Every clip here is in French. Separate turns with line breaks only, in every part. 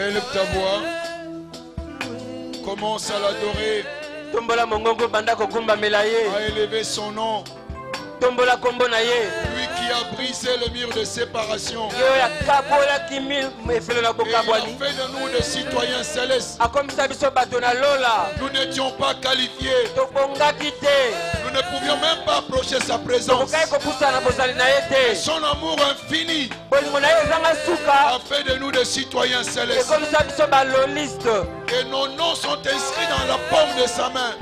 Élève ta voix. Commence à l'adorer. À élever son nom. Lui qui a brisé le mur de séparation. Et il a fait de nous des citoyens célestes. Nous n'étions pas qualifiés. Nous ne pouvions même pas approcher sa présence. Et son amour infini a fait de nous des citoyens célestes. Et nos noms sont inscrits dans la paume de sa main.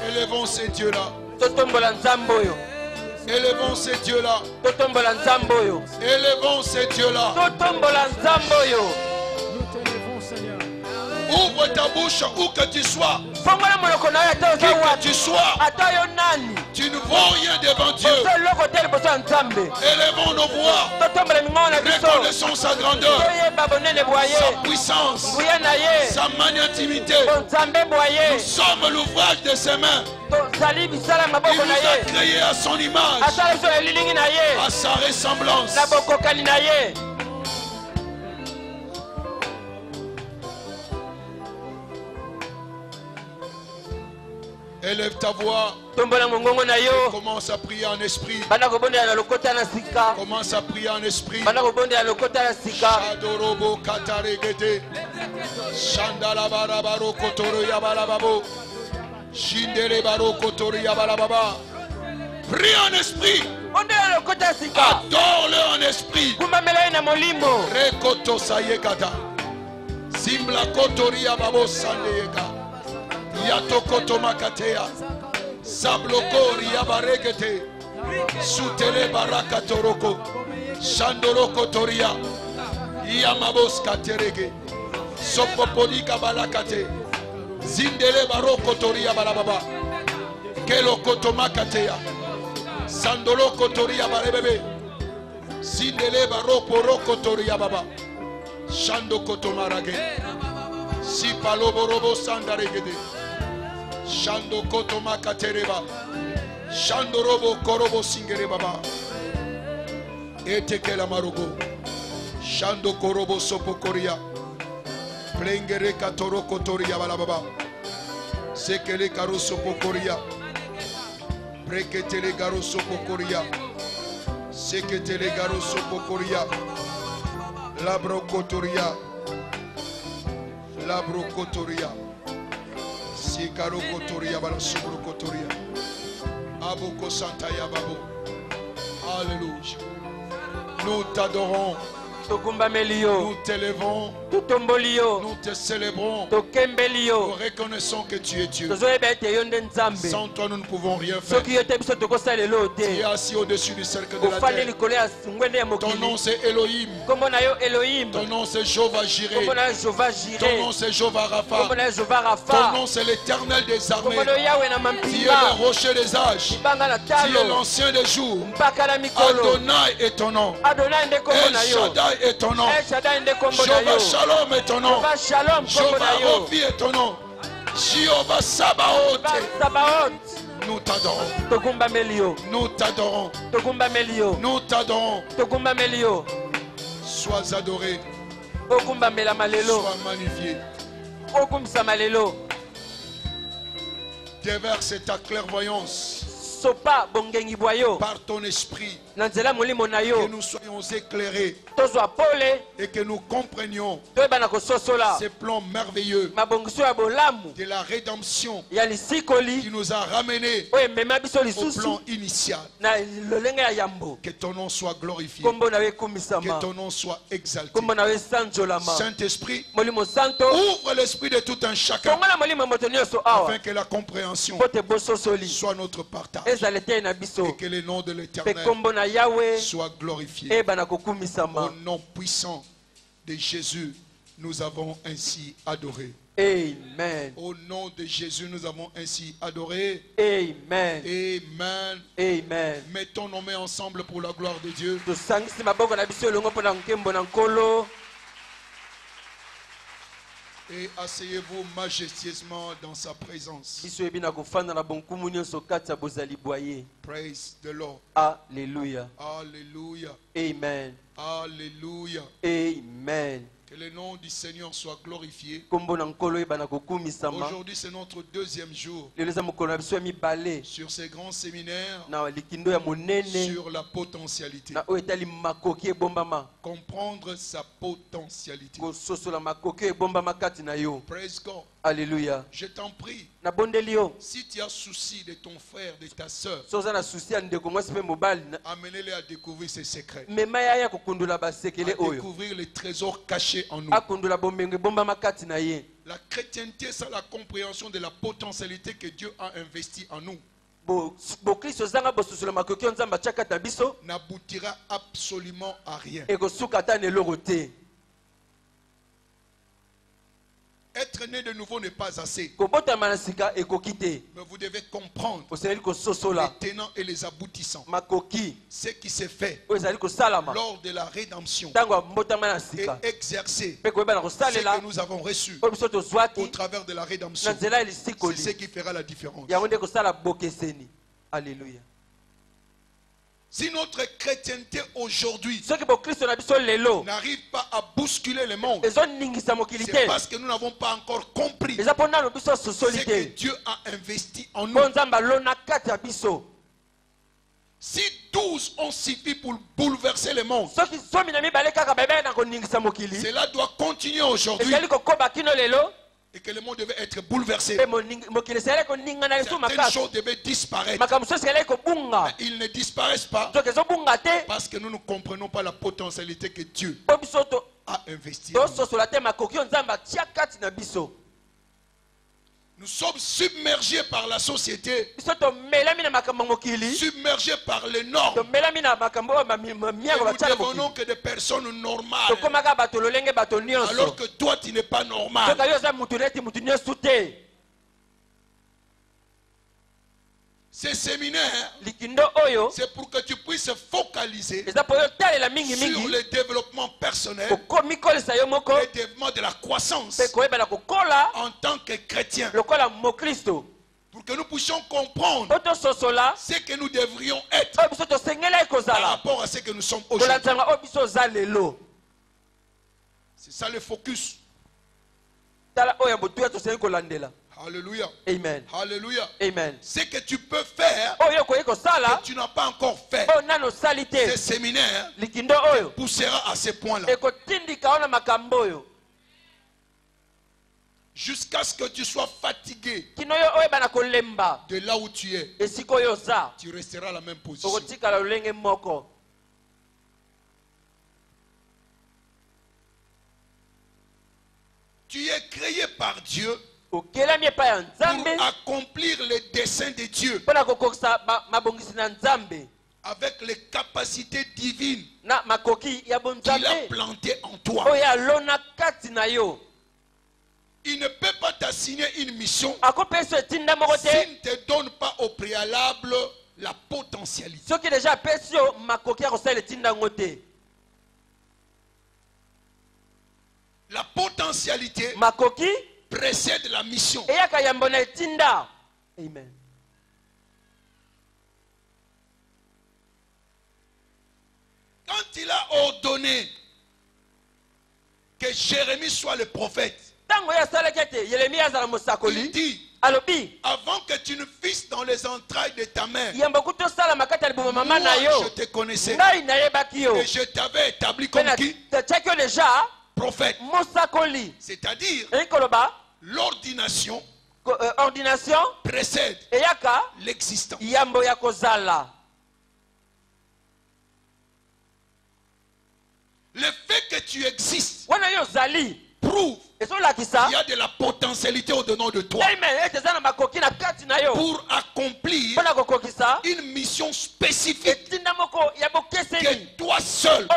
Élevons ces dieux-là. Élevons ces dieux-là. Élevons ces dieux-là. Ouvre ta bouche où que tu sois. Qui que tu sois. Tu ne vaux rien devant Dieu. Élevons nos voix. Reconnaissons sa grandeur, sa puissance, sa magnanimité. Nous sommes l'ouvrage de ses mains. Il nous a créés à son image, à sa ressemblance. Élève ta voix. Commence à prier en esprit. Commence à prier en esprit. Shadorobo kataregete. Shandala barabaro kotoro yabalababo. Shindele baro kotoro yabalababa. Prie en esprit. Adore-le en esprit. Rekoto sayekata. Simbla kotori yababo sandeyeka. Yatokoto makatea. Sablokori yabaregete. Sutele barakatoroko. Shandoroko toria. Yamabos katerege. Sopopolika balakate. Zindele baroko toria balababa. Keloko makatea. Sandoloko toria barebebe. Zindele baroko roko toria baba. Shando marage. Si paloborobo sandaregede. Shando koto makatereba. Shando robo korobo singere baba. Eteke la marogo. Shando korobo sopo koria. Plengere katoro kotoria balababa. Sekele karo sopo koria. Breketele garo sopo koria. Seketele garo sopo koria. Labro kotoria. Labro kotoria. Sikaro kotoria bala subro kotoria. Aboko santa yababo. Alléluia. Nous t'adorons. Nous t'élevons. Nous te célébrons. Nous reconnaissons que tu es Dieu. Sans toi nous ne pouvons rien faire. Tu es assis au-dessus du cercle de la terre. Ton nom c'est Elohim. Ton nom c'est Jéhovah Jireh. Ton nom c'est Jéhovah Rapha. Ton nom c'est l'Éternel des armées. Tu es le rocher des âges. Tu es l'ancien des jours. Adonai est ton nom. El Shaddai est ton nom. Jéhovah Shalom est ton nom. Jéhovah Rofi est ton nom. Jéhovah Sabaoth. Nous t'adorons. Nous t'adorons. Nous t'adorons. Sois adoré. Sois magnifié. Déverse ta clairvoyance par ton esprit, que nous soyons éclairés et que nous comprenions ces plans merveilleux de la rédemption qui nous a ramenés au plan initial. Que ton nom soit glorifié, que ton nom soit exalté. Saint-Esprit, ouvre l'esprit de tout un chacun afin que la compréhension soit notre partage et que le nom de l'Éternel soit glorifié. Au nom puissant de Jésus, nous avons ainsi adoré.
Amen.
Au nom de Jésus, nous avons ainsi adoré.
Amen.
Amen.
Amen.
Mettons nos mains ensemble pour la gloire de Dieu. Et asseyez-vous majestueusement dans sa présence. Praise the Lord.
Alléluia.
Alléluia.
Amen.
Alléluia.
Amen.
Que le nom du Seigneur soit glorifié.
Aujourd'hui,
c'est notre deuxième jour sur ces grands séminaires sur la potentialité. Comprendre sa potentialité. Praise God.
Alléluia.
Je t'en prie, si tu as souci de ton frère, de ta soeur, amenez-les à découvrir ses secrets. À découvrir les trésors cachés en nous. La chrétienté, c'est la compréhension de la potentialité que Dieu a investie en nous. N'aboutira absolument à rien. Être né de nouveau n'est pas assez. Mais vous devez comprendre les tenants et les aboutissants. Ce qui s'est fait lors de la rédemption et exercé ce que nous avons reçu au travers de la rédemption. C'est ce qui fera la différence.
Alléluia.
Si notre chrétienté aujourd'hui n'arrive pas à bousculer le monde, c'est parce que nous n'avons pas encore compris ce que Dieu a investi en nous. Si 12 ont suffi pour bouleverser le monde, cela doit continuer aujourd'hui. Et que le monde devait être bouleversé. Certaines choses devaient disparaître. Mais ils ne disparaissent pas parce que nous ne comprenons pas la potentialité que Dieu a investie. Nous sommes submergés par la société, submergés par les normes. Et nous devenons que des personnes normales, alors que toi tu n'es pas normal. Ces séminaires, c'est pour que tu puisses focaliser sur le développement personnel, le développement de la croissance en tant que chrétien. Pour que nous puissions comprendre ce que nous devrions être par rapport à ce que nous sommes aujourd'hui. C'est ça le focus. Alléluia.
Amen.
Alléluia.
Amen.
Ce que tu peux faire, que tu n'as pas encore fait, ce séminaire poussera à ce point-là. Jusqu'à ce que tu sois fatigué de là où tu es, tu resteras à la même position. Tu es créé par Dieu pour accomplir les desseins de Dieu avec les capacités divines qu'il a plantées en toi. Il ne peut pas t'assigner une mission s'il ne te donne pas au préalable la potentialité. La potentialité précède la mission.
Amen.
Quand il a ordonné que Jérémie soit le prophète, il dit, avant que tu ne fisses dans les entrailles de ta mère, moi je te connaissais et je t'avais établi comme qui? Prophète. C'est-à-dire l'ordination précède l'existence. Le fait que tu existes prouve qu'il y a de la potentialité au-dedans de toi pour accomplir une mission spécifique que toi seul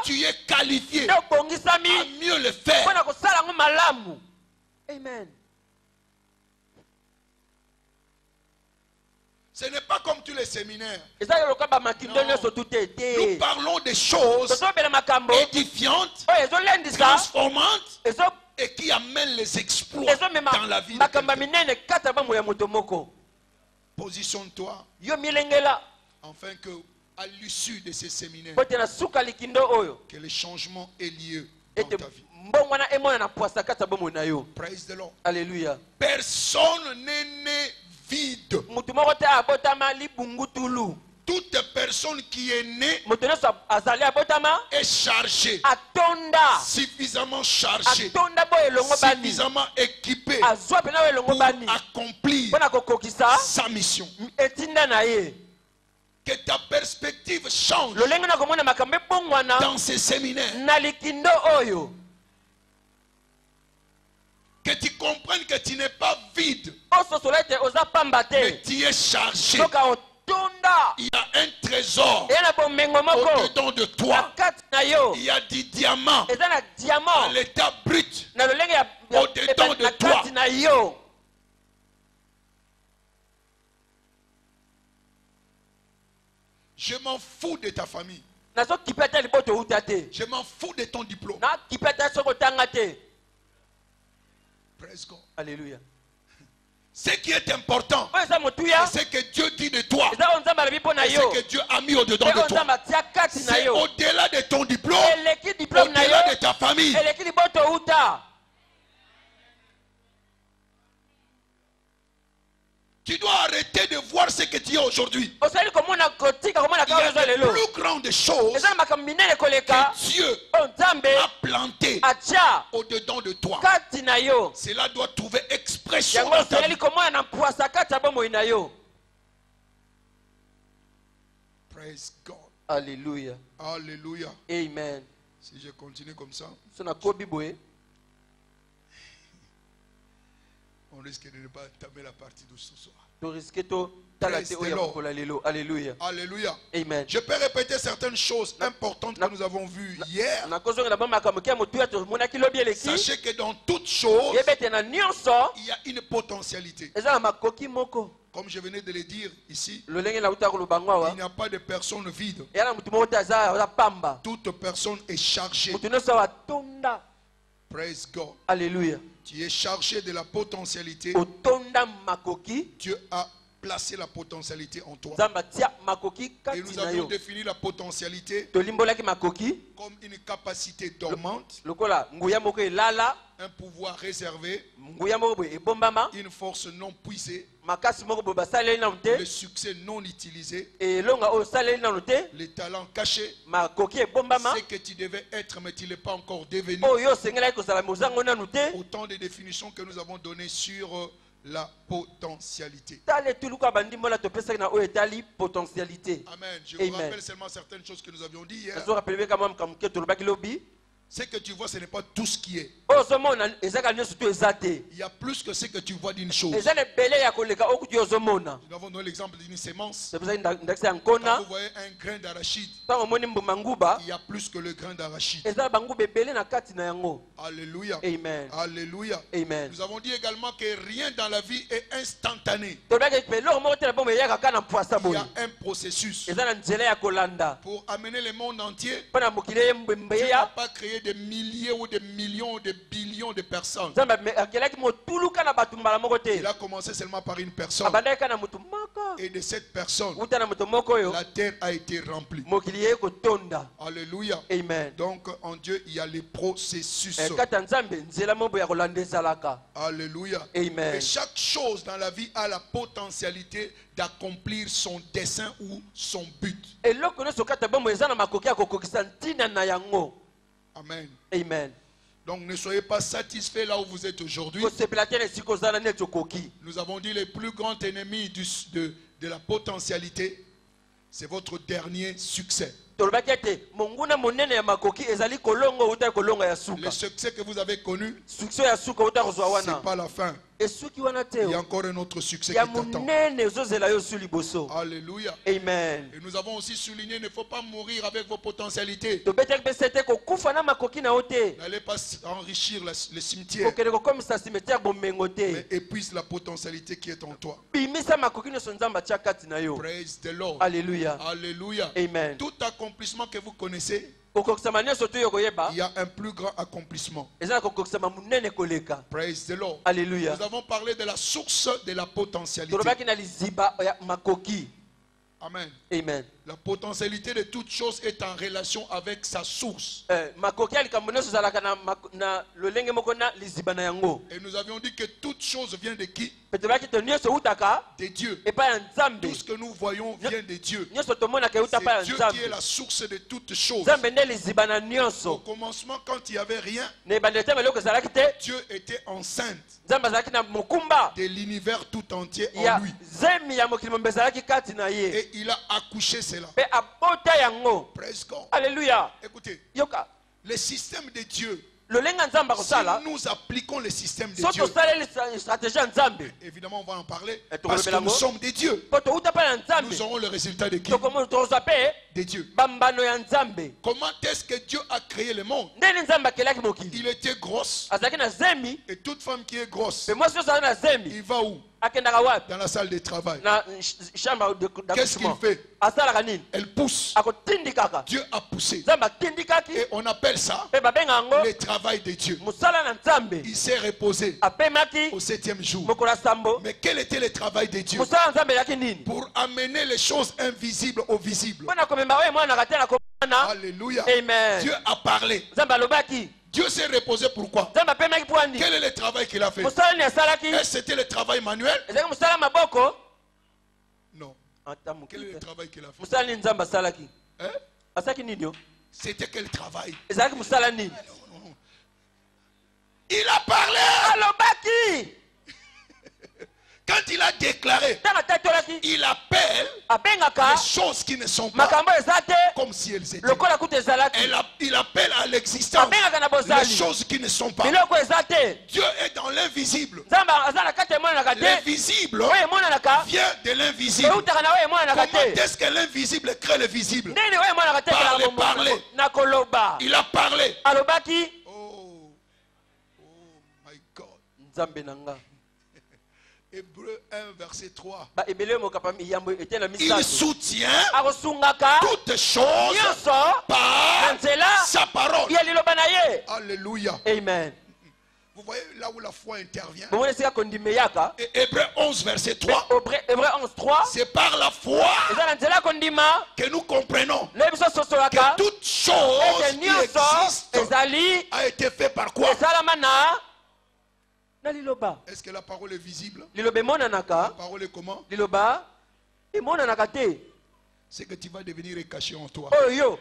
tu es qualifié à mieux le faire.
Amen.
Ce n'est pas comme tous les séminaires.
Non.
Nous parlons des choses édifiantes, transformantes et qui amènent les exploits dans la vie de quelqu'un. Positionne-toi afin que, à l'issue de ces séminaires, que les changements aient lieu dans ta vie. Praise the Lord.
Alléluia.
Personne n'est né vide. Toute personne qui est née est chargée, suffisamment chargée, suffisamment équipée pour accomplir sa mission. Que ta perspective change dans ces séminaires. Que tu comprennes que tu n'es pas vide, mais tu es chargé. Il y a un trésor au-dedans de toi. Il y a des diamants à l'état brut au-dedans de toi. Je m'en fous de ta famille. Je m'en fous de ton diplôme. Praise God.
Alléluia.
Ce qui est important, c'est ce que Dieu dit de toi. Et ce que Dieu a mis au-dedans de toi. C'est au-delà de ton diplôme, au-delà de ta famille. Tu dois arrêter de voir ce que tu es aujourd'hui. Il y a de plus grandes choses que Dieu a plantées au-dedans de toi. Cela doit trouver expression dans ta vie. Praise God.
Alléluia.
Alléluia.
Amen.
Si je continue comme ça, on risque de ne pas entamer la partie de ce soir.
Alléluia.
Alléluia.
Amen.
Je peux répéter certaines choses importantes que nous avons vues hier. Sachez que dans toutes choses, il y a une potentialité. Comme je venais de le dire ici, il n'y a pas de personne vide. Toute personne est chargée. Praise God.
Alléluia.
Tu es chargé de la potentialité. Dieu a placé la potentialité en toi. Et nous avons défini la potentialité comme une capacité dormante, un pouvoir réservé, une force non puisée, le succès non utilisé, les talents cachés, ce que tu devais être mais tu ne l'es pas encore devenu. Autant de définitions que nous avons données sur la potentialité. Amen. Je vous rappelle seulement certaines choses que nous avions dit hier. Ce que tu vois, ce n'est pas tout ce qui est. Il y a plus que ce que tu vois d'une chose. Nous avons donné l'exemple d'une sémence. Quand vous voyez un grain d'arachide, il y a plus que le grain d'arachide. Alléluia.
Amen.
Alléluia.
Amen.
Nous avons dit également que rien dans la vie est instantané. Il y a un processus. Pour amener le monde entier, Dieu n'a pas créé des milliers ou des millions ou des billions de personnes. Il a commencé seulement par une personne. Et de cette personne, la terre a été remplie. Alléluia.
Amen.
Donc en Dieu, il y a les processus. Alléluia.
Amen.
Et chaque chose dans la vie a la potentialité d'accomplir son dessein ou son but. Amen.
Amen.
Donc ne soyez pas satisfaits là où vous êtes aujourd'hui. Nous avons dit les plus grands ennemis de la potentialité, c'est votre dernier succès. Le succès que vous avez connu, ce n'est pas la fin. Il y a encore un autre succès qui t'attend. Alléluia.
Amen.
Et nous avons aussi souligné, il ne faut pas mourir avec vos potentialités. N'allez pas enrichir le cimetière, mais épuise la potentialité qui est en toi. Praise the Lord.
Alléluia.
Alléluia.
Amen.
Tout accomplissement que vous connaissez, il y a un plus grand accomplissement. Praise the Lord.
Alléluia.
Nous avons parlé de la source de la potentialité. Amen.
Amen.
La potentialité de toute chose est en relation avec sa source. Et nous avions dit que toute chose vient de qui? De Dieu. Tout ce que nous voyons vient de Dieu. C'est Dieu qui est la source de toutes choses. Au commencement, quand il n'y avait rien, Dieu était enceinte de l'univers tout entier en lui. Et il a accouché cela. Praise God.
Alléluia.
Écoutez,
Yoka.
le système de Dieu,
si
nous appliquons le système de Dieu, évidemment on va en parler, parce que nous sommes des dieux. Nous aurons le résultat de qui? De Dieu. Comment est-ce que Dieu a créé le monde? Il était grosse, et toute femme qui est grosse, il va où? Dans la salle de travail. Qu'est-ce qu'il fait? Elle pousse. Dieu a poussé. Et on appelle ça le travail de Dieu. Il s'est reposé au 7e jour. Mais quel était le travail de Dieu? Pour amener les choses invisibles au visible. Alléluia. Dieu a parlé. Dieu s'est reposé pourquoi? Quel est le travail qu'il a fait? Est-ce que c'était le travail manuel? Non. Quel est le travail qu'il a fait? Hein? C'était quel travail? Il a parlé. Quand il a déclaré, il appelle les choses qui ne sont pas comme si elles étaient. Il appelle à l'existence les choses qui ne sont pas. Dieu est dans l'invisible. Le visible vient de l'invisible. Comment est-ce que l'invisible crée le visible? Parler. Il a parlé. Oh my God. Hébreux 1 verset 3. Il soutient toutes choses par sa parole. Alléluia.
Amen.
Vous voyez là où la foi intervient.
Et
Hébreux 11 verset 3. C'est par la foi que nous comprenons que toute chose qui existe a été faite par quoi? Est-ce que la parole est visible? La parole est comment? C'est que tu vas devenir caché en toi. Mais cela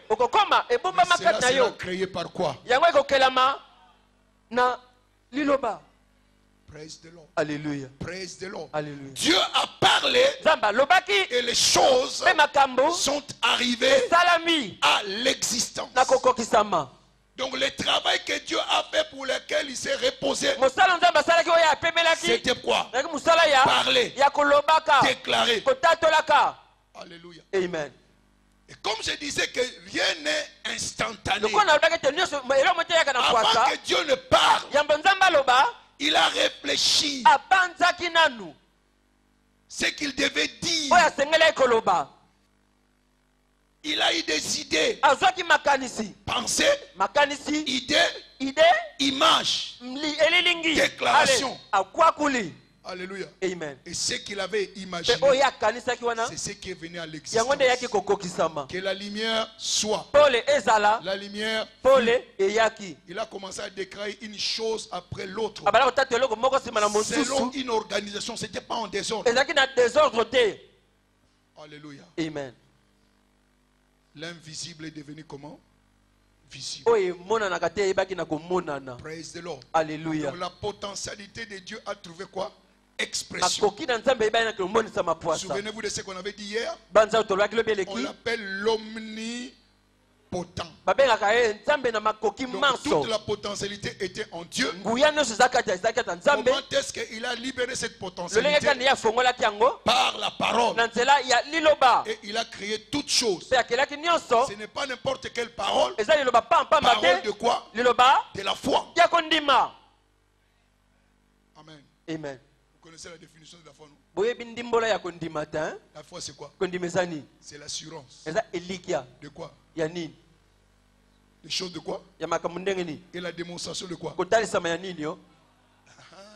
sera créé par quoi? Praise the Lord.
Alléluia.
Praise the Lord.
Alléluia.
Dieu a parlé et les choses sont arrivées à l'existence. Donc le travail que Dieu a fait pour lequel il s'est reposé, c'était quoi? Parler, déclarer. Alléluia.
Amen.
Et comme je disais que rien n'est instantané, avant que Dieu ne parle, il a réfléchi ce qu'il devait dire. Il a eu des idées, pensées, idées, images, déclarations. Alléluia.
Amen.
Et ce qu'il avait imaginé, c'est ce qui est venu à l'existence. Que la lumière soit. La lumière. Il a commencé à déclarer une chose après l'autre. Selon une organisation, ce n'était pas en désordre. Alléluia.
Amen.
L'invisible est devenu comment? Visible. Praise the Lord.
Alléluia.
Donc la potentialité de Dieu a trouvé quoi? Expression. Souvenez-vous de ce qu'on avait dit hier? On l'appelle l'omnipotent. Donc toute la potentialité était en Dieu. Comment est-ce qu'il a libéré cette potentialité? Par la parole. Et il a créé toutes choses. Ce n'est pas n'importe quelle parole. Parole de quoi? De la foi. Amen.
Amen.
Vous connaissez la définition de la foi, non? La foi, c'est quoi? C'est l'assurance. De quoi? Les choses de quoi?
ya makambo ndenge nini?
Et la démonstration de quoi?
Kotalisama ya nini yo?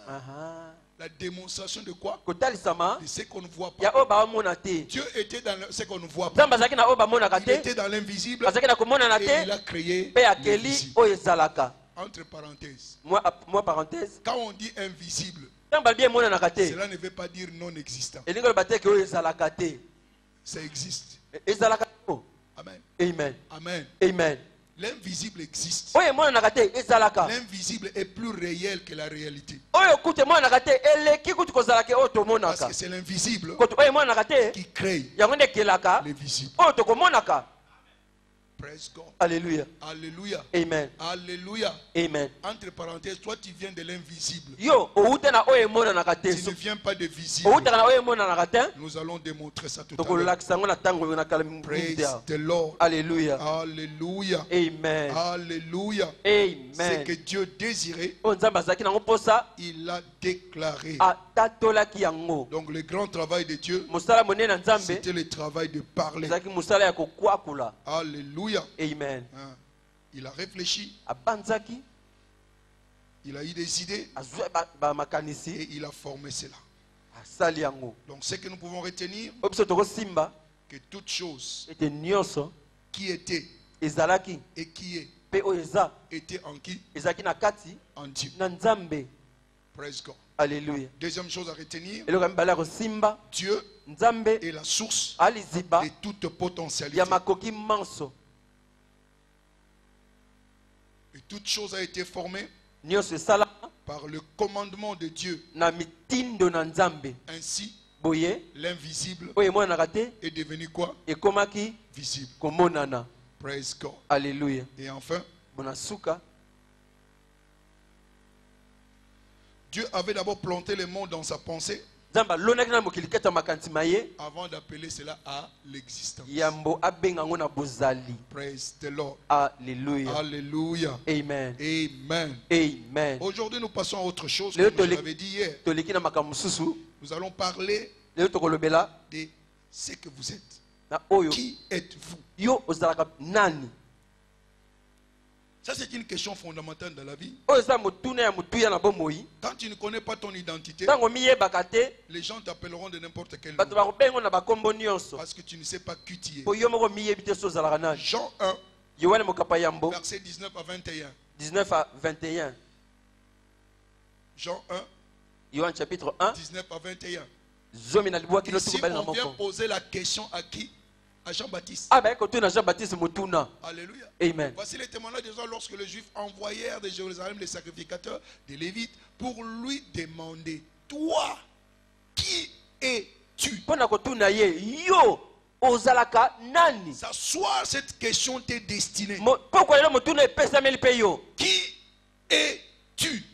Aha.
La démonstration de quoi?
Kotalisama
De ce qu'on ne voit
ya
pas.
oyo bamona te.
Dieu était dans ce qu'on ne voit pas.
Nzambe azalaki na oyo bamonaka
Il
te.
était dans l'invisible
Azalaki na komonana
et il
te.
a créé
Mpe akeli
l'invisible.
oyo ezalaka.
Entre parenthèses,
Moi parenthèse.
quand on dit invisible,
Ntango balobi emonanaka te.
cela ne veut pas dire non existant.
Elingi oloba te ke oyo ezalaka te.
Ça existe.
Ezalaka te.
Amen.
Amen.
Amen.
Amen.
L'invisible existe.
Oyo emonanaka te ezalaka.
L'invisible est plus réel que la réalité.
Oyo kutu emonanaka te eleki kutu kozalaka oyo
Parce
tomonaka.
que c'est l'invisible
Koto oyo emonanaka te
qui crée
yango nde ekelaka
le visible.
oyo tokomonaka.
Praise God.
Alléluia.
Alléluia.
Amen.
Alléluia.
Amen.
Entre parenthèses, toi tu viens de l'invisible.
Yo outa na oyo emonanaka te.
Tu ne viens pas de visible.
Outaka na oyo emonanaka te.
Nous allons démontrer ça tout à l'heure.
Tokolakisa yango na ntango na kala mingi
Praise
te.
the Lord.
Alléluia.
Alléluia.
Amen.
Alléluia. Ce
Amen.
que Dieu désirait,
Oyo nzambe azalaki nango mposa
il l'a déclaré.
atatolaki yango.
Donc le grand travail de Dieu,
Mosala monene na nzambe
c'était le travail de parler.
ezalaki mosala ya kokwakula.
Alléluia.
Amen.
Hein. Il a réfléchi,
Abanzaki
il a eu des idées
azwa
et
bamakanisi
il a formé cela.
asali yango.
Donc ce que nous pouvons retenir,
Oyo biso tokosimba
que toute chose
ete nyonso
qui était
ezalaki
et qui est,
mpe oyo eza
était en qui?
ezalaki na kati
En Dieu.
na nzambe.
Praise God.
Alléluia.
Deuxième chose à retenir,
eloko ya mibale ya kosimba
Dieu
nzambe
est la source
aliziba
de toute potentialité.
ya makoki manso.
Et toute chose a été formée
Nyonso esalama
par le commandement de Dieu.
na mitindo na nzambe.
Ainsi,
Boye
l'invisible
oyo emonanaka te
est devenu quoi?
ekomaki
Visible.
komonana.
Praise God.
Alléluia.
Et enfin,
Bona suka
Dieu avait d'abord planté le monde dans sa pensée
nzambe alonaki na mokili kati ya makanisi maye
avant d'appeler cela à l'existence.
yambo abenga yango na bozali.
Praise the Lord.
Alléluia.
Alléluia.
Amen.
Amen.
Amen.
Aujourd'hui, nous passons à autre chose,
Léo
comme je
Tolé-
l'avais dit hier.
toleki na makambo mosusu
Nous allons parler
lelo tokolobela
de ce que vous êtes.
na oyo
Qui êtes-vous?
yo ozalaka nani.
Ça, c'est une question fondamentale dans la vie.
Oyo eza motuna ya motuya na bomoi.
Quand tu ne connais pas ton identité,
Ntango miyebaka te
les gens t'appelleront de n'importe quel nom.
bato bakobenga na bakombo nyonso
Parce que tu ne sais pas qui tu es.
po yo moko miyebi te so ozalaka nani.
Jean 1,
yohane mokapa yambo
versets 19 à 21.
19 à 21.
Jean 1,
Yohane chapitre 1
19 à 21.
zomi na libwaki no
Ici,
tukobali na
on vient
moko.
poser la question à qui? À Jean-Baptiste.
Ah ben kotuna Jean-Baptiste motuna.
Alléluia.
Amen.
Voici les témoignages des gens lorsque les Juifs envoyèrent de Jérusalem les sacrificateurs, des Lévites, pour lui demander: toi, qui es-tu?
Pona kotuna ye yo ozalaka nani.
S'asseoir, cette question t'est destinée.
Pourquoi lelo motuna epesameli pe yo?
Qui es-tu?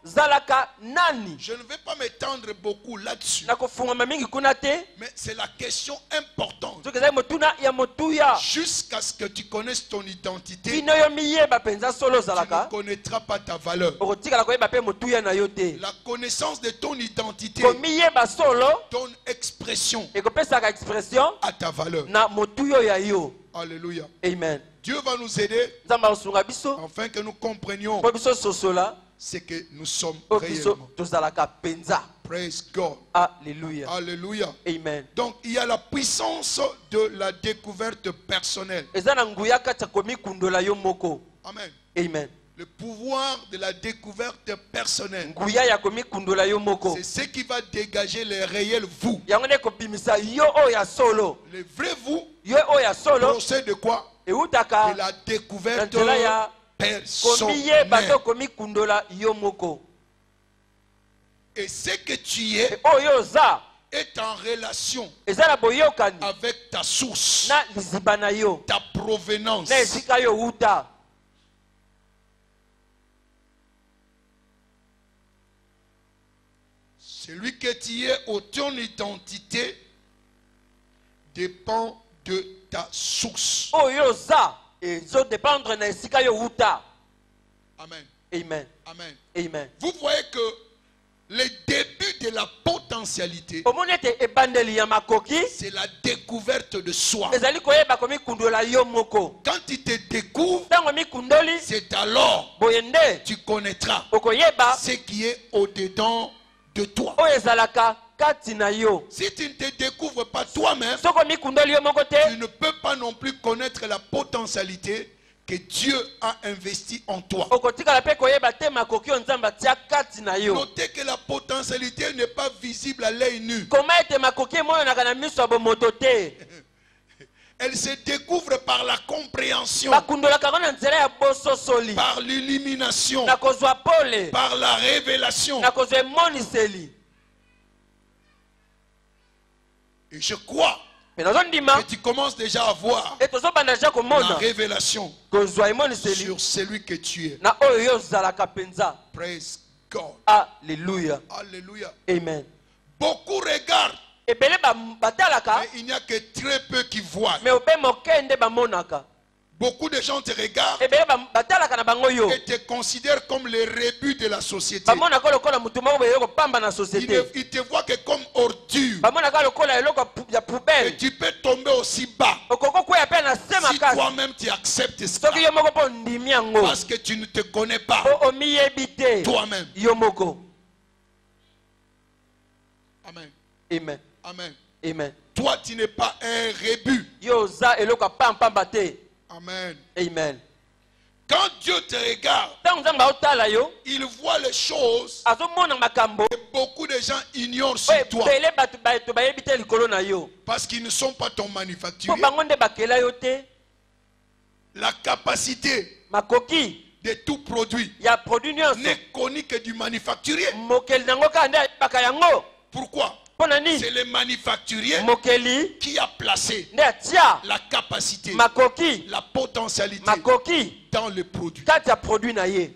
Ozalaka nani.
Je ne vais pas m'étendre beaucoup là-dessus,
Na kofungama mingi kuna te.
mais c'est la question importante.
Soki ezali motuna ya motuya.
Jusqu'à ce que tu connaisses ton identité,
Bino yo miyeba penza solo
tu ne
ozalaka.
connaîtras pas ta valeur.
Okotikala koyeba pe motuya na yo te.
La connaissance de ton identité
Komiyeba solo
donne expression
ekopesaka expression
à ta valeur.
na motuyo ya yo.
Alléluia.
Amen.
Dieu va nous aider
Nzambe akosunga biso
afin que nous comprenions
po biso sosola
ce que nous sommes
po biso
réellement.
tozalaka penza.
Praise God.
Alléluia.
Alléluia.
Amen.
Donc il y a la puissance de la découverte personnelle.
Eza na nguya kati ya komikundola yo moko.
Amen.
Amen.
Le pouvoir de la découverte personnelle,
Nguya ya komikundola yo moko.
c'est ce qui va dégager les réels vous.
Yango nde kobimisa yo oyo ya solo.
Le vrai vous
Yo oyo ya solo
procède de quoi?
eutaka
De la découverte
na nzela ya komiyeba to
personnelle.
komikundola yo moko.
Et ce que tu es
Oyo oza
est en relation
eza na boyokani
avec ta source,
na liziba na yo
ta provenance.
na esika yo uta.
Celui que tu es ou ton identité dépend de ta source.
Oyo oza ezo dépendre na esika yo uta.
Amen.
Amen.
Amen.
Amen.
Vous voyez que le début de la potentialité potentialité,
omoni ete ebandeli ya makoki
c'est la découverte de soi.
ezali koyeba komikundola yo moko.
Quand tu te découvres,
Ntango mikundoli
c'est alors
boye nde
tu connaîtras
okoyeba
ce qui est au-dedans de toi.
oyo ezalaka kati na yo.
Si tu ne te découvres pas toi-même,
Soko mikundoli yo moko
tu
te
ne peux pas non plus connaître la potentialité que Dieu a investie en toi.
okotikala mpe koyeba te makoki oyo nzambe atia kati na yo.
Notez que la potentialité n'est pas visible à l'œil nu.
Koma ete makoki emonanaka na miso ya bomoto te.
Elle se découvre par la compréhension,
bakundolaka yango na nzela ya bososoli,
par l'illumination,
na kozwa pole,
par la révélation.
na kozwa emoniseli.
Et je crois
Me nazondima
que tu commences déjà à voir
e tozobanda deja
la
komona
révélation
kozwa emoniseli
sur celui que tu es.
na oyo yo ozalaka mpenza.
Praise God.
Alléluia.
Alléluia.
Amen.
Beaucoup regardent,
Ebele batalaka
mais il n'y a que très peu qui voient.
me obe moke nde bamonaka.
Beaucoup de gens te regardent
Ebele batalaka na bango yo
et te considèrent comme les rebuts de la société.
bamonaka lokola mutu moko boye kopamba na société.
Ils te voient que comme ordure.
Bamonaka lokola eloko ya
Et
poubelle.
tu peux tomber aussi bas
Okoko kweya pe na se
si
makasi
toi-même tu acceptes ça.
soki yo moko mpo ndimi yango
Parce que tu ne te connais pas
po omiyebi te
toi-même.
yo moko.
Amen.
Amen.
Amen.
Amen.
Toi, tu n'es pas un rebut.
Yo oza eloko ya pampamba te.
Amen.
Amen.
Quand Dieu te regarde,
Ntango nzambe aotala yo
il voit les choses
azomona makambo
que beaucoup de gens ignorent sur
oyo
toi.
ebele bato bayebi te likolo na yo
Parce qu'ils ne sont pas ton
mpo
manufacturier.
bango nde bakela yo te.
La capacité
Makoki
de tout produit
ya produit nyonso
n'est connue que du manufacturier.
mokeli nango kaka nde ayebaka yango.
Pourquoi?
Mpo na nini?
C'est le manufacturier
Mokeli
qui a placé
nde atia
la capacité,
makoki
la potentialité
makoki
dans le produit.
kati ya produit na ye.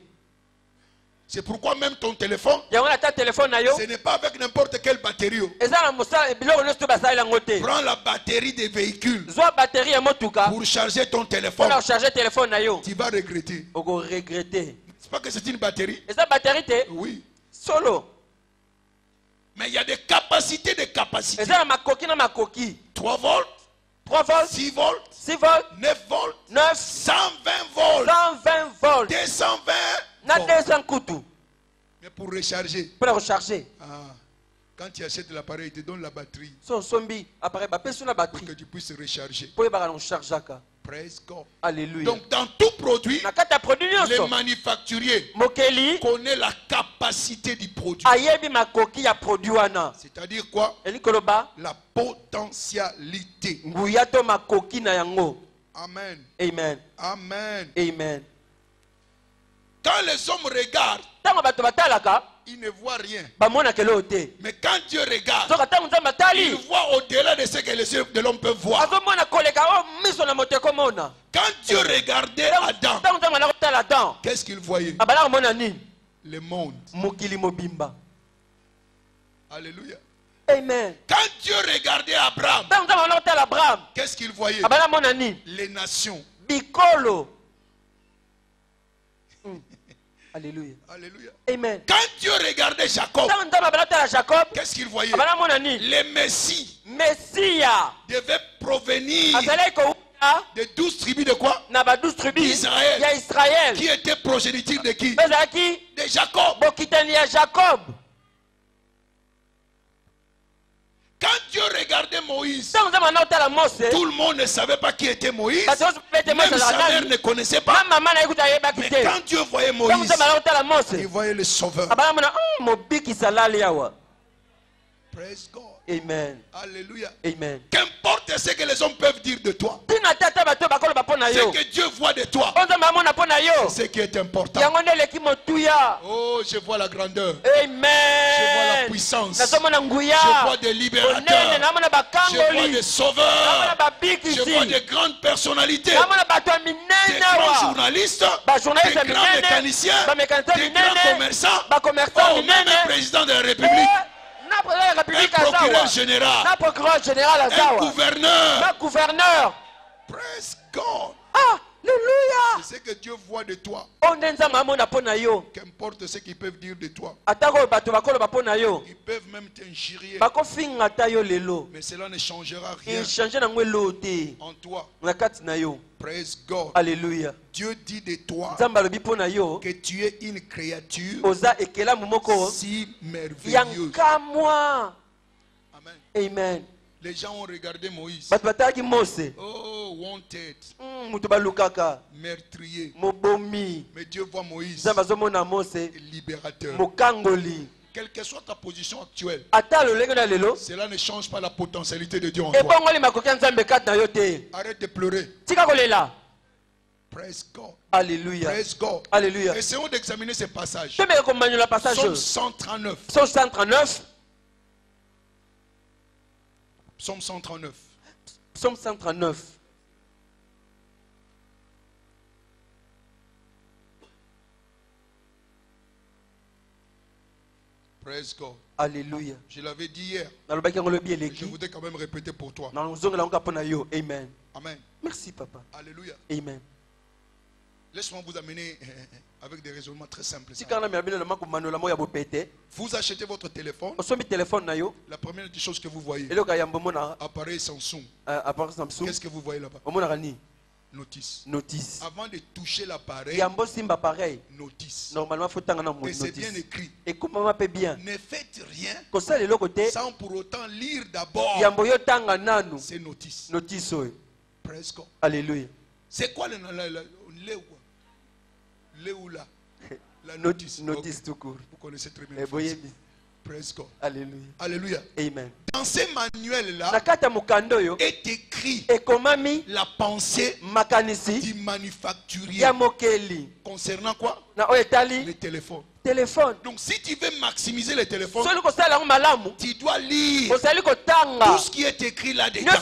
C'est pourquoi même ton téléphone,
Yango na ta telefone na yo
ce n'est pas avec n'importe quelle batterie.
eza na mosala biloko nyonso to basali yango te.
Prends la batterie des véhicules
Zwa batterie ya motuka
pour charger ton téléphone.
mpona kocharge telefone na yo
Tu vas regretter.
okoregrete.
C'est pas que c'est une batterie.
Eza batterie te
Oui.
solo
Mais il y a des capacités, des capacités.
eza na makoki na makoki.
3 volts,
3 volts,
6 volts,
6 volts,
9 volts,
9,
120 volts,
120 volts
220
na
volts.
200 kutu
Mais pour recharger,
mpona kocharge.
quand tu achètes l'appareil, il te donne la batterie
So osombi appareil bapesi na
pour que
batterie
tu puisses recharger.
mpo oyebaka na kochargeaka.
Praise God.
Alléluia.
Donc dans tout produit,
Na kati ya produit
le
nyonso
manufacturier
mokeli
connaît la capacité du produit.
ayebi makoki ya produit wana.
C'est-à-dire quoi?
Eli koloba
La potentialité.
nguya to makoki na yango.
Amen.
Amen.
Amen.
Amen.
Quand les hommes regardent,
Ntango bato batalaka
ils ne voient rien.
bamonaka eloko te.
Mais quand Dieu regarde,
Soka ntango nzambe
il
atali
voit au-delà de ce que les yeux de l'homme peuvent voir.
azomona koleka oyo miso na moto ekomona.
Quand Dieu regardait Adam,
Ntango nzambe ana kotala Adam
qu'est-ce qu'il voyait?
abala komona nini?
Le monde.
Mokili mobimba.
Alléluia.
Amen.
Quand Dieu regardait Abraham,
Ntango nzambe ana kotala Abraham
qu'est-ce qu'il voyait?
abala komona nini?
Les nations.
Bikolo. Alléluia.
Alléluia.
Amen.
Quand Dieu regardait Jacob,
Ntango nzambe abala kotala Jacob
qu'est-ce qu'il voyait?
abala komona nini?
Le Messie
Mesia
devait provenir
azalaki kouta
des 12 tribus de quoi?
na ba 12 tribus
Israël.
ya Israël.
Qui était progéniture de qui?
Ezalaki
De Jacob.
bokitani ya Jacob.
Quand Dieu regardait Moïse,
Ntango nzambe ana kotala Mose
tout le monde ne savait pas qui était Moïse.
bato nyonso mpe ete Mose
Même sa
azala
mère
nani.
ne connaissait pas.
Mama mama naye kuta ayebaki
Mais
te.
quand Dieu voyait
Ntango
Moïse,
nzambe ana kotala Mose
il voyait le Sauveur.
abala mona mobikisa lali awa.
Praise God.
Amen.
Alléluia.
Amen.
Qu'importe ce que les hommes peuvent dire de toi,
Tina tata bato bakoloba mpo na
ce
yo
que Dieu voit de toi,
o nzambe amona mpo na yo
c'est ce qui est important.
yango nde eleki motuya.
Oh, je vois la grandeur. Je vois la
Amen.
puissance.
nazomona nguya
Je vois des
onene
libérateurs.
namona
Je vois
bakangoli
des
namona
sauveurs. Je vois
babikisi
des grandes personnalités.
namona bato ya
Des
minene
grands
awa
journalistes.
bajournaliste
Des
ya
grands
minene
mécaniciens.
bamekanisien
Des grands
minene
commerçants.
bakomersan
Oh, même un
minene
président de la République.
na président ya
Un
république
procureur
azawa
général.
na procureur général
Un
azawa
gouverneur.
na gouverneur.
Praise God.
Alléluia.
C'est ce que Dieu voit de toi. Qu'importe ce qu'ils peuvent dire de toi. Ils peuvent même t'injurier. Mais cela ne changera rien en toi. Praise God.
Alléluia.
Dieu dit de toi que tu es une créature si merveilleuse. Amen.
Amen.
Les gens ont regardé Moïse. Oh, wanted. Meurtrier. Mais Dieu voit Moïse. Libérateur. Quelle que soit ta position actuelle, cela ne change pas la potentialité de Dieu en toi. Arrête de pleurer. Praise God.
Alléluia.
Praise God.
Alléluia.
Essayons d'examiner ces passages.
Psaume
Psaume 139.
Psaume 139.
Psaume 139.
Psaume 139.
Praise God.
Alléluia.
Je l'avais dit hier. Je voudrais quand même répéter pour toi.
Amen.
Amen.
Merci, papa.
Alléluia.
Amen.
Laisse-moi vous amener avec des raisonnements très simples. Vous achetez votre téléphone. La première des choses que vous voyez, appareil Samsung. Qu'est-ce que vous voyez là-bas? Notice.
Notice.
Avant de toucher l'appareil, notice.
Normalement,
et c'est bien écrit.
Et comment bien?
Ne faites rien
sans
pour autant lire d'abord ces notices.
Notice.
Praise God.
Alléluia.
C'est quoi la notice?
Notice tout court.
Vous connaissez très bien. Praise God.
Alléluia.
Alléluia.
Amen.
Dans ces manuels-là est écrit la pensée du manufacturier concernant quoi? Les téléphones. Donc si tu veux maximiser les téléphones, tu dois lire tout ce qui est écrit là-dedans.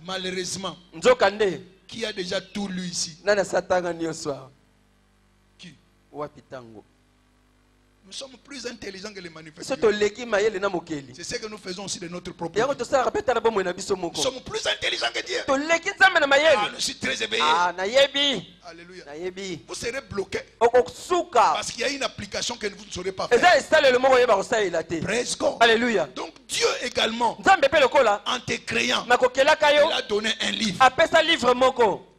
Malheureusement, qui a déjà tout lu ici? Qui? Nous sommes plus intelligents que les manufacturiers. C'est ce que nous faisons aussi de notre propre vie. Nous sommes plus intelligents que Dieu. Ah, je suis très éveillé. Alléluia. Vous serez bloqué parce qu'il y a une application que vous ne saurez pas faire. Praise God.
Alléluia.
Donc Dieu également, en te créant, il a donné un livre.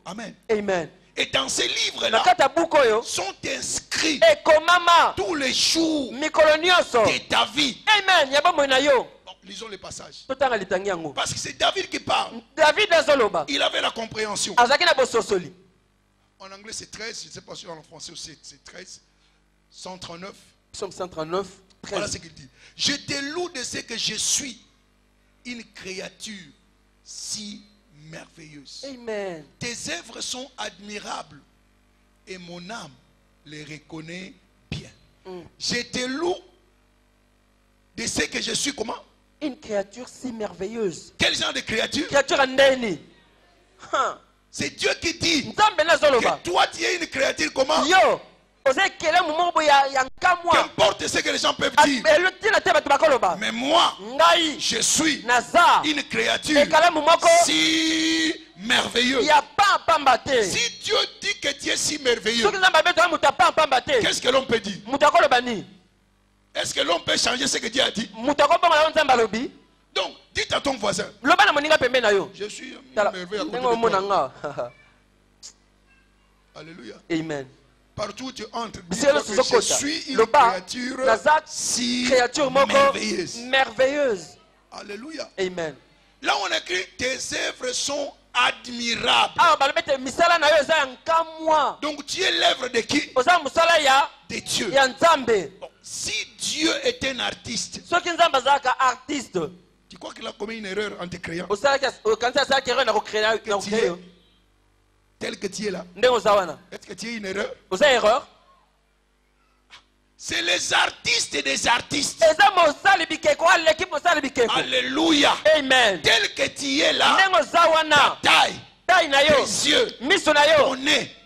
Amen.
Amen.
Et dans ces livres-là sont inscrits tous les jours de ta vie.
Amen.
Bon, lisons les passages. Parce que c'est David qui parle. Il avait la compréhension. En anglais c'est 13, je ne sais pas si en français aussi c'est 13. 139.
Psaume 139. 13.
Voilà ce qu'il dit. Je te loue de ce que je suis une créature si merveilleuse.
Amen.
Tes œuvres sont admirables et mon âme les reconnaît bien. Je te loue de ce que je suis comment?
Une créature si merveilleuse.
Quel genre de créature?
Créature andeni.
C'est Dieu qui dit que toi tu es une créature comment?
Yo.
Qu'importe ce que les gens peuvent dire. Mais moi, je suis une créature si merveilleuse. Si Dieu dit que tu es si merveilleux, qu'est-ce que l'on peut dire? Est-ce que l'on peut changer ce que Dieu a dit? Donc, dites à ton voisin, je suis merveilleux. Alléluia.
Amen.
Partout où tu entres, dis-toi que je suis une créature si
merveilleuse.
Alléluia.
Amen.
Là on écrit tes œuvres sont admirables. Donc tu es l'œuvre de qui? De Dieu. Bon, si Dieu est un artiste, tu crois qu'il a commis une erreur en te créant? Tel que tu es là. Est-ce que tu es une erreur? C'est les artistes des artistes. Alléluia.
Amen.
Tel que tu es là, ta taille, tes yeux, ton nez,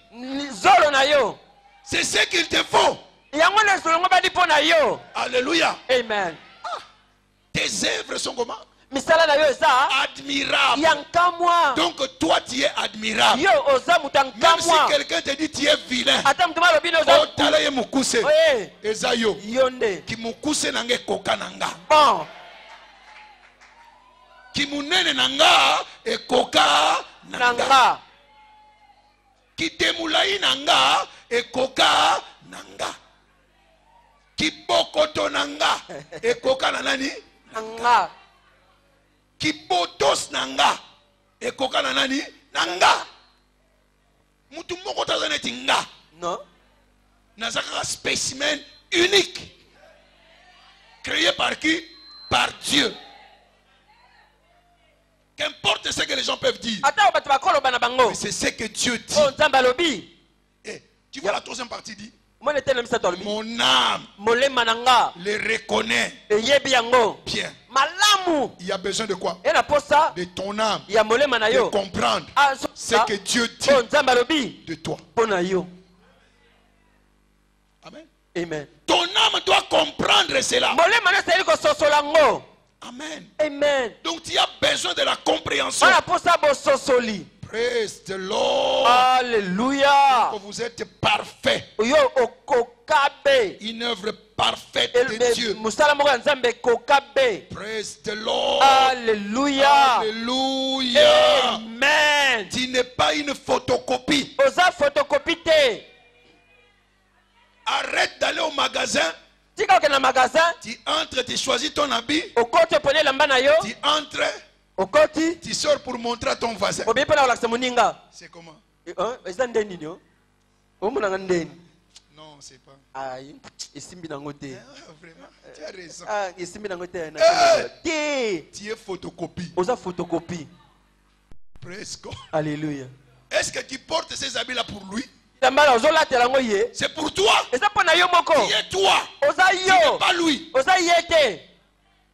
c'est ce qu'il te faut.
Alléluia.
Amen.
Tes
œuvres sont comment?
misala na yo eza
admirable.
ya nkamwa.
Donc toi tu es admirable.
Yo oza mutu ya
Même si
nkamwa.
quelqu'un te dit tu es vilain,
Ata mutu malobi na oza
otala ye mukuse.
oye
Eza yo.
yo nde
Ki mukuse nanga ekoka nanga.
bon
Ki munene nanga ekoka nanga.
nanga
Ki temulai nanga ekoka nanga. Ki bokoto nanga ekoka na nani?
nanga
Ki botos nanga ekoka na nani? Nanga. Mutu moko taza neti nga.
non
Nazaka spécimen unique. Créé par qui? Par Dieu. Qu'importe ce que les gens peuvent dire.
ata bato bakoloba na bango
Mais c'est ce que Dieu dit.
o nzambe alobi
Eh, tu vois la troisième partie dit?
mona ete na misato alobi
Mon âme
molema na nga
les reconnaît
eyebi yango
bien.
malamu
Il y a besoin de quoi?
e na posa
De ton âme.
ya molema na
De
yo
comprendre ce que Dieu dit
o nzambe alobi
de toi.
mpo na yo.
Amen.
Amen.
Ton âme doit comprendre cela.
molema no esali kososola ngo.
Amen.
Amen.
Donc tu as besoin de la compréhension.
wana posa bososoli.
Praise the Lord.
Alléluia.
Que vous êtes parfait.
Yo okokabe.
Une œuvre parfaite de Dieu.
musala moko ya nzambe kokabe.
Praise the Lord.
Alléluia.
Alléluia.
Amen.
Tu n'es pas une photocopie.
oza photocopie te.
Arrête d'aller au magasin.
tika okende na magasin.
Tu entres, tu choisis ton habit.
okoti oponi elamba na yo.
Tu entres,
okoti
tu sors pour montrer à ton voisin.
obii mpo na kolakisa moninga.
C'est comment?
eza ndeni nini o omonanga ndeni.
Non, c'est pas.
ai esimbi nango te.
Vraiment, tu as raison.
esimbi nango te te.
Tu es photocopie.
oza photocopie.
Praise God.
Alléluia.
Est-ce que tu portes ces habits-là pour lui?
elamba na ozolatela yango ye.
C'est pour toi.
eza mpo na yo moko.
Tu es toi.
oza
Tu n'es
yo.
pas lui.
oza ye te.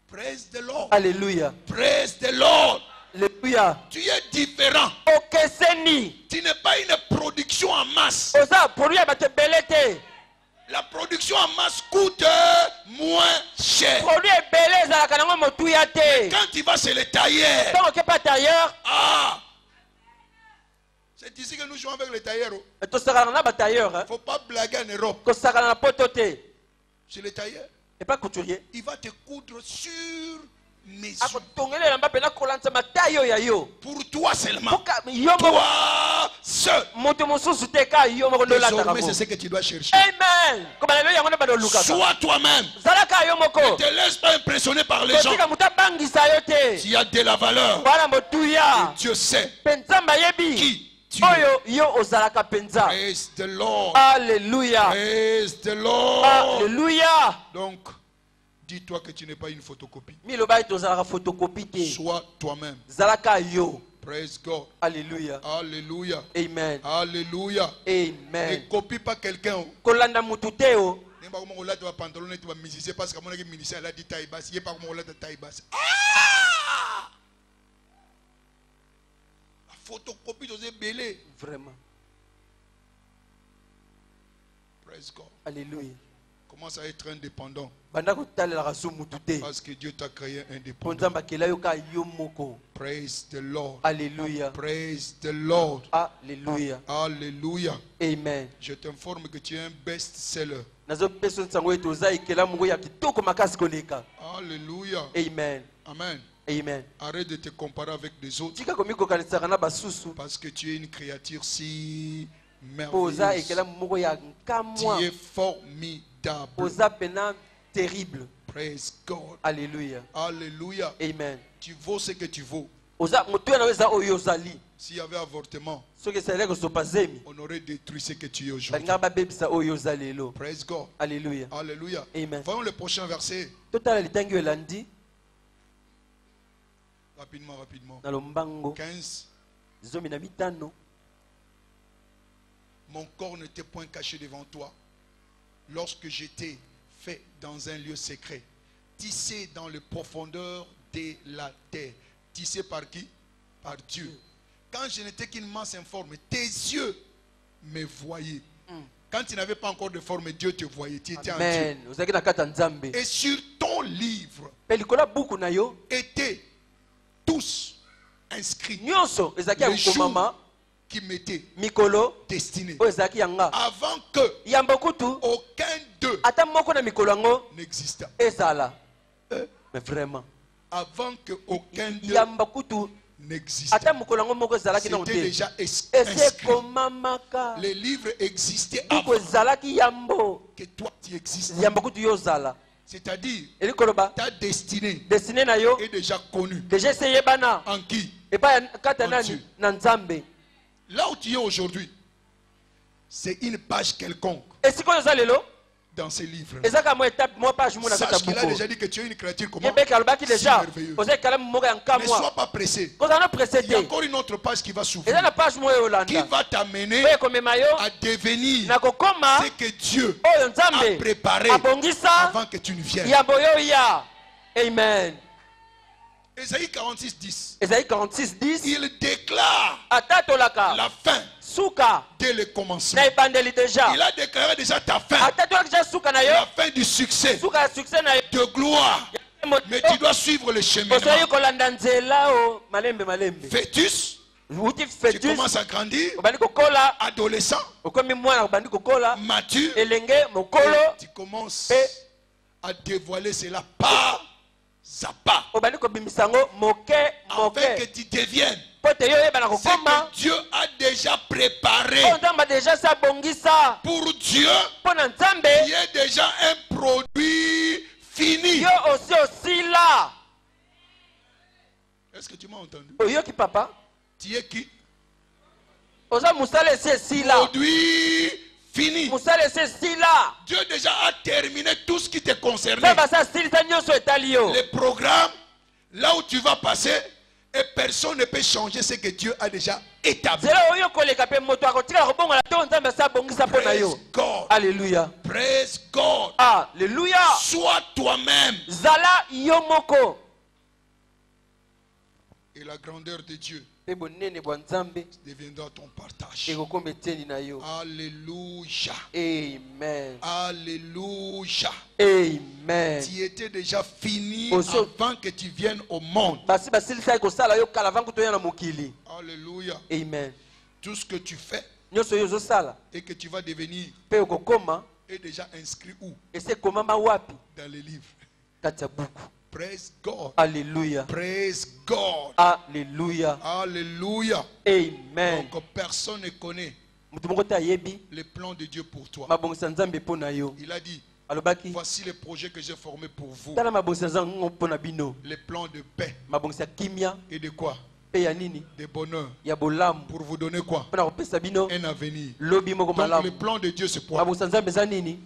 Praise the Lord.
Alléluia.
Praise the Lord.
Alléluia.
Tu es différent.
okeseni.
Tu n'es pas une production en masse.
oza produit ya bato ebele te.
La production en masse coûte moins cher.
produit ebele ezalaka nango motuya te.
Quand tu vas chez le tailleur,
ntango okepa tailleur
ah, c'est ici que nous jouons avec les tailleurs.
tosakalaka na batailleur.
Il ne faut pas blaguer en Europe.
kosakana na poto te.
Chez le tailleur,
epa couturier
il va te coudre sur mesure.
akotongela elamba mpe nakolanisa mataille oyo ya yo.
Pour toi seulement.
Mpoka yo moko
Toi seul.
moto mosusu te ka yo moko nde olataka
Désormais,
ngo.
c'est ce que tu dois chercher.
amen. kobana lelo yango nde bana olukaka.
Sois toi-même.
zalaka yo moko.
Ne te laisse pas impressionner par les gens.
kotika moto abangisa yo te.
Tu as de la valeur.
bana motuya.
Dieu sait
mpe nzambe ayebi
qui tu es.
oyo yo ozalaka mpenza.
Praise the Lord.
Alléluia.
Praise the Lord.
Alléluia.
Donc, dis-toi que tu n'es pas une photocopie.
miloba ete ozalaka photocopie te.
Sois toi-même.
zalaka yo.
Praise God.
Alléluia.
Alléluia.
Amen.
Alléluia. Ne
Amen.
copie pas quelqu'un.
kolanda mutu te o.
Pas comment on l'a de pantalon et tu vas musicien parce que mon musicien a dit taille basse. Il n'est pas comment on l'a de taille basse. Ah! La photocopie de belé.
Vraiment.
Praise God.
Alléluia.
Commence à être indépendant.
banda kotalelaka so mutu te.
Parce que Dieu t'a créé
mpo
indépendant.
nzambe akela yo ka yo moko.
Praise the Lord.
Alléluia.
Praise the Lord.
Alléluia.
Alléluia.
Amen.
Je t'informe que tu es un best-seller.
nazopesa ntango ete oza ekela moko ya kitoko makasi koleka.
Alléluia.
Amen.
Amen.
Amen.
Arrête de te comparer avec des autres
tika komikokanisaka na basusu
parce que tu es une créature si
mpo oza
merveilleuse.
ekela moko ya
Tu
nkamwa.
es formidable.
oza pena terrible.
Praise God.
Alléluia.
Alléluia.
Amen.
Tu vaux ce que tu vaux.
oza motuya na yo eza oyo ozali.
S'il y avait avortement,
soki esaleli kosopa zemi
on aurait détruit ce que tu es aujourd'hui.
balingaka babebisa oyo oza lelo.
Praise God.
Alléluia.
Alléluia.
Amen.
Voyons le prochain verset.
totala litangi oyo elandi
Rapidement, rapidement.
na lombango
15.
15.
Mon corps n'était point caché devant toi lorsque j'étais fait dans un lieu secret, tissé dans les profondeurs de la terre. Tissé par qui? Par Dieu. Quand je n'étais qu'une masse informe, tes yeux me voyaient. Quand tu n'avais pas encore de forme, Dieu te voyait. Tu étais en Dieu.
amen. ozalaki na kati ya nzambe
Et sur ton livre
mpe likolo ya buku na yo
étaient tous inscrits
nyonso ezalaki ya
les jours
kokomama
qui m'étaient
mikolo
destinés
oyo ezalaki yanga
avant que
yamba kutu
aucun d'eux
ata moko na mikolo yango
n'exista.
ezala mais vraiment
Avant que aucun d'eux
yamba kutu
n'existe.
ata mokolo yango moko ezalaki nango
C'était
te
déjà
ese
inscrit.
komamaka
Les livres existaient
buku
avant
ezalaki yambo
que toi tu existes.
yamba kutu yo ozala
C'est-à-dire,
eli koloba
ta destinée
desine na yo
est déjà connue.
deja ese eyebana
En qui?
epai ya kati ya
En
nani
Dieu.
na nzambe
Là où tu es aujourd'hui, c'est une page quelconque
esika oyo eza lelo
dans ces livres.
ezaka mwa étape mwa page mo na kati ya
Sache qu'il a
buku
déjà dit que tu es une créature comment?
yebeke alobaki
Si
deja
merveilleux.
oza ekalamu moko ya
Ne
nkamwa
sois pas pressé.
kozala no
Il y a
précédé
encore une autre page qui va
eza
s'ouvrir,
na page mo oyo
qui
olanda
va t'amener
oyo ekomema yo
à devenir
na kokoma
ce que Dieu
oyo
a
nzambe
préparé
abongisa
avant que tu ne viennes.
yambo yo ya amen.
Ésaïe 46, 10.
Esaïe 46, 10
Il déclare
ata tolaka
la fin
suka
dès le commencement.
na ebandeli deja
Il a déclaré déjà ta fin,
ata tolaka deja suka na yo
la fin du succès,
suka ya succès na yo
de gloire. Mais tu dois suivre le cheminement.
ozoyi kolanda nzela o malembe malembe
Fœtus,
uti
tu
fetus
commences à grandir,
obandi kokola
adolescent,
okomi mwana obandi kokola
mature,
elenge mokolo
et tu commences à dévoiler cela pas à pas,
obandi kobimisa yango moke
afin que
moke
tu deviennes
po te yo oyebana
ce
kokoma
que Dieu a déjà préparé.
oyo nzambe deja sa bongisa
Pour Dieu,
mpo na nzambe
il y a déjà un produit fini.
yo osi osila
Est-ce que tu m'as entendu?
oyoki papa
Tu es qui?
oza mosala esi esila
Produit fini.
mosala esi esila
Dieu déjà a terminé tout ce qui te concernait.
nzambe asa asilisa nyonso etali yo
Les programmes, là où tu vas passer, et personne ne peut changer ce que Dieu a déjà établi.
nzela oyo koleka mpe moto akotikala kobongola te oyo nzambe asa abongisa mpo na
Praise
yo
God.
alleluya
Praise God.
alleluya
Sois toi-même.
zala yo moko
Et la grandeur de Dieu
mpe bonene bwa nzambe
deviendra ton partage.
ekokoma eteni na yo
Alléluia.
amen
Alléluia.
amen
Tu étais déjà fini
Oso-
avant que tu viennes au monde.
basi basilisaki kosala yo kala vangu toya na mokili
Alléluia.
amen
Tout ce que tu fais
nyonso oyo ozosala
et que tu vas devenir
mpe okokoma
est déjà inscrit où?
esi ekomama wapi
Dans les livres.
kati ya buku
Praise God.
alleluya
Praise God.
alleluya
Alléluia.
amen
Donc personne ne connaît
moto moko te ayebi
les plans de Dieu pour toi.
mabongisa nzambe mpo na yo
Il a dit,
alobaki
voici les projets que j'ai formés pour vous.
tala mabongisa nzambe mpo na bino
Les plans de paix
mabongisa kimia
et de quoi?
mpe ya nini
De bonheur.
ya bolamu
Pour vous donner quoi?
mpo na kopesa bino
Un avenir.
lobi moko
Donc le
malamu
plan de Dieu c'est quoi?
mabongisa nzambe eza nini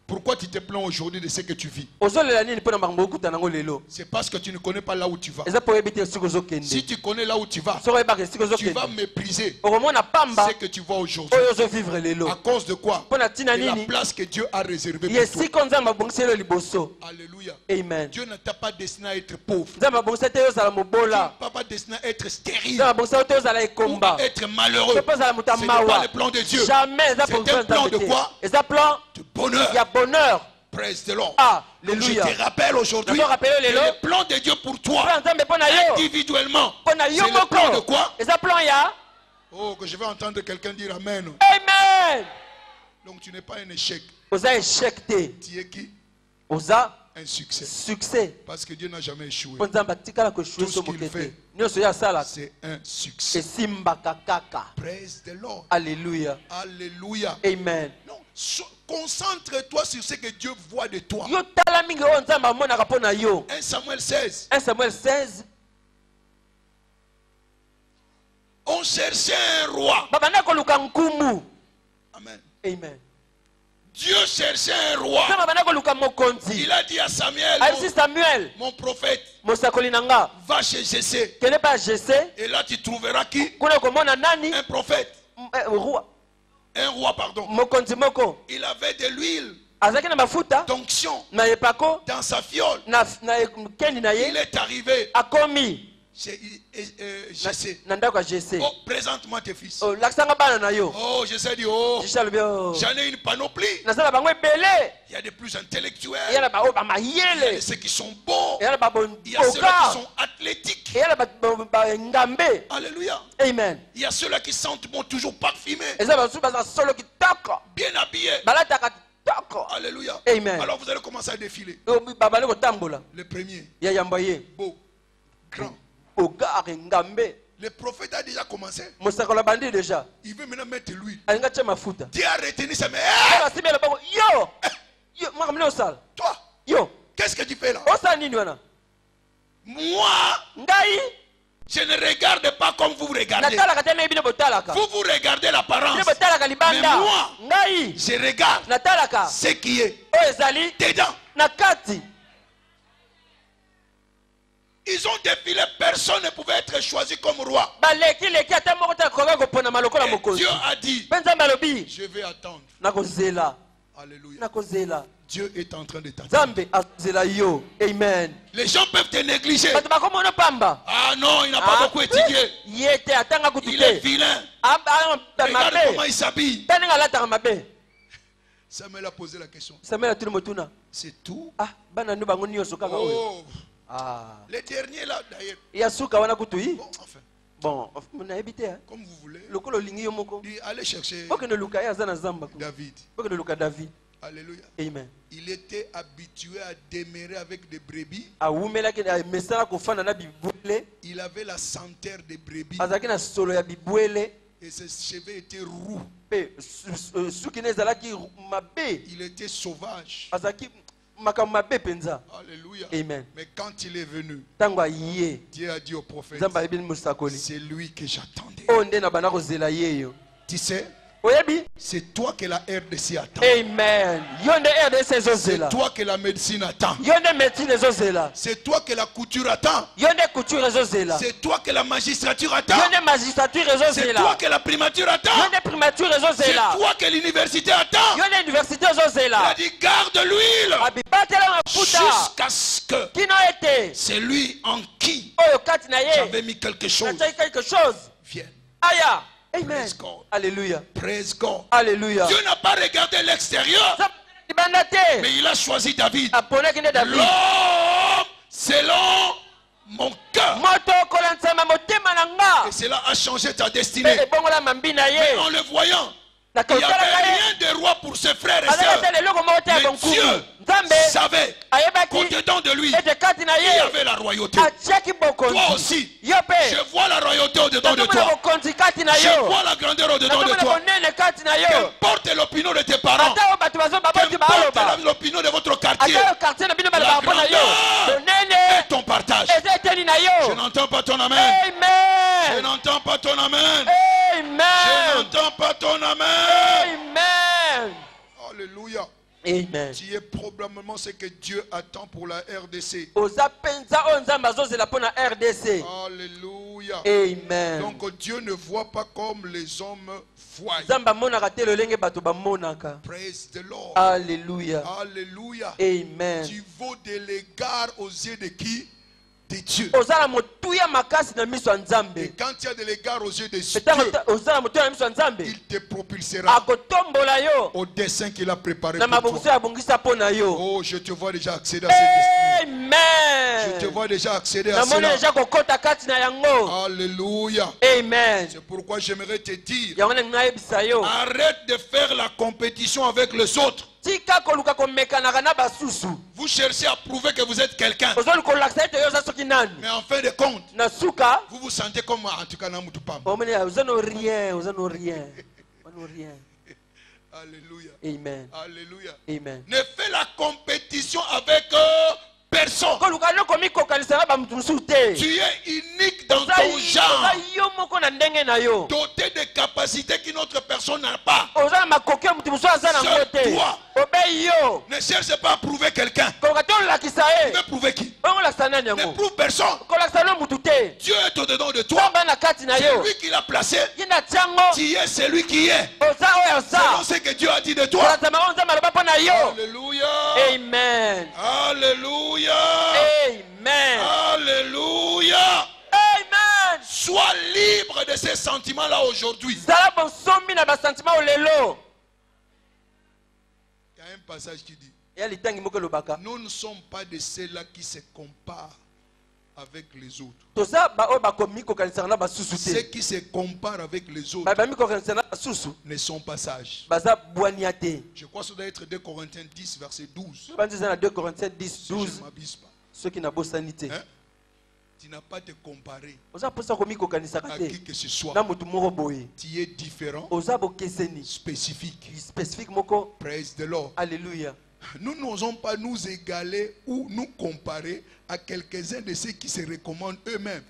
Pourquoi tu te plains aujourd'hui de ce que tu vis?
ozolela nini mpo na makambo okutana yango lelo
C'est parce que tu ne connais pas là où tu vas.
eza mpo oyebi te esika
Si
ozokende
tu connais là où tu vas,
soki oyebaka esika
tu vas
ozokende
mépriser
okomona pamba
ce que tu vois aujourd'hui.
oyo ozovivre lelo
À cause de quoi?
mpo na ntina
De la
nini
place que Dieu a réservée
ya
pour toi.
esika nzambe abongisa yo liboso
Alléluia.
amen
Dieu ne t'a pas destiné à être pauvre.
nzambe abongisa te yo ozala
Dieu
mobola
ne t'a pas destiné à être stérile
nzambe abongisa yo te ozala
ou
ekomba
à être malheureux.
te mpo ozala moto ya
Ce n'est pas
mawa
le plan de Dieu.
jamais eza
C'est
bongisa
un plan
nzambe
de
te
quoi?
eza plan
De bonheur.
ya bonheur
Praise the Lord. Donc je
alleluya
te rappelle aujourd'hui
Nazo rappelle
que
lelo.
le plan de Dieu pour
mpo
toi,
na nzambe mpo na yo
individuellement,
mpo na
c'est
yo
le plan de
moko
quoi?
eza plan ya
Oh, que je vais entendre quelqu'un dire Amen.
amen
Donc tu n'es pas un échec.
oza échec te
Tu es qui?
oza
Un succès.
succès
Parce que Dieu n'a jamais échoué.
mpo nzambe atikala koshue
Tout
so
ce qu'il
moke te
fait.
nyonso yo asalaka
C'est un succès.
esimbaka kaka
Praise the Lord.
alleluya
Alléluia.
amen
Non, concentre-toi sur ce que Dieu voit de toi.
yo tala mingi oyo nzambe amonaka mpo na yo
1 Samuel 16.
1 samuel 16
On cherchait un roi.
babanda koluka nkumu
Amen.
amen
Dieu cherchait un roi.
nzambe babanda koluka mokonzi
Il a dit à Samuel,
ayebisi samuel
mon prophète,
mosakoli na nga
va chez Jessé.
kende mpe jese
Et là, tu trouveras qui?
kuna okomona nani
Un prophète. Un roi, pardon.
mokonzi moko
Il avait de l'huile
azalaki na mafuta
d'onction
na epako
dans sa fiole.
na kendi na
Il
ye
est arrivé
akomi
Je sais.
na ndako ya GC.
Oh, présente-moi tes fils.
Oh, lakisanga bana na yo.
Oh, je sais dire, oh,
Jisha lobi oh.
j'en ai une panoplie.
Nazala bango ebele.
Il y a des plus intellectuels.
Yana ba o ba
Il y a
mayele.
ceux qui sont beaux.
Yana ba bon
Il y a ceux-là qui
boka.
sont athlétiques.
Yana ba ngambe.
Alléluia.
Amen.
Il y a ceux-là qui sentent bon, toujours parfumés,
Eza ba su ba solo kitoko.
bien habillés.
Balata kitoko.
Alléluia.
Amen.
Alors vous allez commencer à défiler.
Babale ko tambola.
Le premier,
Ya yambaye.
beau, grand.
Ogare ngambe.
Le prophète a déjà commencé.
Mosakola bandi déjà.
Il veut maintenant mettre l'huile.
Alinga tia mafuta.
Dieu a retenu ça, mais
Aba simela bango yo. Yo mwa kamne osala.
toi,
Yo.
qu'est-ce que tu fais là?
Osala nini wana?
Moi,
Ngai
je ne regarde pas comme vous regardez.
natalaka te nayebi ne botalaka.
Vous regardez l'apparence.
Ne botalaka libanda.
Mais moi,
Ngai
je regarde
natalaka.
ce qui est
Oyo ezali
dedans.
na kati.
Ils ont défilé, personne ne pouvait être choisi comme roi.
Baleki ata moko te akoka kopona malokola
Et
mokonzi.
Dieu a dit,
Mpe Nzambe alobi
je vais attendre.
nakozela.
Alléluia.
Nakozela.
Dieu est en train de t'attendre.
Nzambe azela yo. Amen.
Les gens peuvent te négliger.
Bato bakomona pamba.
Ah non, il n'a pas beaucoup étudié.
Ye te atanga kutu
Il est
te.
vilain.
Regarde
Regarde comment
mabe.
il s'habille.
Taninga alataka mabe.
Samuel a posé la question.
Samuel atuli motuna.
C'est tout?
Ah, bana ndu bango nyonso kaka oyo.
Oh,
Ah.
les derniers là, d'ailleurs.
Ya suka wana kutu yi.
Bon, enfin,
Bon, nayebi te.
comme vous voulez.
Lokolo lingi yo moko.
Allez chercher
Okende luka ya zana zamba ku.
David.
Okende luka David.
Alléluia.
Amen.
Il était habitué à demeurer avec des brebis.
Awumelaki mesala kofanda na bibwele.
Il avait la senteur des brebis.
Azalaki na solo ya bibwele.
Et ses cheveux étaient roux.
Pe suki ne ezalaki mabe.
Il était sauvage.
Azalaki makambo mabe penza.
Alléluia.
Amen.
Mais quand il est venu,
Tango aye.
Dieu a dit au prophète,
Nzambe ayebi musakoli.
c'est lui que j'attendais.
Onde na bana kozela yeyo.
Tu sais,
Oyebi?
c'est toi que la RDC attend.
Amen. Yonde RDC
C'est
ezozela.
toi que la médecine attend.
Yonde médecine ezozela.
C'est toi que la couture attend.
Yonde couture ezozela.
C'est toi que la magistrature attend.
Yonde magistrature
C'est toi
ezozela.
que la primature attend.
Yonde primature
C'est
ezozela.
toi que l'université attend.
Yonde université
Il a
ezozela.
dit garde l'huile
Abibatela mafuta.
jusqu'à ce que
Kino ete.
c'est lui en qui
Oyo kati na ye.
j'avais mis quelque chose
Nataki quelque chose.
vienne.
Aya. Amen.
Praise God.
Alléluia.
Praise God.
Alléluia.
Dieu n'a pas regardé l'extérieur,
Libanda te.
mais il a choisi David.
Aponaki nde David.
L'homme selon mon cœur.
Moto kolansama motema na nga.
Et cela a changé ta
Pe
destinée.
ebongola mambi na
Mais
ye.
en le voyant,
Na
il n'y avait
kotalaka ye.
rien de roi pour ses frères et
Azalaka
sœurs.
te leloko moko te ya
Mais
konkumu.
Dieu
Nzambe
savait
ayebaki
qu'au-dedans de lui,
ete kati na
il y
ye
avait la royauté.
atiaki bokonzi.
Toi aussi,
Yo pe
je vois la royauté au-dedans de
nazomona
toi.
bokonzi kati na
Je
yo.
vois la grandeur au-dedans de
Nazomona
toi.
bonene kati na yo.
Qu'importe l'opinion de tes parents,
Ata oyo bato baboti
qu'importe
baloba.
l'opinion de votre quartier,
Ata oyo quartier na bino
la
balobaka mpo na yo.
grandeur
Bonene
est ton partage.
eza eteni na
Je
yo.
n'entends pas ton amen. Je
Amen.
n'entends pas ton amen. Je
Amen.
n'entends pas ton amen.
Amen.
Alléluia.
Amen.
Tu es probablement ce que Dieu attend pour la RDC.
Oza penza oyo nzambe azozela mpo na RDC.
Alléluia.
Amen.
Donc Dieu ne voit pas comme les hommes voient.
nzambe amonaka te lolenge bato bamonaka.
Praise the Lord.
Alléluia.
Alléluia.
Amen.
Tu vaux de l'égard aux yeux de qui? De Dieu.
ozala motuya makasi na miso ya
Et
nzambe.
quand tu as de l'égard aux yeux de Dieu,
ozala motuya na miso ya nzambe
il te propulsera
akotombola yo
au dessein qu'il a préparé
na
pour
mabongiso
toi.
abongisa mpo na yo.
Oh, je te vois déjà accéder à cette destinée. Je te
Amen.
vois déjà accéder à
namoni
cela.
deja kokota kati na yango.
Alléluia.
Amen.
C'est pourquoi j'aimerais te dire,
yango ndenge nayebisa yo
arrête de faire la compétition avec les autres.
tika koluka komekanaka na basusu.
Vous cherchez à prouver que vous êtes quelqu'un.
ozoli kolakisa ete yo oza soki nani.
Mais en fin de compte,
na suka
vous vous sentez comme en tout cas Namutu Pam.
omoni oza no rien oza no rien ono rien.
Alléluia.
Amen.
Alléluia.
Amen.
Ne fais la compétition avec personne.
koluka loko mikokanisa na bamutu mosusu te.
Tu es unique dans
oza
ton genre.
yo moko na ndenge na yo.
Doté de capacités qu'une autre personne n'a pas.
oza na makoki ya mutu mosusu aza nango te.
Seul toi.
obeyi yo
Ne cherche pas à prouver quelqu'un.
koluka te olakisa
Tu
ye.
veux prouver qui?
olakisa nani
Ne
yango.
prouve personne.
kolakisa no mutu te.
Dieu est au-dedans de toi.
nzambe na kati na
C'est
yo.
lui qui l'a placé.
ye na tiango
Tu es celui qui est.
oza oyo
Selon
oza.
ce que Dieu a dit de toi.
kolakisa oyo nzambe aloba mpo na yo.
Alléluia.
Amen.
Alléluia.
Amen.
Alléluia. Sois libre de ces sentiments-là aujourd'hui.
zala bonsomi na basentiment olelo.
Il y a un passage qui dit,
Ya litangi moko lobaka.
nous ne sommes pas de ceux-là qui se comparent avec les autres.
Toza ba o bakomi ko kanisa na basusu
Ceux
te.
qui se comparent avec les autres
Ba bami ko kanisa na basusu.
ne sont pas sages.
Baza boaniate.
Je crois que ça doit être 2 Corinthiens 10, verset 12.
Bandiza na 2 Corinthiens 10
Si je
12.
ne m'abuse pas.
Ceux qui na bosanité.
Hein? Tu n'as pas te comparer
Oza posa komi ko kanisa
à
te.
qui que ce soit.
Na mutu moko boye.
Tu es différent,
Oza bokeseni.
spécifique.
Spécifique moko.
Praise the Lord.
Alléluia.
Nous n'osons pas nous égaler ou nous comparer à quelques-uns de ceux qui se recommandent eux-mêmes.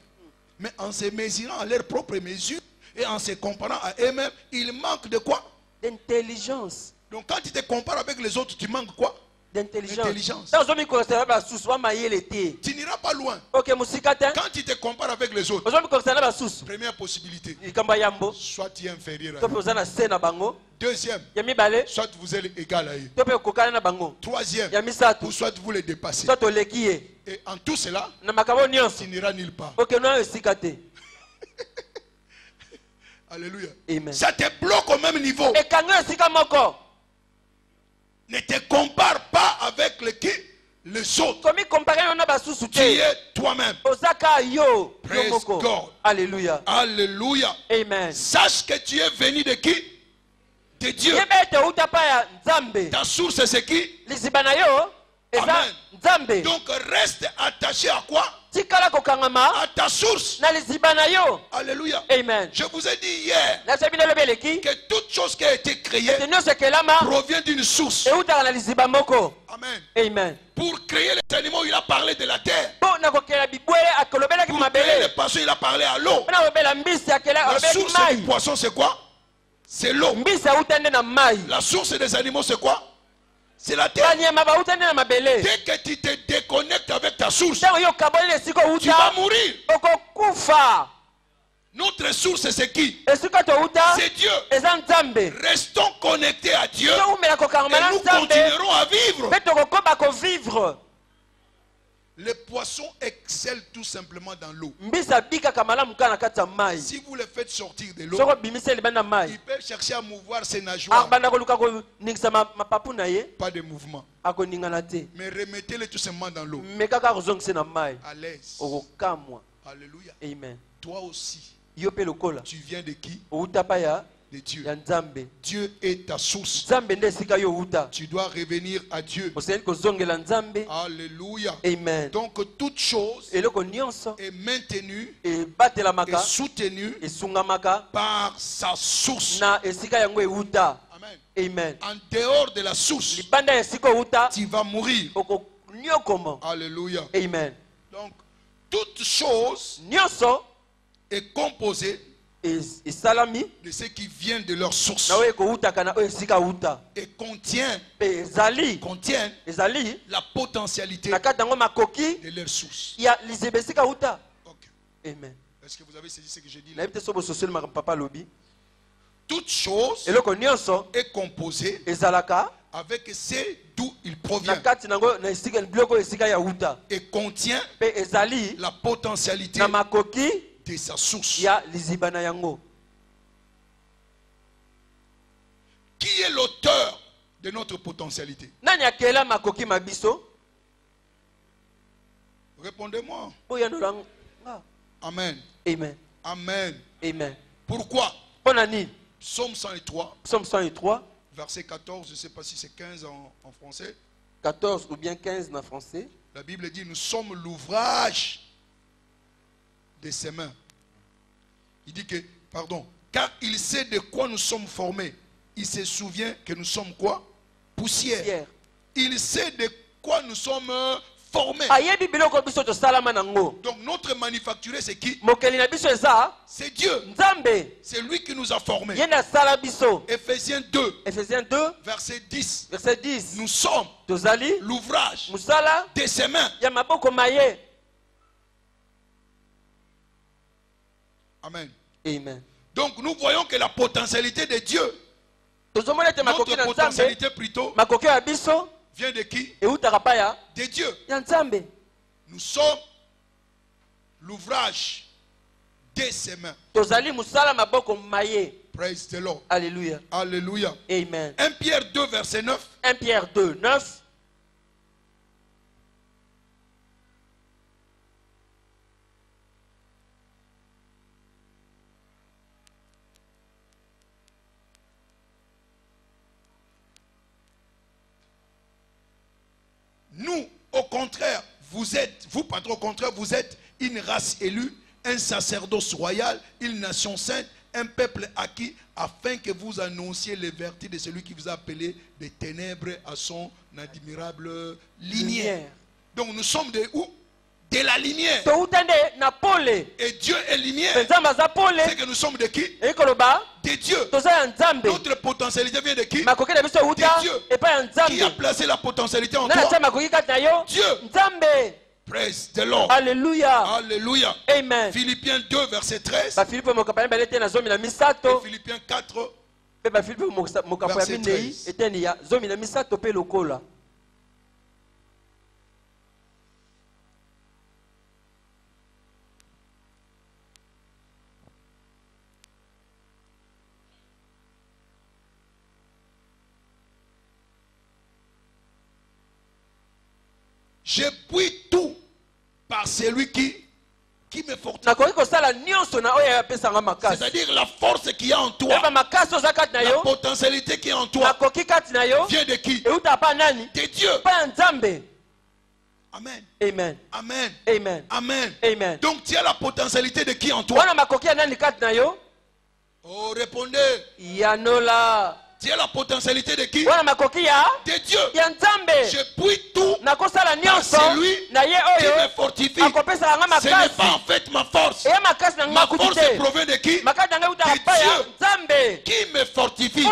Mais en se mesurant à leur propre mesure et en se comparant à eux-mêmes, ils manquent de quoi?
D'intelligence.
Donc quand tu te compares avec les autres, tu manques quoi?
D'intelligence. Dans omi ko kanisa na basusu wa mayele te.
Tu n'iras pas loin.
OK musika te.
Quand tu te compares avec les autres,
Ozomi ko kanisa na basusu.
première possibilité,
Likamba yambo.
soit tu es inférieur à
Tope
eux.
oza na se na bango.
Deuxième,
Ya mibale.
soit vous êtes égal à eux.
Tope kokana na bango.
Troisième,
Ya misatu.
ou soit vous les dépassez.
Soit oleki ye.
Et en tout cela,
Na makabo nyonso.
tu n'iras nulle part.
OK no esika te.
Alléluia.
Amen.
Ça te bloque au même niveau.
Ekanga esika moko.
Ne te compare pas avec les autres.
Tomi comparer na basusu
Tu
te.
es toi-même.
Ozaka yo.
Praise
Yo moko.
God.
Alléluia.
Alléluia.
Amen.
Sache que tu es venu de qui? De Dieu.
Yebete utapa ya Nzambe.
Ta source c'est qui?
Liziba na yo. Eza
Amen.
Nzambe.
Donc reste attaché à quoi?
Tikala kokangama
À ta source.
na liziba na yo.
Alléluia.
Amen.
Je vous ai dit hier
Na sabina lobeleki.
que toute chose qui a été créée
Tenyo sekelama.
provient d'une source.
Eutaka na liziba moko.
Amen.
Amen.
Pour créer les animaux, il a parlé de la terre.
Po na kokela bibwele akolobela ki
Pour créer les
mabele.
poissons, il a parlé à l'eau.
Na obela mbisi akela
La
obela
source
mai.
du poisson, c'est quoi? C'est l'eau.
Mbisi autende na mai.
La source des animaux, c'est quoi? C'est la terre.
Banyama ba utende na mabele.
Dès que tu te déconnectes avec ta source,
Tango yo kaboli esiko
tu vas
uta.
mourir.
Okokufa.
Notre source, c'est qui?
Esika to uta.
C'est Dieu.
Eza Nzambe.
Restons connectés à Dieu
Yo umela kokangama
et
na
nous
Nzambe.
continuerons à vivre.
Pe tokokoba ko vivre.
Les poissons excellent tout simplement dans l'eau.
Mbisi abika kamala mukana kati ya mai.
Si vous les faites sortir de l'eau,
Soko bimise libanda mai.
il peut chercher à mouvoir ses nageoires.
Akbanda koluka ko ningisa mapapu na ye.
Pas de mouvement.
Akoningana te.
Mais remettez-les tout simplement dans l'eau.
Mekaka kozongisa na mai.
À l'aise.
Okokamwa.
Alléluia.
Amen.
Toi aussi,
Yo pe lokola.
tu viens de qui?
Outa pa ya
De Dieu.
Nzambe.
Dieu est ta source.
Nzambe nde esika yo uta.
Tu dois revenir à Dieu.
Oseli kozongela Nzambe.
Alléluia.
Amen.
Donc toute chose
Eloko nyonso
est maintenue
ebatelamaka
et soutenue
esungamaka
par sa source.
na esika yango euta.
Amen.
Amen.
En dehors de la source,
Libanda ya esika outa
tu vas mourir.
okonyokoma.
Alléluia.
Amen.
Donc toute chose
Nyonso
est composée
esalami
de ce qui vient de leur source
na oyo ekoutaka na oyo esika uta.
et contient
Mpe ezali
la potentialité
na kati yango makoki
de leur source.
ya liziba esika uta.
Ok.
Amen.
Est-ce que vous avez saisi ce que j'ai dit là?
nayebi te so bososoli makambo papa alobi
Toute chose
eloko nyonso
est composée
ezalaka
avec ce d'où il
na
provient
kati nango na esika biloko oyo esika ya uta.
et contient
Mpe ezali
la potentialité
na makoki
de sa source.
ya liziba na yango.
Qui est l'auteur de notre potentialité?
Nani akela makoki mabiso?
Répondez-moi.
Oya nolanga.
Amen.
Amen.
Amen.
Amen.
Pourquoi?
Pona nini?
Psaume 103,
Psaume 103,
verset 14, je ne sais pas si c'est 15 en français.
14 ou bien 15 en français.
La Bible dit, nous sommes l'ouvrage de ses mains. Il dit que, pardon, car il sait de quoi nous sommes formés. Il se souvient que nous sommes quoi? Poussière.
Pierre.
Il sait de quoi nous sommes formés.
Ayebi biloko biso to salama nango.
Donc notre manufacturier c'est qui?
Mokeli na biso eza
C'est Dieu.
Nzambe.
C'est lui qui nous a formés.
Yena sala biso.
Éphésiens 2,
Ephésiens 2
verset 10.
verset 10.
Nous sommes
Tozali
l'ouvrage
musala
de ses mains.
ya maboko maye.
Amen.
Amen.
Donc nous voyons que la potentialité de Dieu,
Tozomona te makoki
notre
na Nzambe,
potentialité plutôt,
makoki ya biso
vient de qui?
eutaka pa ya
De Dieu.
ya Nzambe.
Nous sommes l'ouvrage de ses mains.
tozali musala maboko maye.
Praise the Lord.
Alléluia.
Alléluia.
Amen.
1 Pierre 2, verset 9.
1 Pierre 2, 9.
Nous, au contraire, vous, patron, au contraire, vous êtes une race élue, un sacerdoce royal, une nation sainte, un peuple acquis, afin que vous annonciez les vertus de celui qui vous a appelé des ténèbres à son admirable lumière. Donc nous sommes de où? De la lumière. Et Dieu est lumière. C'est que nous sommes de qui? De Dieu. Notre potentialité vient de qui? De Dieu. Qui a placé la potentialité en toi? Dieu. Praise the Lord.
Alléluia.
Alléluia.
Amen.
Philippiens 2, verset 13. Et Philippiens 4, verset 13. Je puis tout par celui qui me fortifie. C'est-à-dire la force qui est en toi, la potentialité qui est en toi, vient de qui? De Dieu. Amen.
Amen.
Amen.
Amen.
Amen.
Amen.
Donc tu as la potentialité de qui en toi? Oh, répondez.
Yanola.
Tu as la potentialité de qui? De Dieu. Je puis tout par celui qui me fortifie. Ce n'est pas en fait ma force. Ma force provient de qui? De Dieu qui me fortifie.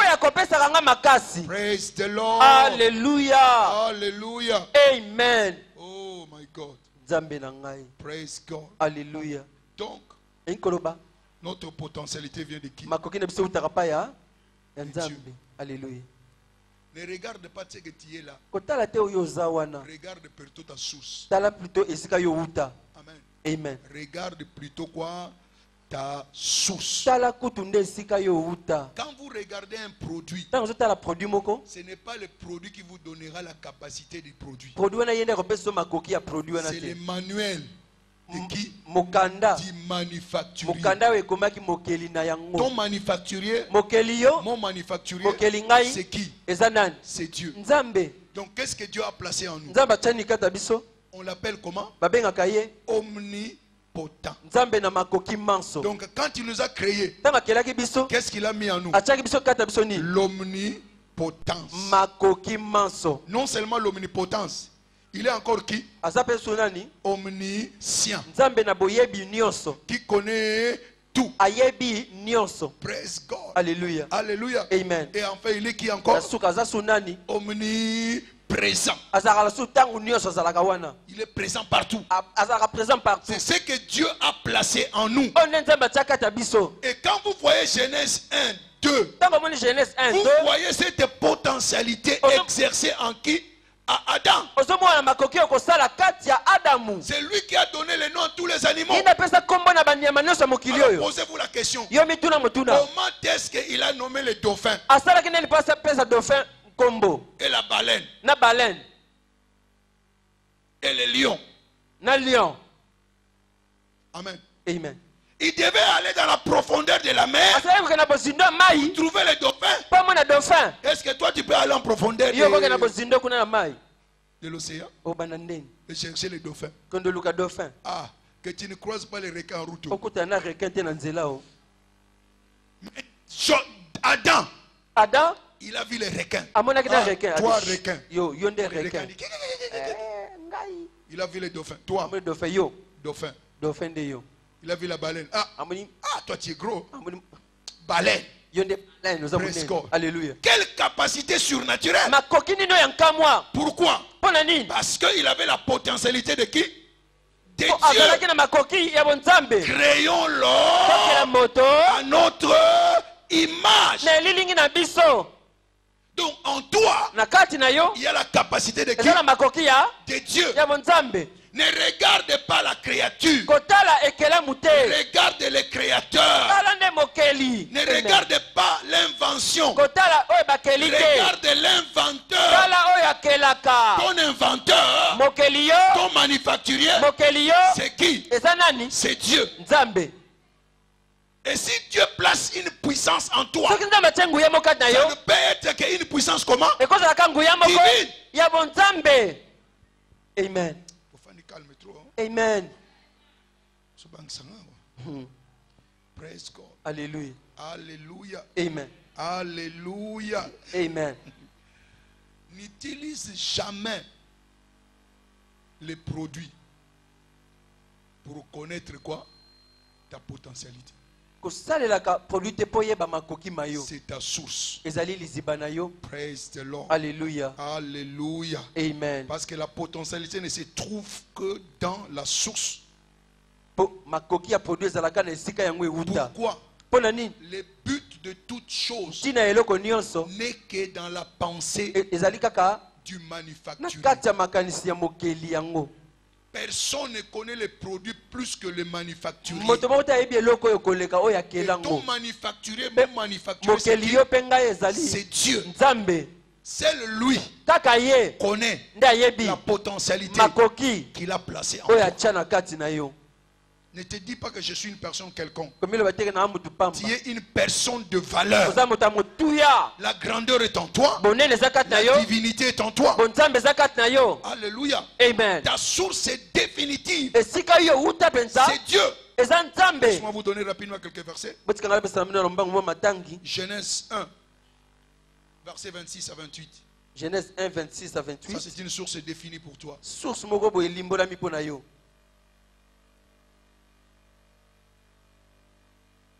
Praise the Lord.
Alléluia.
Alléluia.
Amen.
Oh my God. Praise God.
Alléluia.
Donc, notre potentialité vient de qui?
Alléluia.
Ne regarde pas ce que tu es là. Regarde plutôt ta source. Amen.
Amen.
Regarde plutôt quoi? Ta source. Quand vous regardez un produit, ce n'est pas le produit qui vous donnera la capacité du produit. C'est le manuel de qui? Du manufacturier. Ton manufacturier, mon manufacturier, c'est qui? C'est Dieu. Donc qu'est-ce que Dieu a placé en nous? On l'appelle comment? Omnipotent. Donc quand il nous a créés, qu'est-ce qu'il a mis en nous? L'omnipotence. Non seulement l'omnipotence, il est encore qui? Omniscient. Qui connaît tout. Praise God.
Alléluia.
Alléluia.
Amen.
Et enfin, il est qui encore? Omniprésent. Il est présent partout. C'est ce que Dieu a placé en nous. Et quand vous voyez Genèse 1, 2, vous voyez cette potentialité exercée en qui? À Adam. C'est lui qui a donné le nom à tous les animaux. Alors posez-vous la question. Comment est-ce qu'il a nommé le dauphin? Et la baleine? Et le lion? Amen.
Amen.
Il devait aller dans la profondeur de la mer pour trouver le dauphin. Est-ce que toi tu peux aller en profondeur de l'océan et chercher le dauphin? Ah, que tu ne croises pas les requins en route. Mais Adam, il a vu les requins. Toi, requin. Il a vu les dauphins. Toi, dauphin. Il a vu la baleine. Ah, toi tu es gros. Baleine.
Alléluia.
Quelle capacité surnaturelle. Pourquoi? Parce qu'il avait la potentialité de qui? De Dieu. Créons-le à notre image. Donc en toi, il y a la capacité de qui? De Dieu. Ne regarde pas la créature.
kotala ekelamu te,
Regarde le créateur.
tala nde mokeli.
Ne
Amen.
regarde pas l'invention.
Kotala oyo bakeli te,
Regarde l'inventeur.
tala oyo akelaka.
Ton inventeur,
Mokeli yo,
ton manufacturier,
mokeli yo,
c'est qui?
eza nani?
C'est Dieu.
Nzambe.
Et si Dieu place une puissance en toi,
Soki nzambe atie nguya moko kati na
ça
yo,
ne peut être qu'une puissance comment?
ekozalaka nguya moko
Divine.
ya bonzambe. Amen.
Faut faire du calme trop.
Amen.
Praise God.
Alléluia.
Alléluia.
Amen.
Alléluia.
Amen.
N'utilise jamais les produits pour connaître quoi? Ta potentialité.
Kosalelaka produit te po yeba makoki mayo.
C'est ta source.
Ezali liziba na yo.
Praise the Lord.
Alléluia.
Alléluia.
Amen.
Parce que la potentialité ne se trouve que dans la source.
Po makoki ya produit ezalaka na esika yango euta.
Pourquoi?
Pona nini?
Le but de toute chose
Tina eloko nyonso
n'est que dans la pensée
ezali kaka
du
na
manufacturier.
kati ya makanisi ya mokeli yango.
Personne ne connaît les produits plus que le manufacturier.
Moto moko te ayebi eloko oyo koleka oyo
Et
akela
ton
yango.
manufacturier, mon manufacturier, c'est
Mokeli
qui?
yo mpe ngai ezali
C'est Dieu.
Nzambe.
Seul lui
Kaka ye
connaît
nde ayebi
la potentialité
makoki
qu'il a placée en
oyo
toi.
atia na kati na yo.
Ne te dis pas que je suis une personne quelconque.
Komiloba teke na mutu pamba.
Tu es une personne de valeur.
Oza moto ya motuya.
La grandeur est en toi.
Bonene eza kati na yo.
La divinité est en toi.
Bonzambe eza kati na yo.
Alléluia.
Amen.
Ta source est définitive.
Esika yo uta penza
C'est Dieu.
eza Nzambe.
Laisse-moi vous donner rapidement quelques versets.
Botika ngala pesa na mino lombango mo matangi.
Genèse 1, versets 26 à 28.
Genèse 1 26 à
Ça,
28.
c'est une source définie pour toi.
Source moko boye limbolami mpo na yo.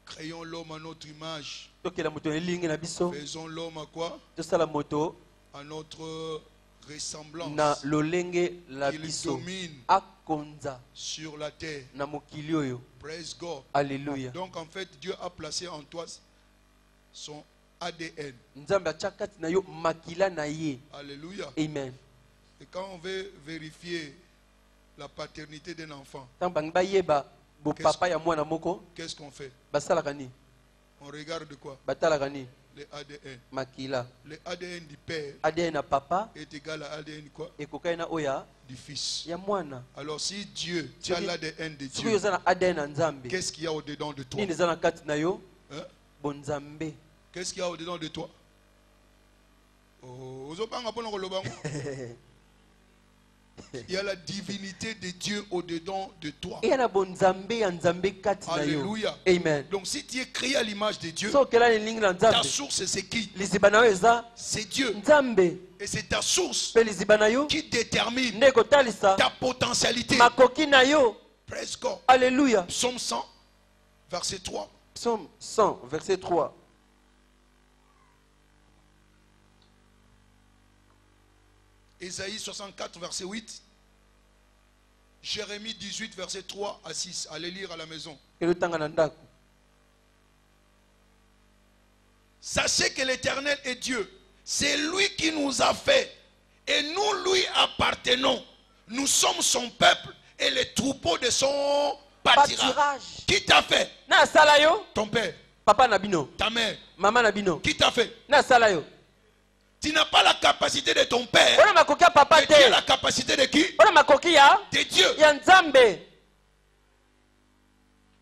Créons l'homme à notre image.
Tokela moto elingi na biso.
Faisons l'homme à quoi?
Tosala moto
À notre ressemblance.
na lolenge la
Il
biso.
domine
Akonza
sur la terre.
na mokili oyo.
Praise God.
Alléluia.
Donc en fait, Dieu a placé en toi son ADN.
Nzambe atia kati na yo makila na ye.
Alléluia.
Amen.
Et quand on veut vérifier la paternité d'un enfant,
Tant bangi bayeba bo papa ya mwana moko
qu'est-ce qu'on fait?
basalaka ni
On regarde quoi?
batalaka ni
Les ADN.
makila.
Le ADN du père
ADN na papa
est égal à ADN quoi?
ekokai na oya
Du fils.
ya mwana.
Alors si Dieu, tu as l'ADN de
Soki
Dieu,
yoza na ADN na Nzambe.
qu'est-ce qu'il y a au-dedans de toi?
Nini eza na kati na yo?
Hein?
Bonzambe.
Qu'est-ce qu'il y a au-dedans de toi? Oh, ozopanga pona koloba ngo. Il y a la divinité de Dieu au-dedans de toi.
Eya na bonzambe ya Nzambe kati na yo.
Alléluia.
Amen.
Donc si tu es créé à l'image de Dieu,
So kela ni lingi na
ta
Nzambe.
source c'est qui?
Liziba na yo eza
C'est Dieu.
Nzambe.
Et c'est ta source
Pe liziba na yo
qui détermine
nde kotalisa
ta potentialité.
makoki na yo.
Praise God.
Alléluia.
Psaume 100, verset 3.
Psaume 100 verset 3.
Ésaïe 64, verset 8. Jérémie 18, verset 3 à 6. Allez lire à la maison.
Kelotanga na ndako.
Sachez que l'Éternel est Dieu. C'est lui qui nous a fait. Et nous lui appartenons. Nous sommes son peuple et les troupeaux de son pâturage.
Pâturage.
Qui t'a fait?
Na sala yo
Ton père,
papa na bino,
ta mère.
mama na bino.
Qui t'a fait?
Na sala yo.
Tu n'as pas la capacité de ton père.
Ona makoki ya papa
Mais tu as
te.
la capacité de qui?
Ona makoki ya
De Dieu.
ya Nzambe.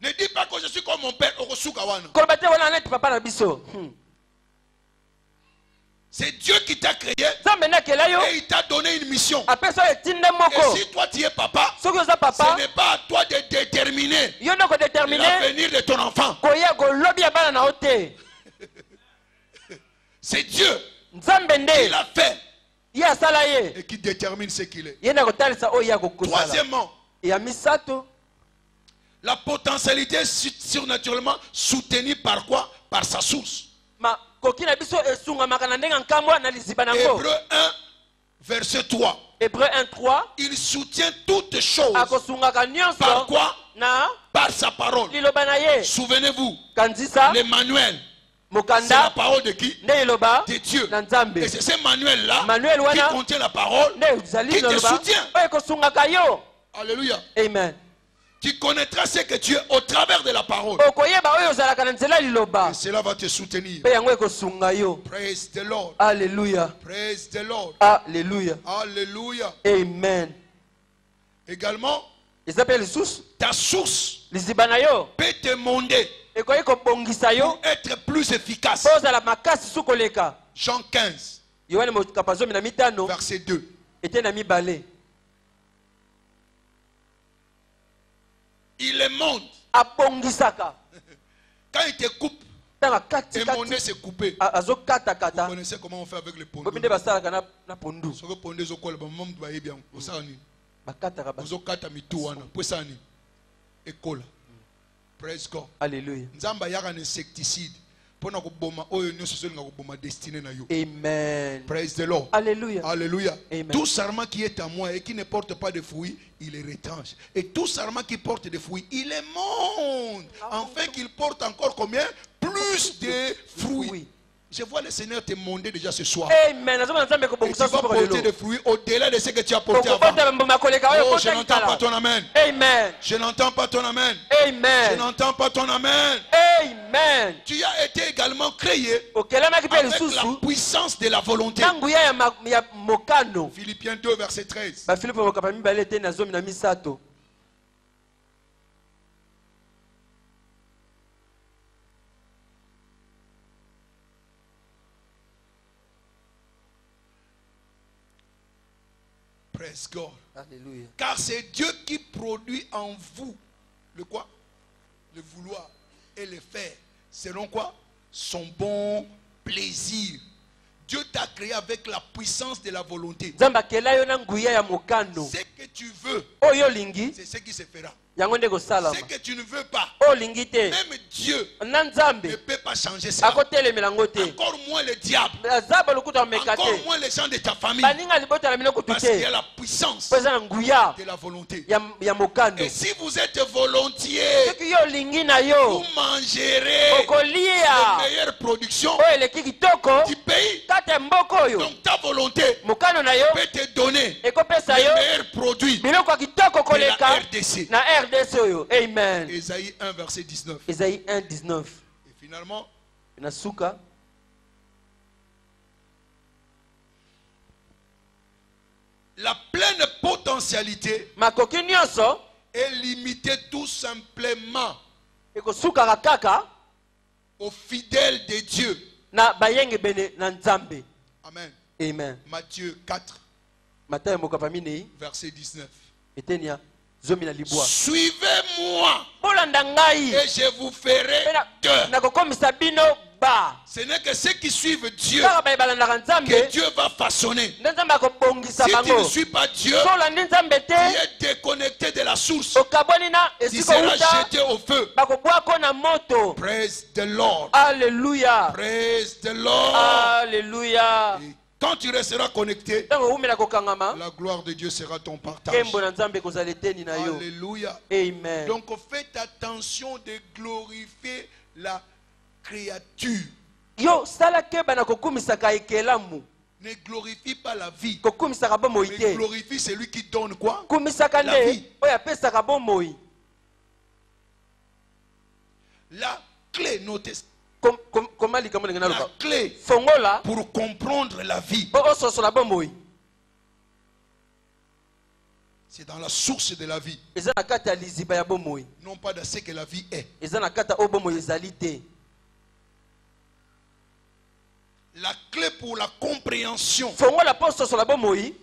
Ne dis pas que je suis comme mon père. Orosuka wana.
Koloba te wana neti papa na biso.
C'est Dieu qui t'a créé
Nzambe na kela yo.
et il t'a donné une mission.
Apesa etinde moko.
Et si toi tu es papa,
Soki oza
ce
papa,
n'est pas à toi de déterminer
yo ndeko déterminer
l'avenir de ton enfant.
koya kolobi ya bana na yo te.
C'est Dieu
Nzambe
qui
nde
l'a fait
ye asala ye.
et qui détermine ce qu'il est.
Ye na kotalisa oyo ya kokosala.
Troisièmement,
Ya misato,
la potentialité surnaturellement soutenue par quoi? Par sa source.
makoki na biso esungamaka na ndenge nkambo na liziba nango.
Hébreu 1, verset 3.
Hébreu 1:3.
Il soutient toutes choses.
Akosungaka nyonso
Par quoi?
na
Par sa parole.
liloba na ye.
Souvenez-vous,
Kanzisa
l'Emmanuel, c'est la
mokanda
parole de qui?
nde liloba
De Dieu.
na Nzambe.
Et c'est ce manuel-là
Manuel
qui
wana
contient la parole
nde ezali
qui te
liloba
soutient.
oyo ekosungaka yo.
Alléluia.
Amen.
Tu connaîtras ce que tu es au travers de la parole.
Okoyeba oyo ozalaka na nzela liloba.
Et cela va te soutenir.
Pe yango ekosunga yo.
Praise the Lord.
Alléluia.
Praise the Lord.
Alléluia.
Alléluia.
Amen.
Également,
Eza pe lisusu
ta source
liziba na yo
peut te demander
ekoki kobongisa yo
pour être plus efficace.
mpo ozala makasi su koleka.
Jean 15,
yohane mokapa 15
verset 2.
ete na mibale.
Il est monde.
Abongisaka
Quand il te coupe,
tanga
et mon nez
katikati
s'est coupé.
azokatakata.
Vous connaissez comment on fait avec les
bobi
pondus?
nde basalaka na pondu
Ce que pondus au col, maman doit y bien. Vous savez,
bakataka
vous avez quatre mitou wana. Pour ça, ni école. Praise God.
Alléluia.
Nzamba yaka un insecticide. Pour na kuboma oyo nyoso so nga kuboma destiné na yo.
Amen.
Praise the Lord.
Alléluia.
Alléluia.
Amen.
Tout sarment qui est à moi et qui ne porte pas de fruits, il est retranche. Et tout sarment qui porte des fruits, il est monde. Afin qu'il porte encore combien? Plus de fruits. Je vois le Seigneur te demander déjà ce soir.
Amen. Nazomona nzambe
Et tu
kobongisa
vas
su
porter des fruits au-delà de ce que tu as porté avant.
okobota mbuma koleka oyo
Oh, je n'entends pas ton amen.
Amen.
Je n'entends pas ton amen. Je
Amen.
n'entends pas ton amen.
Amen.
Tu as été également créé
okelamaki mpe
avec la
lisusu
puissance de la volonté.
na nguya ya mokano.
Philippiens 2, verset 13.
bafilipo mokapa mibale ete na 13.
Praise God.
Alléluia.
Car c'est Dieu qui produit en vous le quoi? Le vouloir et le faire. Selon quoi? Son bon plaisir. Dieu t'a créé avec la puissance de la volonté.
nzambe akela yo na nguya ya mokano.
Ce que tu veux,
oyo olingi
c'est ce qui se fera.
yango nde kosalama.
Ce que tu ne veux pas,
oyo olingi te
même Dieu
na
ne
nzambe
peut pas changer ça.
akotelemela ngo te.
Encore moins le diable.
azaba lokuta omeka
Encore
te
moins les gens de ta famille.
baninga libotela mino kutu
Parce qu'il y
te
a la puissance
mpo eza na nguya
de la volonté.
ya mokano.
Et si vous êtes volontiers,
soki yo olingi na yo
vous mangerez les
okolia
meilleures productions
oyo eleki kitoko
du pays.
kati ya mboka oyo
Donc ta volonté
mokano na yo
peut te donner
ekopesa
les
yo
meilleurs produits
biloko ya kitoko
de la
koleka
RDC.
na RDC oyo. Amen.
Ésaïe 1, verset 19.
Esaïe 1:19.
Et finalement,
na suka
la pleine potentialité
makoki nyonso
est limitée tout simplement
ekosukaka kaka
aux fidèles de Dieu.
na bayengebene na nzambe.
Amen.
Amen.
Matthieu 4,
Matayo mokapa minei
verset 19.
eteni ya zomi na libwa.
Suivez-moi
bolanda ngai
et je vous ferai
mpe
de.
nakokomisa bino ba.
Ce n'est que ceux qui suivent Dieu
kaka baye balandaka nzambe
que Dieu va façonner.
nde nzambe akobongisa
Si tu ne
bango.
suis pas Dieu,
so olandi nzambe
tu
te
es déconnecté de la source.
okabwani na
Tu
esika
seras
outa
jeté au feu.
bakobwako na moto.
Praise the Lord.
Alléluia.
Praise the Lord.
Alléluia.
Et quand tu resteras connecté,
ntango owumela kokangama
la gloire de Dieu sera ton partage.
nkembo na nzambe ekozala eteni na yo.
Alléluia.
Amen.
Donc faites attention de glorifier la créature.
yo sala keba na kokumisaka ekelamu.
Ne glorifie pas la vie,
kokumisaka bomoi
mais
te.
glorifie celui qui donne quoi?
kumisaka
La vie.
nde oyo apesaka bomoi.
La clé, notez,
koma likambo ndenge
la
naluka
clé
fongola
pour comprendre la vie,
mpo ososola bomoi
c'est dans la source de la vie,
eza na kati ya liziba ya bomoi,
non pas dans ce que la vie est.
eza na kati ya oyo bomoi ezali te.
La clé pour la compréhension
fongola mpo ososola bomoi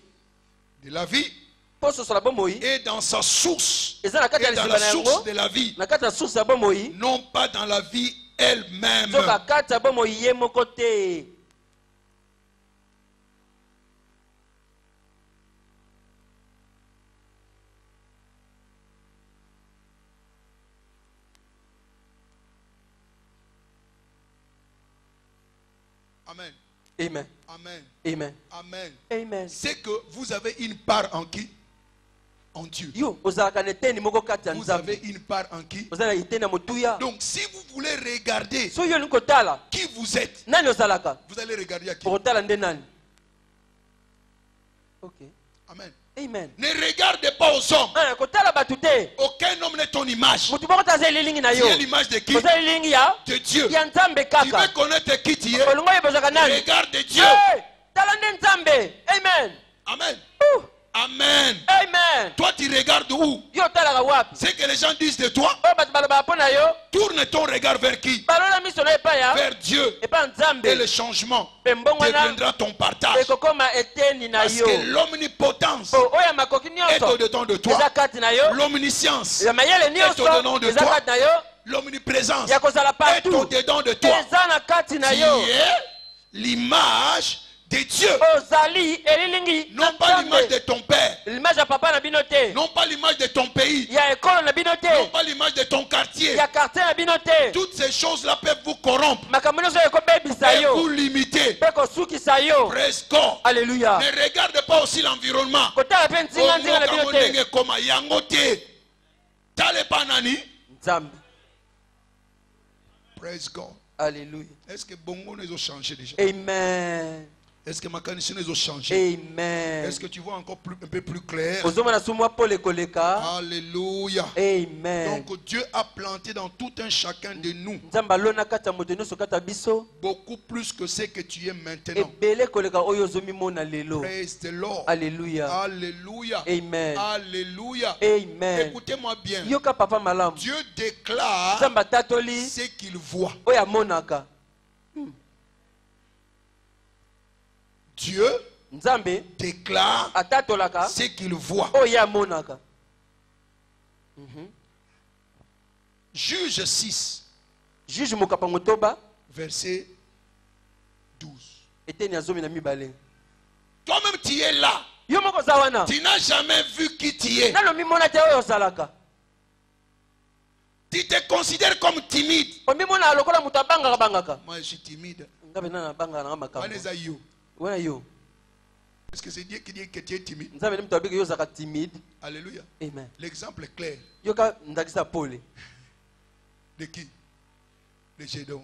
de la vie
mpo ososola bomoi
est dans sa source
eza na kati ya
et dans
liziba
la
na
source
yango
de la vie,
na kati ya source ya bomoi
non pas dans la vie elle-même.
soka kati ya bomoi ye moko te.
Amen.
Amen.
Amen.
Amen.
Amen.
Amen.
C'est que vous avez une part en qui? En Dieu.
yo ozalaka na eteni moko kati ya
Vous avez
nzambe
une part en qui?
ozala na eteni ya motuya.
Donc si vous voulez regarder
so yo olingi kotala
qui vous êtes,
nani ozalaka
vous allez regarder à qui?
okotala nde nani. Okay.
Amen.
Amen.
Ne regarde pas aux hommes.
Kotala batute.
Aucun homme n'est ton image.
Mutu boko taza lilingi na
Tu
yo.
es l'image de qui?
Koza lilingi ya
De Dieu.
ya Nzambe
Tu veux
kaka.
connaître qui tu es?
Olongo yebozaka nani?
Regarde Dieu.
Hey, tala nde Nzambe. Amen.
Amen.
Ouh.
Amen.
Amen.
Toi, tu regardes où?
Yo talaka wapi?
Ce que les gens disent de toi,
O batu balobaka mpo na yo.
tourne ton regard vers qui?
Balola miso na epai ya
Vers Dieu.
epai Nzambe.
Et le changement
Mpe mbongo wana
deviendra ton partage.
ekokoma eteni na
Parce
yo.
que l'omnipotence
Po oyo makoki
est
nyonso
au-dedans de toi.
eza kati na yo.
L'omniscience
Ya mayele
est
nyonso
au-dedans de
eza
toi.
kati na yo.
L'omniprésence
Ya kozala
est
partout.
au-dedans de toi.
Eza na kati na
Tu
yo.
es l'image de Dieu.
Ozali elilingi
Non pas l'image de ton père.
l'image ya papa na bino te.
Non pas l'image de ton pays.
Ya ekolo na bino
Non
te.
pas l'image de ton quartier.
Ya quartier na bino te.
Toutes ces choses-là peuvent vous corrompre
Makambo nyonso ekobebisa
et vous
yo
limiter.
mpe kosukisa yo.
Praise God.
Alléluia.
Ne regarde pas aussi l'environnement.
Kotala mpe nzinga na bino te.
Ndenge koma yango te. Tale pa nani?
Nzambe.
Praise God.
Alléluia.
Est-ce que bongo nous ont changé déjà?
Amen.
Est-ce que Makanissi nous ont changé?
Amen.
Est-ce que tu vois encore un peu plus clair?
Ozomona sumwa pole koleka.
Alléluia.
Amen.
Donc Dieu a planté dans tout un chacun de nous
Nzambe alona kati ya moto nyonso kati ya biso
beaucoup plus que ce que tu es maintenant.
ebele koleka oyo ozomimona lelo.
Praise the Lord.
Alléluia.
Alléluia.
Amen.
Alléluia.
Amen.
Écoutez-moi bien.
Yoka papa malamu.
Dieu déclare
Nzambe atatoli
ce qu'il voit.
oyo amonaka.
Dieu
Nzambe
déclare
atatolaka
ce qu'il voit.
oyo amonaka.
Juge 6,
Juge mokapango toba
verset 12.
eteni ya zomi na mibale.
Toi-même, tu es là.
Yo moko za wana.
Tu n'as jamais vu qui tu es.
Nano mimona te oyo ozalaka.
Tu te considères comme timide.
Omimona lokola moto abangaka bangaka.
Moi, je suis timide.
Ngabe nana bangaka na makambo.
Vanessa, yo.
Wana yo.
Est-ce que c'est Dieu qui dit que tu es timide?
Nzambe ni moto abiki yo zaka timide.
Alléluia.
Amen.
L'exemple est clair.
Yoka ndakisa pole.
De qui? De Gédéon.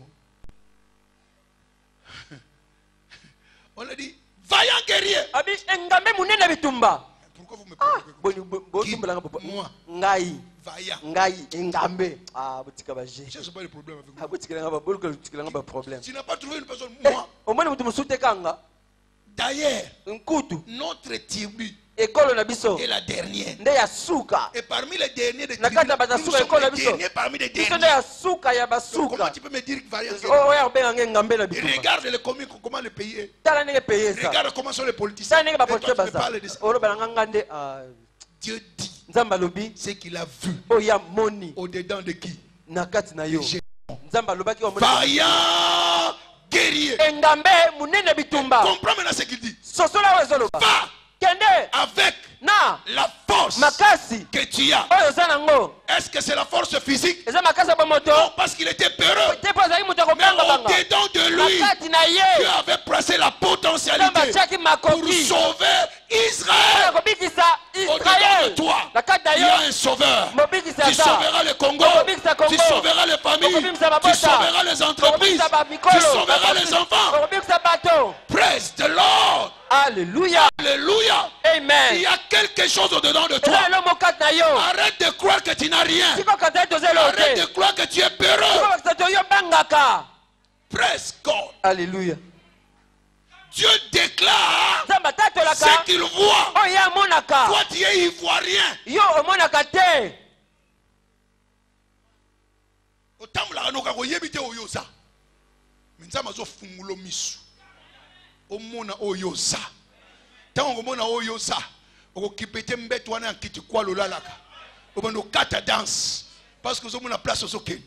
On a dit, vaillant guerrier.
Abi engambe munene bitumba.
Pourquoi vous me
Ah,
parlez?
boni tumbala
Qui? Moi.
ngai.
Vaillant.
Ngai engambe. Ah, botika ba je.
Je n'ai pas de problème avec
Ah,
moi.
botika nga ba bolko botika nga ba problème.
Tu n'as pas trouvé une personne,
Eh,
moi.
omoni mutu musute kanga.
D'ailleurs,
Nkutu.
notre tribu
Ekolo na biso.
est la dernière.
Nde ya suka.
Et parmi les derniers de
Na kata bata
nous
suka
sommes
ekolo na
les
biso.
derniers parmi les
Biso nde
derniers.
ya suka ya
Donc, comment
basuka.
tu peux me dire que vaillant guerrier?
Oh, oya obenga nge ngambe na bitumba.
Regarde les communes, comment le pays est.
Tala ndenge peye ça.
Regarde comment sont les politiciens.
Tala ndenge
Et
ba
toi,
porte
tu me
basa.
parles de ça.
Olo balanga nde ah
Dieu dit
Nzambe alobi
ce qu'il a vu
oya moni
au-dedans de qui?
na kati na yo.
J'ai-
Nzambe alobaki omoni.
Vaillant guerrier.
Engambe munene bitumba.
Comprends maintenant ce qu'il dit.
Sosola wezoloba.
Va
Kende
avec
na
la force
makasi
que tu as.
oyo oza nango.
Est-ce que c'est la force physique?
Eza makasi ya bomoto.
Non, parce qu'il était peureux.
Te po azali moto
Mais
akobanga banga.
au-dedans de
Na
lui,
kati na
Dieu
ye.
avait placé la
Nzambe
potentialité
atiaki
pour
makoki.
sauver
Oyo
Israël.
akobikisa
Au-dedans de
Israël.
toi,
Na kati na
il y a
yo.
un sauveur.
Mobikisa
Tu
ata.
sauveras le Congo.
Okobikisa Congo.
Tu sauveras les familles.
Okobikisa babota.
Tu sauveras les entreprises.
Okobikisa bamikolo.
Tu sauveras les enfants.
Okobikisa bato.
Praise the Lord.
Alléluia.
Alléluia. Il
Amen.
y a quelque chose au-dedans de toi.
Eza elo mokati na yo.
Arrête de croire que tu n'as rien.
Siko kata tozelo
Arrête
te.
de croire que tu es
Siko
peureux.
bakisa toyo bangaka.
Praise God.
Alléluia.
Dieu déclare
Nzambe
ce
atatolaka
qu'il voit.
oyo amonaka.
Toi, tu es ivoirien.
Yo omonaka te.
Otambolaka noka koyebi te oyo oza. Mais Nzambe azofungula miso. Omona oyo oza. Ntango okomona oyo oza, okokipe te mbeto wana ya kiti kwa lolalaka. Obanda okata danse. Parce que ozomona place ozokende.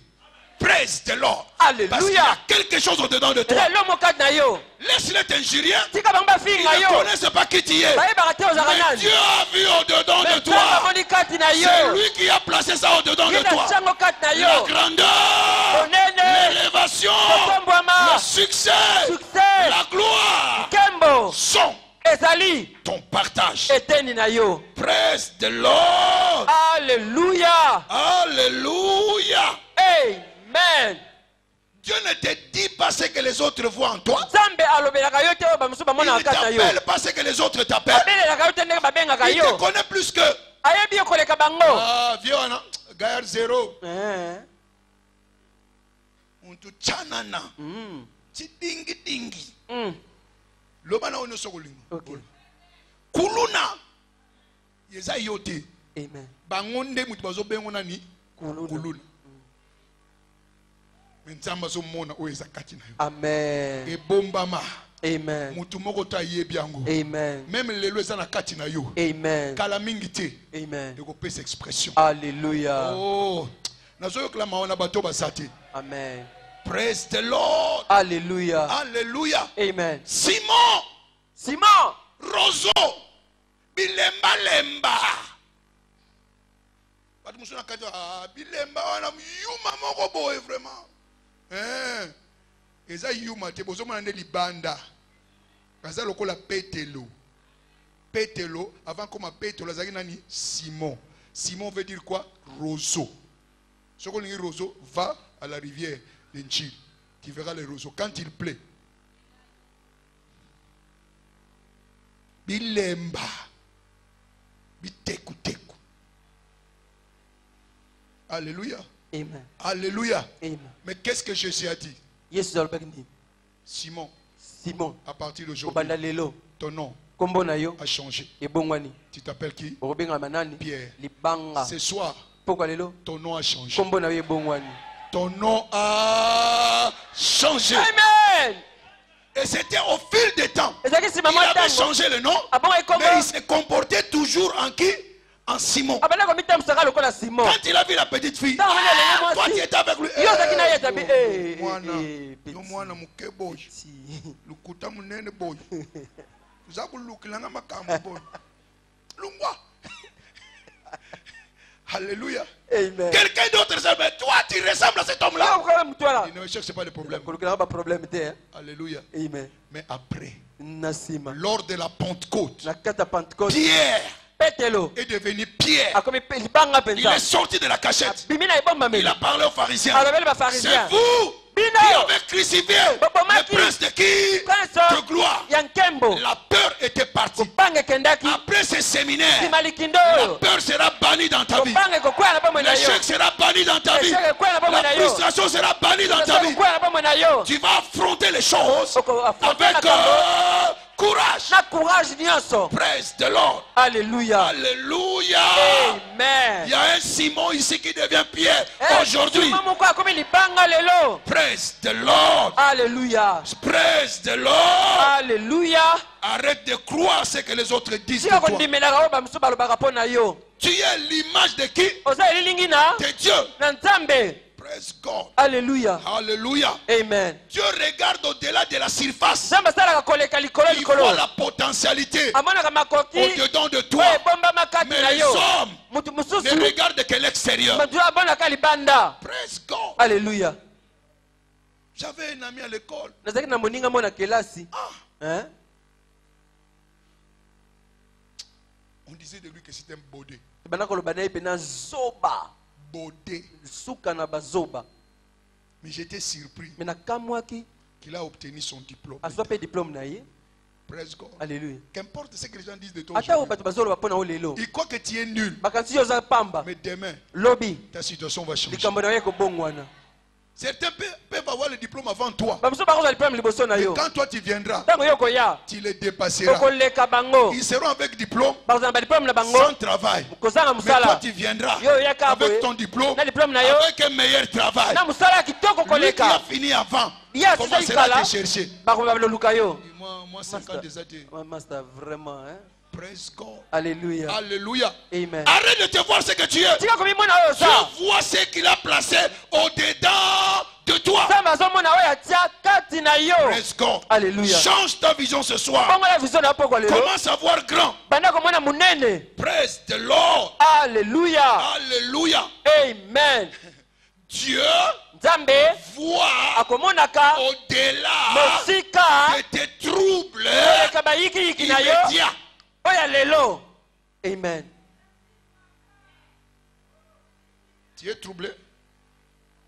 Praise the Lord.
Alléluia.
Parce qu'il y a quelque chose au-dedans de toi.
Eza elo mokati na yo.
Laisse-les t'injurier.
Tika bango
Ils
bafinga
ne
yo.
connaissent pas qui tu es.
Bayebaka te ozalaka
Mais
nani.
Dieu a vu au-dedans de
Mais Nzambe
toi.
amoni kati na yo.
C'est lui qui a placé ça au-dedans
Ye
de
na
toi.
tiango kati na
La
yo.
grandeur,
Monene.
l'élévation,
Kotombwama.
le succès,
Succès.
la gloire
Kembo.
sont
Ezali.
ton partage.
Eteni na yo.
Praise the Lord.
Alléluia.
Alléluia.
Amen.
Dieu ne te dit pas ce que les autres voient en toi.
Nzambe alobelaka yo te oyo bamosusu
Il
bamona
ne
na kati na yo.
t'appelle pas ce que les autres t'appellent.
Abelelaka yo te ndenge babengaka
Il te
yo.
connaît plus que.
Ayebi yo koleka bango.
Ah, vieux, Gaillard zéro. Muntu chanana. Tidingi dingi. Lobana ono sokolingo.
Okay.
Kuluna. Yeza yote.
Amen.
Bangonde mutu bazo bengo nani? Kuluna. Nzamba zo mona oeza kati na yo.
Amen.
E bombama.
Amen.
Mutu moko ta yebi yango.
Amen.
Même lelo eza na kati na yo.
Amen.
Kala mingi te.
Amen.
De ko pesa expression.
Alléluia.
Oh. Nazo yokla maona bato basate.
Amen.
Praise the Lord.
Alléluia.
Alléluia.
Amen.
Simon.
Simon.
Rozo. Bilemba lemba. Batu musuna kati bilemba wana yuma moko boy vraiment. Eza yuma te bozo mona nde libanda. Kaza lokola petelo. Petelo avant comme petelo azaki nani Simon. Simon veut dire quoi? Roseau. Ce qu'on dit roseau, va à la rivière d'Enchil. Tu verras les roseaux quand il plaît. Bilemba. Biteku teku. Alléluia.
Amen.
Alléluia.
Amen.
Mais qu'est-ce que Jésus a dit?
Yesu alobaki
Simon,
Simon.
à partir d'aujourd'hui,
Obanda lelo.
ton nom
Kombo na yo.
a changé.
Ebongwani.
Tu t'appelles qui?
Obenga manani.
Pierre.
Libanga.
Ce soir,
Pourquoi lelo?
ton nom a changé.
Kombo na yo ebongwani.
Ton nom a changé.
Amen.
Et c'était au fil des temps.
Il
Il avait changé le nom, mais il s'est comporté toujours en qui? En Simon. Quand il a vu la petite fille, toi tu étais avec lui. Alléluia.
Amen.
Quelqu'un d'autre dit, mais toi tu ressembles à cet homme-là. Il ne cherche pas de problème. Alléluia.
Amen.
Mais après,
Nasima.
lors de la Pentecôte,
Pentecôte.
Pierre
Petelo.
est devenu Pierre. Il
Il
est sorti de la cachette. Il a parlé aux pharisiens. C'est
C'est
vous qui avez crucifié le prince de qui? De gloire. La peur était partie. Après ce séminaire, la peur sera bannie dans ta vie. L'échec sera banni dans ta vie. La frustration sera bannie dans ta vie. Tu vas affronter les choses avec courage. Praise the Lord.
Alléluia.
Alléluia.
Amen.
Il y a un Simon ici qui devient Pierre aujourd'hui. Praise the Lord.
Alléluia.
Praise the Lord.
Alléluia.
Arrête de croire ce que les autres disent de toi. Tu es l'image de qui? De Dieu. Praise God.
Alléluia.
Alléluia.
Amen.
Dieu regarde au-delà de la surface. Il voit la potentialité au-dedans de toi. Mais les hommes ne regardent que l'extérieur. Praise God.
Alléluia.
J'avais un ami à l'école. On disait de lui que c'était un bodé. Bodé. Mais j'étais surpris qu'il a obtenu son diplôme. Praise God.
Alléluia.
Qu'importe ce que les gens disent de toi aujourd'hui, ils croient que tu es nul. Mais demain, ta situation va changer. Certains peuvent avoir le diplôme avant toi. Mais quand toi tu viendras, tu les dépasseras. Ils seront avec diplôme, sans travail. Mais toi tu viendras avec ton diplôme, avec un meilleur travail. Lui qui a fini avant, commencera à te chercher. Moi 5 ans déjà.
Vraiment, hein?
Praise God.
Alléluia.
Alléluia.
Amen.
Arrête de te voir ce que tu es. Dieu voit ce qu'il a placé au-dedans de toi. Praise God.
Alléluia.
Change ta vision ce soir. Commence à voir grand. Praise the Lord.
Alléluia.
Alléluia.
Amen.
Dieu
voit
au-delà de tes troubles immédiats.
Amen.
Tu es troublé?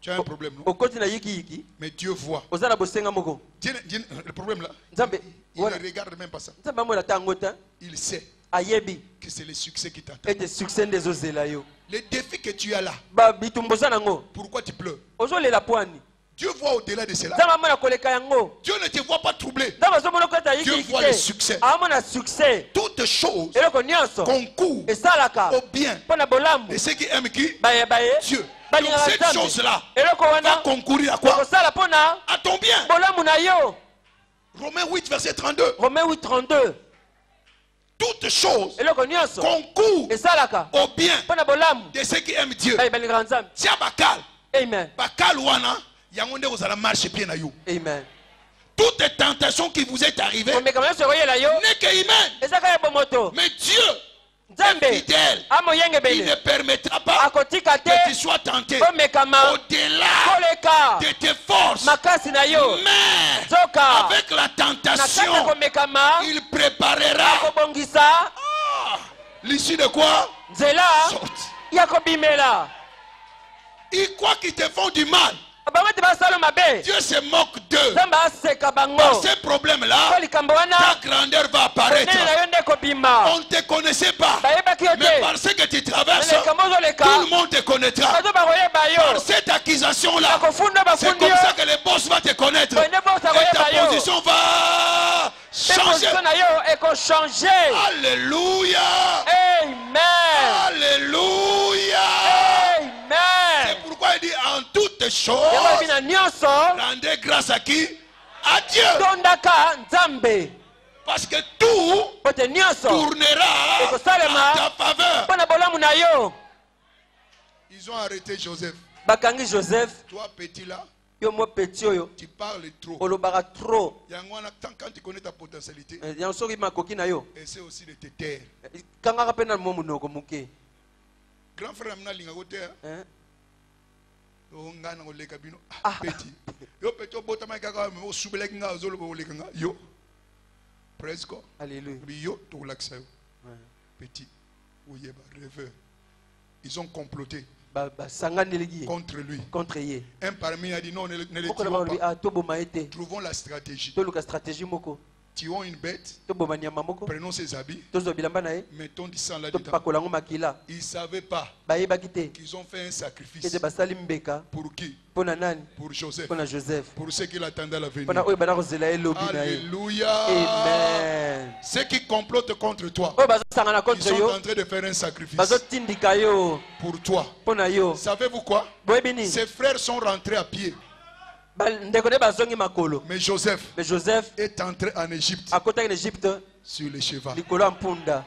Tu as un problème, non?
okoti na yiki yiki
Mais Dieu voit.
oza na bosenga moko
Le problème là,
nzambe
il ne regarde même pas ça.
nzambe amona tango te
Il sait
ayebi
que c'est le succès qui t'attend.
ete succès nde ezozela yo
Le défi que tu as là,
bitumba oza nango
pourquoi tu pleures?
ozolela pwani
Dieu voit au-delà de cela.
nzambe amona koleka yango
Dieu ne te voit pas troublé.
nzambe azomona okota yiki
Dieu
yiki
voit le
te
succès.
amona succès
Toutes choses
eloko nyonso
concourent
esalaka
au bien
mpo na bolamu
de ceux qui aiment qui?
baye
Dieu. Donc
balingaka
cette
nzambe
chose-là
eloko
va
wana
concourir à quoi?
ekosala mpo na
À ton bien.
bolamu na yo
Romains 8, verset 32.
romain 8 32
Toutes choses
eloko nyonso
concourent
esalaka
au bien
mpo na bolamu
de ceux qui aiment Dieu.
baye balingaka nzambe
Tia bakal.
amen
Bakal wana, yango nde kozala marche bien na yo.
amen
Toute tentation qui vous est arrivée
komekama nyonso ekoyela yo
n'est que humaine.
ezaka ya bomoto
Mais Dieu est
nzambe
fidèle. Il ne
amoyengebele
permettra pas
akotika te
que tu sois tenté
komekama
au-delà
koleka
de tes forces.
makasi na yo
Mais
zoka
avec la
na kati ya
tentation,
komekama
il préparera
akobongisa
l'issue de quoi?
nzela
Sorte.
ya kobimela
Ils croient qu'ils te font du mal.
bango te basala mabe
Dieu se moque d'eux.
nzambe aseka
Par
bango
ces problèmes-là,
po likambo wana
ta grandeur va apparaître.
monene na yo nde kobima
On ne te connaissait pas.
bayebaki yo
Mais
te
parce que tu traverses,
likambo ozoleka
tout le monde te connaîtra.
bato bakoyeba yo
Par cette accusation-là,
bakofunda
c'est
bafundi
comme
yo
ça que le boss va te connaître.
bende bosa
Et ta
koyeba yo
position va
mpe
changer.
position na yo ekochange
Alléluia.
amen
Alléluia. C'est
amen
pourquoi il dit en toutes
yango
choses,
ebi na nyonso
rendez grâce à qui? À Dieu.
tondaka nzambe
Parce que tout
po te nyonso
tournera
ekosalema
en ta faveur.
mpo na bolamu na yo
Ils ont arrêté Joseph.
bakangi joseph
Toi, petit là,
yo mo peti oyo
tu parles trop.
olobaka trop
Quand tu connais ta potentialité,
yango soki makoki na yo
essaie aussi de te taire.
kangaka mpe na mo monoko moke
Grand frère, amina linga ko taire.
Hein?
Ngana ko leka bino. Ah, petit. Yo petit obota makaka me o subeleki nga zolo bo leka nga. Yo. Praise God.
Alléluia.
Yo to relaxa yo. Petit. Oyeba rêveur. Ils ont comploté
basanganeleki
contre lui.
contre ye
Un parmi eux a dit non, ne le
moko na
tuons
balobi
pas.
toboma ye te
Trouvons la stratégie.
toluka stratégie moko
Tuons une bête,
toboma nyama moko
prenons ses habits,
tozwa bilamba na ye
mettons du sang là-dedans.
topakola yango makila
Ils ne savaient pas
bayebaki te
qu'ils ont fait un sacrifice.
ete basali mbeka
Pour qui?
mpo na nani
Pour Joseph.
mpo na joseph
Pour ceux qui l'attendaient à la venue.
mpo na oyo bana kozela ye lobi na ye
Alléluia.
amen
Ceux qui complotent contre toi,
oyo bazosangana
ils
contre
sont
yo
en train de faire un sacrifice
bazotindika yo
pour toi.
mpo na yo
Savez-vous quoi?
boyebi nini
Ses frères sont rentrés à pied.
ndeko nde bazongi makolo
Mais Joseph
mais joseph
est entré en Égypte
akotaki na egypte
sur le cheval.
likolo ya mpunda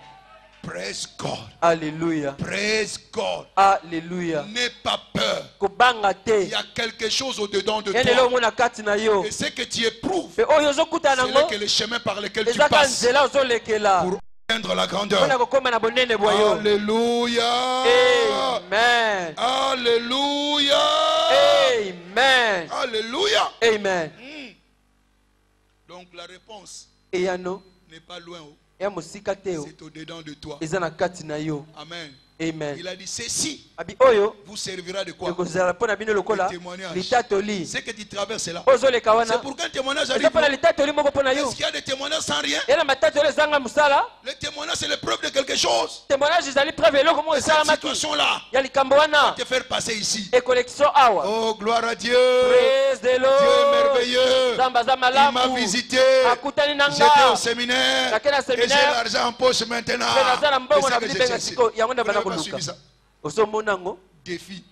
Praise God.
alleluya
Praise God.
alleluya
N'aie pas peur.
kobanga
Il
te
y a quelque chose au-dedans de
ye lelo
toi.
omona kati na yo
Et ce que tu éprouves,
mpe oyo ozokutana
c'est là
nango
que le chemin par lequel tu
ezaka
passes
nzela ozolekela
pour atteindre la
mpona
grandeur.
kokóma na bonene bwa yo
Alléluia.
amen
Alléluia.
amen
Alléluia.
amen
Donc la réponse
eyano
n'est pas loin.
ya mosika te o
C'est au-dedans de toi.
eza na kati na yo
Amen.
amen
Il a dit ceci
abi oyo
vous servira de quoi?
ekozala mpo na bino lokola
Le témoignage.
litatoli
Ce que tu traverses là.
oyo ozoleka
C'est
wana
pour qu'un témoignage
eza
arrive.
mpo na litatoli moko mpo na yo
Est-ce qu'il y a des témoignages sans rien?
ye na matatoli ezanga mosala
Le témoignage, c'est le preuve de quelque chose.
témoignage ezali preuve eloko moko
Cette
esalamaki
situation-là,
ya likambo wana
te faire passer ici.
écollection awa
Oh, gloire à Dieu.
praise the
Dieu est
lord
merveilleux.
nzambe aza
Il m'a
malamu
visité.
akutani na
J'étais
nga
au séminaire.
Nakenda na
Et j'ai
séminaire.
l'argent en poche maintenant.
mpe naza na mbongo
C'est
na
ça que j'ai
libenga
cherché.
siko yango nde
Vous
bana
n'avez pas
koluka
suivi ça.
ozomona yango
Défi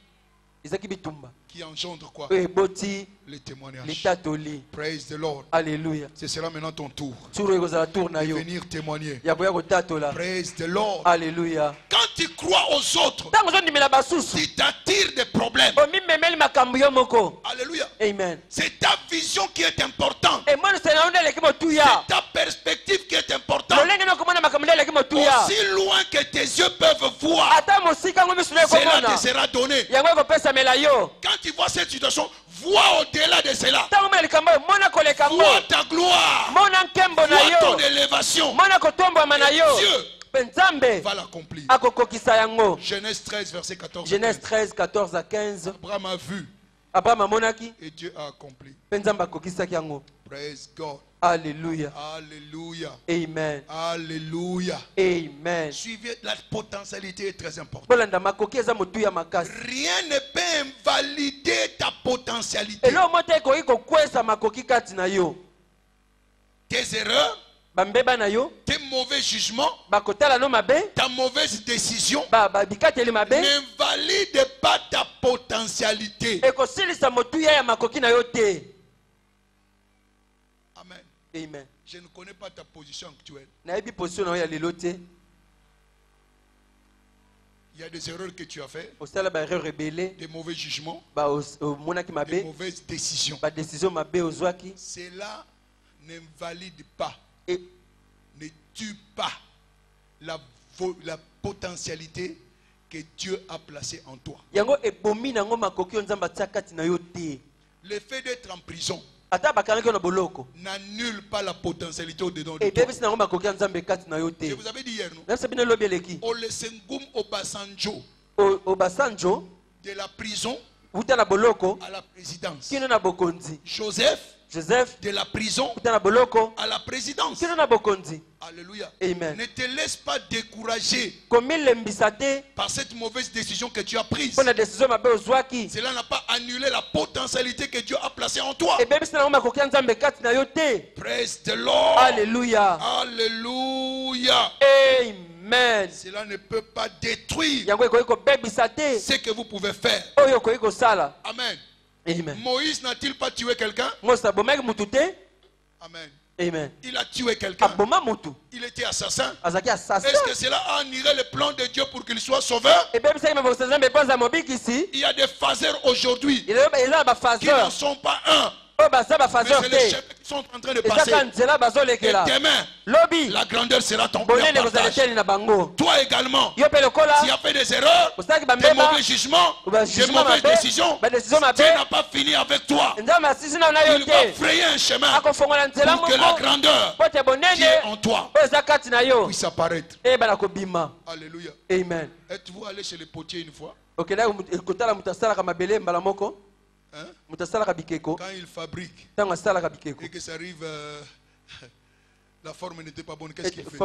ezaki bitumba
qui engendre quoi?
oyo eboti
Les témoignages.
litatoli
Praise the Lord.
alleluya
C'est cela maintenant ton tour.
turo ekozala tour na
De
yo
venir témoigner.
ya koya kotatola
Praise the Lord.
alleluya
Quand tu crois aux autres,
ntango ozondimela basusu
tu t'attires des problèmes.
omimemeli makambo yo moko
Alléluia.
amen
C'est ta vision qui est importante.
emonisi na yo nde eleki motuya
C'est ta perspective qui est importante.
lolenge nokomona makambo nde eleki motuya
Aussi loin que tes yeux peuvent voir,
ata mosika ngo miso na
cela
ekomona
te sera donné.
yango ekopesamela yo
Quand tu vois cette situation, vois au-delà de cela.
ntango omona likambo oyo mona koleka ngo
Vois ta gloire.
mona nkembo na
Vois ton
yo
élévation.
mona kotombwama na yo
Dieu
mpe nzambe
va l'accomplir.
akokokisa yango
Genèse 13, verset 14.
genèse 13 14 à 15
Abraham a vu
Abraham amonaki
et Dieu a accompli.
mpe Nzambe akokisaki yango.
Praise God.
Alléluia.
Alléluia.
Amen.
Alléluia.
Amen.
Suivez, la potentialité est très importante.
Bolanda makoki eza motuya makasi.
Rien ne peut invalider ta potentialité.
Elo mote ekoki kokwesa makoki kati na yo.
Tes erreurs,
Bambeba na yo,
tes mauvais jugements,
bakotala no mabe,
ta mauvaise décision
bikateli mabe,
n'invalide pas ta potentialité.
ekosilisa motuya ya makoki na yo te.
Amen.
Amen.
Je ne connais pas ta position actuelle.
Nayebi position na yo ya lelo te.
Il y a des erreurs que tu as fait,
Osala ba erreur rebelle,
des mauvais jugements,
monaki
des
mabe,
mauvaises décisions.
ba décision mabe ozwaki.
Cela n'invalide pas,
Et
ne tue pas la potentialité que Dieu a placée en toi.
yango ebomi nango makoki Nzambe atia kati na yo te.
Le fait d'être en prison
Ata bakangaki na boloko.
n'annule pas la potentialité au-dedans de toi.
Ebebisi nango makoki Nzambe kati na yo
Je
te.
vous avais dit hier, non?
Même sabine lobi eleki.
Olesengum Obasanjo,
Obasanjo
de la prison
uta na boloko
à la présidence.
kino na bokonzi. Joseph
de la prison
uta na boloko
à la présidence.
kino na bokonzi.
Alléluia.
Amen.
Ne te laisse pas décourager
Komilembisa te
par cette mauvaise décision que tu as prise.
pona décision mabe ozwaki.
Cela n'a pas annulé la potentialité que Dieu a placée en toi.
Ebebisi nango makoki Nzambe kati na yo te.
Praise the Lord.
Alléluia.
Alléluia.
Amen.
Cela ne peut pas détruire
Yango ekoki kobebisa te
ce que vous pouvez faire.
oyo ekoki kosala.
Amen.
Amen.
Moïse n'a-t-il pas tué quelqu'un?
Mosa abomaki mutu te.
Amen.
Amen.
Il a tué quelqu'un.
Aboma mutu.
Il était assassin.
Azaki assassin.
Est-ce que cela a annulé le plan de Dieu pour qu'il soit sauveur?
Ebebisaki mabokisa Nzambe mpoza mobikisi.
Il y a des phaseurs aujourd'hui
Eza
qui
bafaseur
ne sont pas un.
oyo baza
Mais
bafaseur
c'est les
te.
chemins qui sont en train de passer.
Ezaka nzela
Et
bazolekela.
demain,
Lobi
la grandeur sera ton
bonene kozala
partage.
eteli na bango.
Toi également,
Yo mpe lokola
tu as fait des erreurs,
osalaki
des
bambeba
mauvais jugements, des
jugement
mauvaises
mabe,
décisions.
badécision mabe.
Dieu n'a pas fini avec toi.
Nzambe asisi na yo
Il va
te.
frayer un chemin
Akofongola nzela
pour que la
moko
grandeur
po te
qui est
bonene
en toi
oyo eza kati na yo
puisse apparaître.
eyebana kobima.
Alléluia.
Amen.
Êtes-vous allé chez le potier une fois?
okendaki kotala moto asalaka mabele mbala moko.
Hein?
Moto asalaka bikeko
Quand il fabrique
ntango asalaka bikeko
et que ça arrive, la forme n'était pas bonne, qu'est-ce qu'il fait?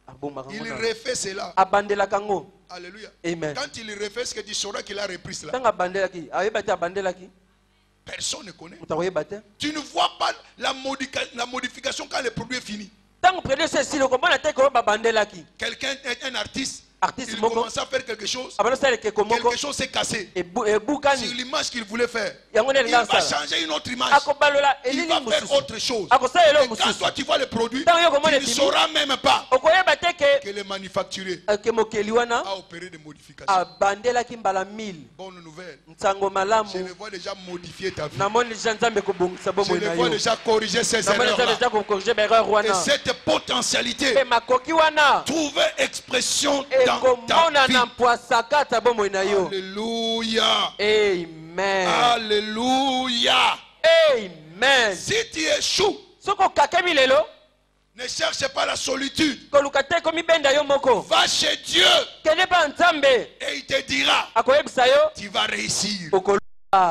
abomaka
Il
ngo
refait cela.
abandelaka ngo.
Alléluia.
Amen.
Quand il refait ce que tu sauras qu'il a repris cela.
Ntango abandelaki ayeba te abandelaki
Personne ne connaît.
moto akoyeba te.
Tu ne vois pas la modification quand le produit est fini.
Ntango produit esi esili okomona te koyo babandelaki.
Quelqu'un, un artiste,
Artiste
il
moko
commence à faire quelque chose.
abanosala ekeko moko
Quelque chose s'est cassé. Sur
ebukani
l'image qu'il voulait faire.
yango nde
Il
elinga
va
asala
changer une autre image.
akobalola
Il
elili
va faire
mosusu
autre chose.
akosala elo
Et quand
mosusu
toi tu vois le produit,
ntango yo komona
tu ne
etimi
sauras même pas
okoyeba te
que le manufacturier
ke mokeli wana
a opéré des modifications.
abandelaki mbala 1000.
Bonne nouvelle.
Ntango
Je
malamu
le vois déjà modifier ta vie.
namoni deja Nzambe kobongisa
Je
bomoi
le
na
vois
yo.
déjà corriger ces
namoni Nzambe
erreurs-là.
deja kokorige baerreur
Et
wana
cette potentialité
mpe makoki wana
trouve expression dans ta
ekomona
vie.
na mpwasaka ata bomoi na yo.
Alléluia.
Amen.
Alléluia.
Amen.
Si tu échoues,
soki okakemi lelo
ne cherche pas la solitude.
koluka te komibenda yo moko
Va chez Dieu
kende mpa Nzambe
et il te dira,
akoyebisa yo
tu vas réussir.
okolonga.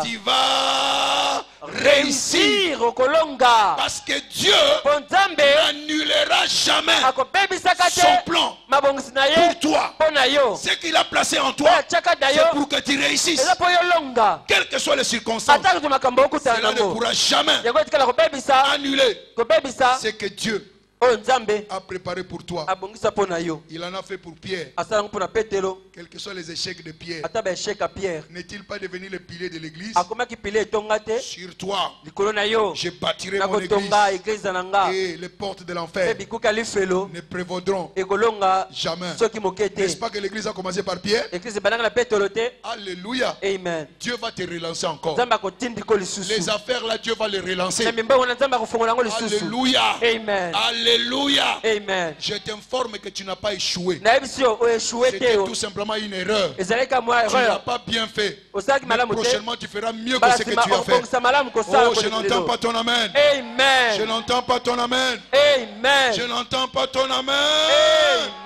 Tu vas réussir.
okolonga
Parce que Dieu
po Nzambe
n'annulera jamais
akobebisaka te
son plan
mabongisi na ye
pour toi.
mpo na yo.
Ce qu'il a placé en
oyo
toi,
atiaka na
c'est
yo
pour que tu réussisses.
eza mpo yo longa
Quelles que soient les circonstances,
ata kutu makambo okutana
cela ne
nango
pourra jamais
yango etikala kobebisa
annuler
kobebisa
ce que Dieu
oyo Nzambe
a préparé pour toi.
abongisa mpo na yo.
Il en a fait pour Pierre.
asalango mpo na Petelo
Quels que soient les échecs de Pierre,
ata baeshek ya Pierre
n'est-il pas devenu le pilier de l'église?
akomaki pile etonga te
Sur toi,
likolo na yo
je bâtirai mon
nakotonga
église
eglize na nga
et les portes de
mpe
l'enfer
bikuka lifelo
ne prévaudront
ekolonga
jamais.
soki moke te.
N'est-ce pas que l'église a commencé par Pierre?
eglize ebandaka na Petelo te.
Alléluia.
Amen.
Dieu va te relancer encore.
Nzambe akotindika lisusu
Les affaires là, Dieu va les relancer.
na mimbango na Nzambe akofongola yango lisusu.
Alléluia.
Amen.
Alléluia.
Amen.
Je t'informe que tu n'as pas échoué.
nayebi yo oeshue te
C'était
yo
tout simplement une erreur.
ezalaki mwa
Tu n'as
erreur
pas bien fait.
osalaki
Mais
malamu te
prochainement, tu feras mieux que
mbala
ce que
nsima
tu as fait.
okobongisa malamu kosala
Oh, je n'entends pas ton amen. Je
Amen.
n'entends pas ton amen.
Amen.
Je n'entends pas ton amen.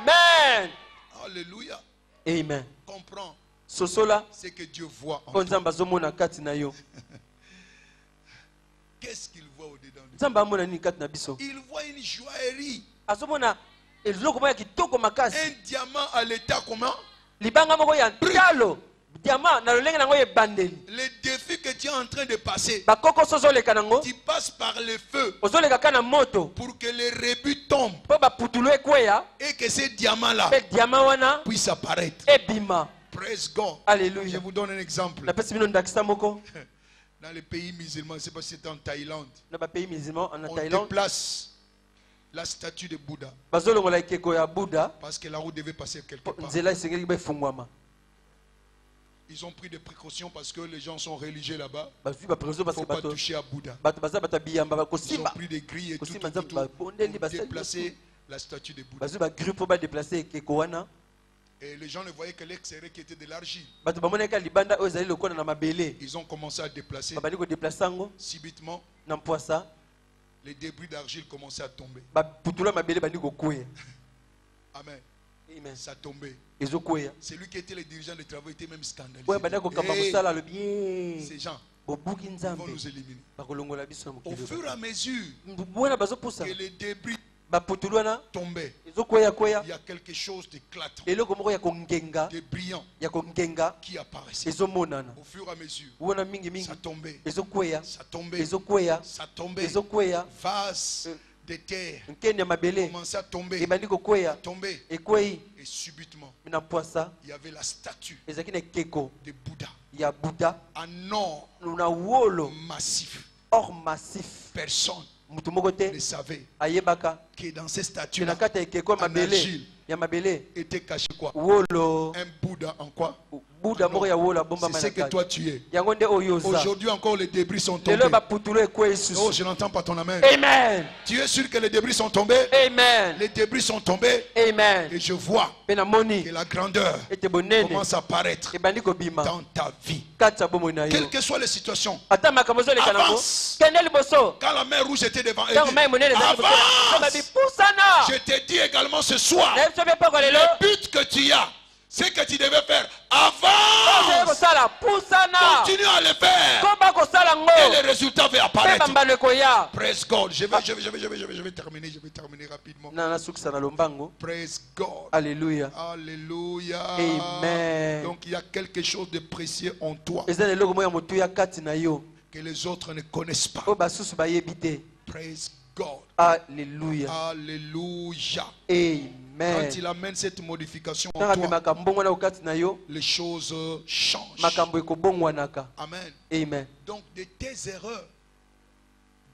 Amen.
Alléluia.
Amen.
Comprends
sosola
c'est que Dieu voit en
po
toi.
nzambe azomona kati na yo.
Qu'est-ce qu'il voit au-dedans de toi?
Nzambe amona nini kati na biso?
Il voit une joaillerie.
Azomona eloko moko ya kitoko makasi.
Un diamant à l'état comment?
Libanga moko ya ntalo. Diamant na lolenge nango ebandeli.
Les défis que tu es en train de passer,
Bakoko sozoleka nango.
tu passes par le feu
Ozoleka kana moto.
pour que les rebuts tombent
Po baputulu ekweya.
et que ces diamants-là
Pe diamant wana
puissent apparaître.
ebima.
Praise God.
Alléluia.
Je vous donne un exemple.
Na pesi bino ndakisa moko.
Dans les pays musulmans, je ne sais pas si c'est en Thaïlande,
Na ba pays musulmans en
on
Thaïlande.
déplace la statue de Bouddha
Bazolongola ekeko ya Bouddha.
parce que la route devait passer quelque part.
Nzela esengeli befungwama.
Ils ont pris des précautions parce que les gens sont religieux là-bas.
Bazwi
Il
ba preso
ne
parce
faut
que
pas
bato
toucher à Bouddha.
bato baza bata biyamba
Ils ont
bakosimba.
pris des grilles et tout,
Kosimba
tout,
nzambe
tout,
babondeli
pour
basali.
déplacer la statue de Bouddha.
Bazwi ba grue po ba déplacer ekeko wana.
Et les gens ne voyaient que l'extérieur qui était de l'argile.
Bato bamonaka libanda oyo ezali lokola na mabele.
Ils ont commencé à déplacer.
Babandi ko déplacer yango
Subitement,
na mpwasa.
les débris d'argile commençaient à tomber.
Baputula mabele bandi kokweya.
Amen.
Amen.
Ça tombait.
Ezokweya.
Celui qui était le dirigeant de travail était même scandalisé.
Oyo bandi kokamba
Hey,
mosala le bien.
ces gens
Bobuki
vont
nzambe.
nous éliminer.
Bakolongola biso na
Au
mokili.
fur et à mesure
Bwana bazopusa.
que les débris
Baputulu wana
tombaient,
ezokweya kweya.
il y a quelque chose d'éclatant,
Eloko moko ya kongenga,
de brillant
ya kongenga
qui apparaissait.
ezomonana.
Au fur et à mesure,
Wana mingi mingi
ça tombait,
ezokweya.
ça tombait,
Ezokweya.
ça tombait.
Ezokweya.
Vase de terre
Nkeni ya mabele
commençait à tomber,
ebandi kokweya.
tomber.
Ekwei
Et subitement,
na mpwasa
il y avait la statue
ezaki na ekeko
de Bouddha
ya Bouddha
en or
na wolo
massif.
or massif.
Personne
Mutu moko te
ne savait
ayebaka
que dans ces
ke na
statues-là
kati ya ekeko ya mabele
argile.
ya mabele
était caché quoi?
wolo
Un Bouddha en quoi?
Buddha moko ya wolo abombama
C'est ce
na
que
kati.
toi tu es.
Yango nde oyo oza.
Aujourd'hui encore les débris sont tombés.
Lelo baputulu ekweya
Oh,
lisusu.
je n'entends pas ton amen.
Amen.
Tu es sûr que les débris sont tombés?
Amen.
Les débris sont tombés
Amen.
et je vois
Pe na moni
que la grandeur
ete bonene
commence à apparaître
ebandi kobima
dans ta vie.
kati ya bomoi na yo.
Quelles que soient les situations.
Ata makambo ezoleka nango
Avance.
kende liboso.
Quand la mer rouge était devant, elle
Ntango
dit,
mai monene ezali liboso na
avance.
bipusana.
Je te dis également ce soir,
Na biso bepoko lelo
le but que tu as, c'est que tu devais faire.
ozali
Avance.
kosala pusana.
Continue à le faire.
Koba kosala
Et
ngo
le résultat va
mpe
apparaître.
bambano ekoya.
Praise God. Je vais terminer rapidement.
Na nasukisa na lombango.
Praise God.
Alléluia.
Alléluia.
Amen.
Donc il y a quelque chose de précieux en toi
Eza na eloko moko ya motuya kati na yo
que les autres ne connaissent pas.
oyo basusu bayebi te.
Praise God.
Alléluia.
Alléluia.
Amen.
Quand il amène cette modification en
Ntango
toi,
amemaka mbongwana kati na yo
les choses changent.
makambo ekobongwanaka.
Amen.
Amen.
Donc de tes erreurs,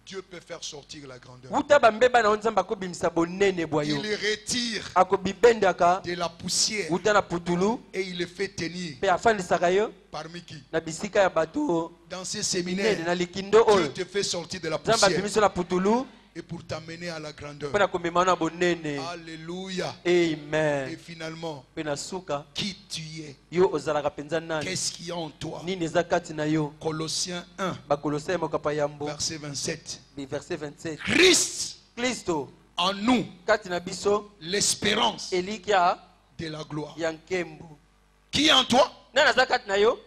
Dieu peut faire sortir la grandeur.
Wuta bambeba na nzambe akobimisa bonene bwa yo.
Il retire
Akobibendaka
de la poussière
wuta na putulu
et il le fait tenir
mpe afandisaka yo
parmi qui?
na bisika ya bato
Dans ces
minene
séminaires,
na likindo
Dieu
oyo
te fait sortir de la
nzambe
poussière
abimiso na putulu
et pour t'amener à la grandeur.
mpo na komema na bonene.
Alléluia. Et
Amen.
finalement,
Mpe na suka
qui tu es?
yo ozalaka mpenza nani?
Qu'est-ce qu'il y a en toi?
Nini eza kati na yo?
Colossiens 1,
Bakolosai mokapa yambo
verset 27.
verset 27.
Christ
Kristo
en nous,
kati na biso
l'espérance
elikya
de la gloire.
ya nkembo.
Qui est en toi?
Nani aza kati na yo?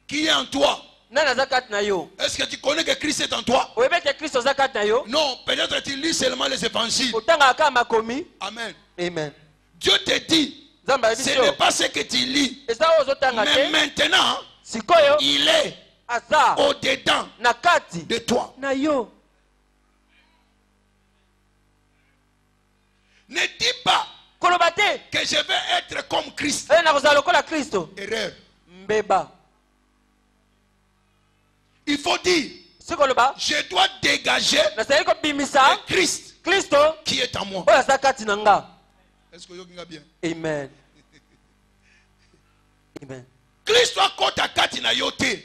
Qui est en toi?
Nani aza kati na yo?
Est-ce que tu connais que Christ est en toi?
Oyebi ete Kristo aza kati na yo?
Non, peut-être tu lis seulement les évangiles.
Otangaka kaka makomi.
Amen.
Amen.
Dieu te dit,
Nzambe ayebi
ce
biso
n'est pas ce que tu lis.
eza oyo ozotanga
Mais
te.
maintenant,
Sikoyo
il est
aza
au-dedans
na kati
de toi.
na yo.
Ne dis pas
Koloba te
que je vais être comme Christ.
nakozala lokola Kristo.
Erreur.
Mbeba.
Il faut dire,
Sikoloba
je dois dégager
nazali kobimisa
le Christ
Kristo
qui est en moi.
oyo aza kati na nga.
Est-ce que vous avez bien?
Amen. Amen.
Christ akota kati na yo te.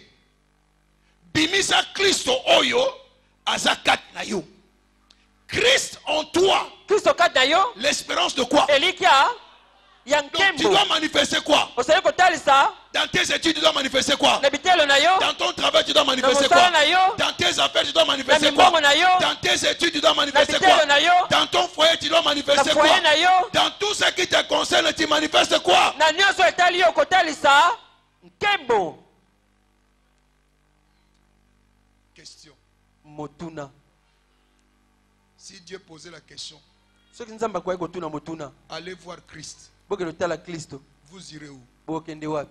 Bimisa Christo oyo aza kati na yo. Christ en toi.
Kristo kati na yo
L'espérance de quoi?
elikya ya
Donc tu
nkembo.
dois manifester quoi?
Osali kotalisa
Dans tes études, tu dois manifester quoi?
na bitelo na yo,
Dans ton travail, tu dois
na
manifester quoi?
mosala na yo,
Dans tes affaires, tu dois
na
manifester quoi?
mimbongo na yo,
Dans tes études, tu dois
na
manifester
bitelo
quoi?
na yo,
Dans ton foyer, tu dois
na
manifester
foyer
quoi?
na yo,
Dans tout ce qui te concerne, tu manifestes quoi?
na nyonso etali yo kotalisa nkembo.
Question.
Motuna.
Si Dieu posait la question,
Soki nzamba kwa kotuna motuna.
allez voir Christ,
Boke lotala Kristo.
vous irez où?
Bokende wapi?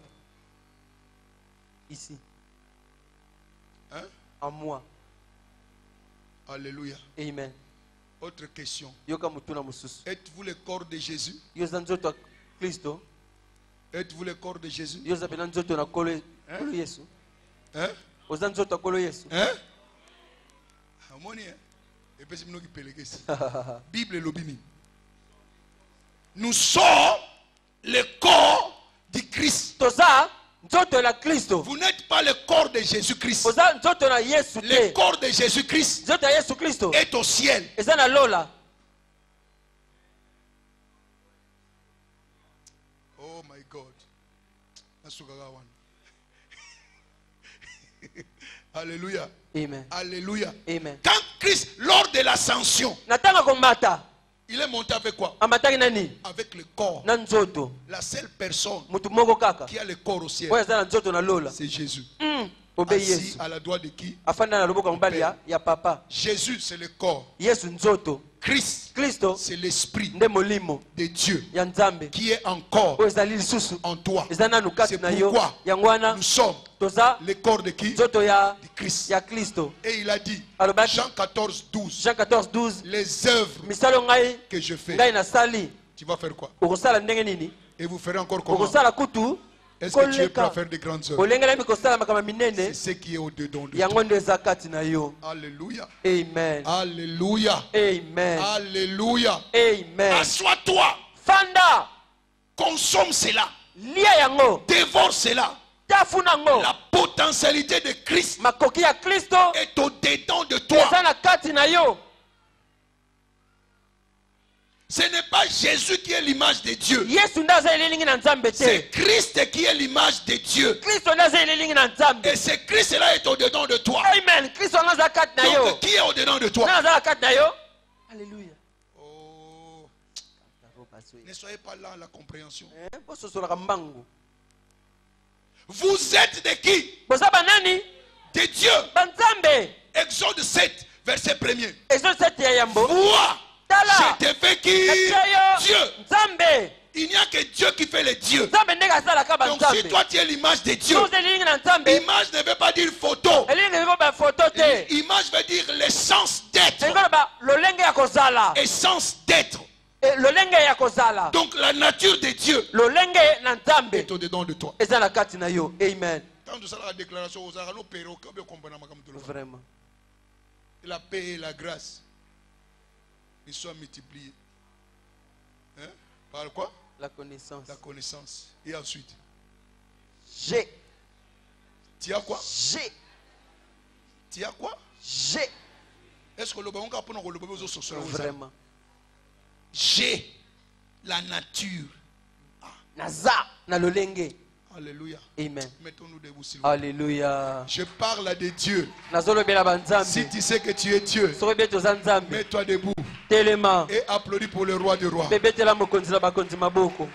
Ici.
Hein?
En moi.
Alléluia.
Amen.
Autre question.
Yoka motuna mususu.
Êtes-vous le corps de Jésus?
Yoza nzoto Kristo.
Êtes-vous le corps de Jésus?
Yoza pena nzoto na kolo Yesu.
Hein?
Oza nzoto kolo Yesu.
Hein? Harmonie, hein? Et puis c'est nous qui pèlent ici. Bible et l'obini. Nous sommes le corps du Christ.
Toza nzoto la Kristo.
Vous n'êtes pas le corps de Jésus-Christ.
Oza nzoto na Yesu
Le
te.
corps de Jésus-Christ
Nzoto ya Yesu Kristo.
est au ciel.
Eza na lola.
Oh my God. Alléluia.
Amen.
Alléluia.
Amen.
Quand Christ, lors de l'ascension,
Natanga komata.
il est monté avec quoi?
Amataki nani?
Avec le corps.
Na nzoto.
La seule personne
Mutu moko kaka.
qui a le corps au ciel,
Oya za na nzoto na lola.
c'est Jésus.
Obe
Assis
Yesu.
à la droite de qui?
Afanda na loboko mbali ya papa.
Jésus, c'est le corps.
Yesu nzoto.
Christ,
Kristo
c'est l'esprit
nde molimo
de Dieu
ya Nzambe.
qui est encore
Oyo ezali lisusu.
en toi.
Eza nanu kati
C'est
na yo.
pourquoi
Yango wana
nous sommes
toza
le corps de qui?
nzoto ya
De Christ.
ya Kristo.
Et il a dit,
Alobaki.
Jean 14, 12,
Jean 14:12.
les œuvres
Misalo ngai
que je fais,
ngai nasali.
tu vas faire quoi?
Okosala ndenge nini?
Et vous ferez encore comment?
Okosala kutu.
Est-ce que tu es prêt à faire de grandes œuvres?
Olengelami kosala makambo
C'est
minene.
ce qui est au-dedans de toi.
Yango nde eza kati na yo.
Alléluia.
Amen.
Alléluia.
Amen.
Alléluia.
Amen.
Assois-toi.
Fanda.
Consomme cela.
Lia yango.
Dévore cela.
Tafuna ngo.
La potentialité de Christ
Makoki ya Kristo
est au-dedans de toi.
eza na kati na yo.
Ce n'est pas Jésus qui est l'image de Dieu.
Yesu nda aza elilingi na Nzambe
C'est
te.
Christ qui est l'image de Dieu.
Kristo nda aza elilingi na Nzambe.
Et ce Christ-là est au-dedans de toi.
Amen. Kristo nda aza kati na yo.
Donc, qui est au-dedans de toi?
Nda aza kati na yo. Alléluia.
Oh, ne soyez pas là à la compréhension.
Bososolaka mbangu.
Vous êtes de qui?
Boza banani?
De Dieu.
Banzambe.
Exode 7, verset 1er.
Exode 7 ya yambo.
Moi,
Tala.
je te fais qui?
Katia yo.
Dieu.
Nzambe.
Il n'y a que Dieu qui fait les dieux.
Nzambe ndenge asalaka
Donc si
banzambe.
toi tu es l'image de Dieu,
Soki elilingi na Nzambe.
image ne veut pas dire photo.
Elingi eziko ba photo te.
Image veut dire l'essence d'être.
Elingi ba lolenge ya kozala.
Essence d'être.
Lolenge ya kozala.
Donc la nature de Dieu
Lolenge na Nzambe.
est au-dedans de toi.
Eza na kati na yo. Amen.
Quand tu as la déclaration aux arabes,
Vraiment.
la paix et la grâce, ils soient multipliés. Hein? Par quoi?
La connaissance.
La connaissance. Et ensuite,
J'ai.
tu as quoi?
J'ai.
Tu as quoi?
J'ai.
Est-ce que le bon gars peut nous relever aux autres?
Vraiment.
J'ai la nature.
Naza. Na lolenge.
Alléluia.
Amen.
Mettons-nous debout, s'il vous plaît.
Alléluia.
Je parle à des dieux.
Nazolobela banzambe.
Si tu sais que tu es Dieu,
Soki betoza Nzambe.
mets-toi debout
Telema.
et applaudis pour le roi des rois.
Bebetela mokonzi na bakonzi maboko.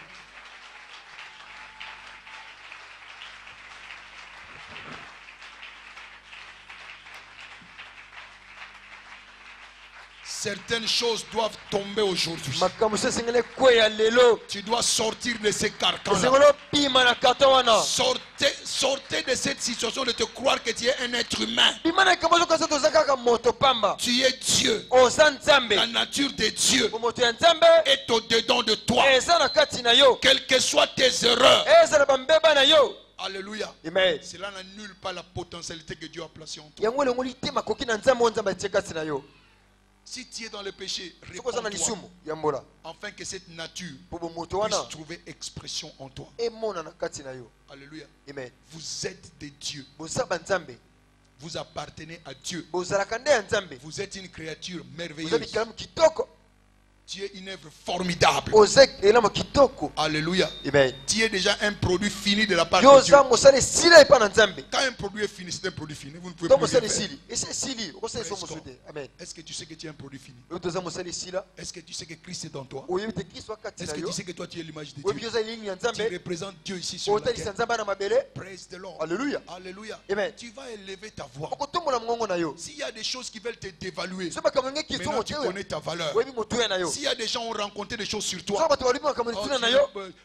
Certaines choses doivent tomber aujourd'hui.
makambo esengeli kweya lelo
Tu dois sortir de ces carcans-là.
esengeli opima na karton wana
Sortez de cette situation de te croire que tu es un être humain.
bima na likambo ozokosa toza kaka moto pamba
Tu es Dieu.
oza nzambe
La nature de Dieu
moto ya nzambe
est au-dedans de toi.
eza na kati na yo
Quelles que soient tes erreurs.
ezala bambeba na yo.
Alléluia.
Amen.
Cela n'annule pas la potentialité que Dieu a placée en toi.
yango elongoli te makoki na nzambe oyo nzambe atie kati na yo.
Si tu es dans le péché,
soki oza na
réponds-toi
lisumu yambola
afin que cette nature
po bomoto wana
puisse trouver expression en toi.
emona na kati na yo.
Alléluia.
Amen.
Vous êtes des dieux.
boza banzambe
Vous appartenez à Dieu.
bozalaka nde ya nzambe
Vous êtes une créature
boza
merveilleuse.
bikalamu kitoko
Tu es une œuvre formidable.
Ozek elamo kitoko.
Alléluia.
Amen.
Tu es déjà un produit fini de la part de
Yo
Dieu.
za mosala sila epa na Nzambe.
Quand un produit est fini, c'est un produit fini. Vous ne pouvez
Donc
plus rien
mosala
faire.
sili. Et c'est sili. Okosala so mosude. Amen.
Est-ce que tu sais que tu es un produit fini?
Yo toza mosala sila.
Est-ce que tu sais que Christ est en toi?
Oyebi te Kristo akati
Est-ce
na
que
yo.
tu sais que toi tu es l'image de
Oyebi
Dieu?
yo za elini ya
Tu
Nzambe.
représentes Dieu ici sur la
Otalisa
terre.
Nzambe na mabele.
Praise the Lord.
Alléluia.
Alléluia.
Amen.
Tu vas élever ta voix.
Okotombola mongongo na yo.
S'il y a des choses qui veulent te dévaluer,
So bakamenge kiso
maintenant tu
motewe.
connais ta valeur.
Oyebi motuya na yo.
S'il y a des gens qui ont rencontré des choses sur
So
toi,
bato balibi makambo
oh,
tina na yo.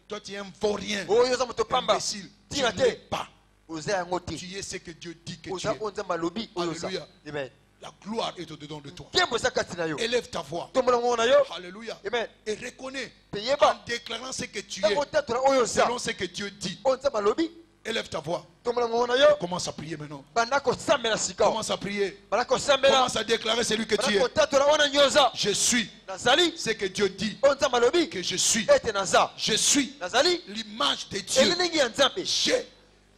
toi tu es un vaurien,
Oyo za moto pamba.
imbécile. Tu
Tina
n'es
te.
pas.
Oza yango te.
Tu es ce que Dieu dit que tu
Oza
es.
onza malobi oyo za.
Alléluia.
Amen.
La gloire est au-dedans de toi.
Kembo za kati na yo.
Élève ta voix.
Tombola mongongo na yo.
Alléluia.
Amen.
Et reconnais
Peyeba.
en déclarant ce que tu es,
Tango tatu na oyo za.
selon ce que Dieu dit.
Onza malobi.
Élève ta voix.
Tombola mongongo na yo.
Commence à prier maintenant.
Banda kosambela sika.
Commence à prier.
Banda kosambela.
Commence à déclarer celui que tu
Banda
es.
kotatu na ona nyoza.
Je suis
Nazali.
ce que Dieu dit
Onza malobi.
que je suis.
Ete naza.
Je suis
Nazali.
l'image de Dieu.
Eliningi ya Nzambe.
J'ai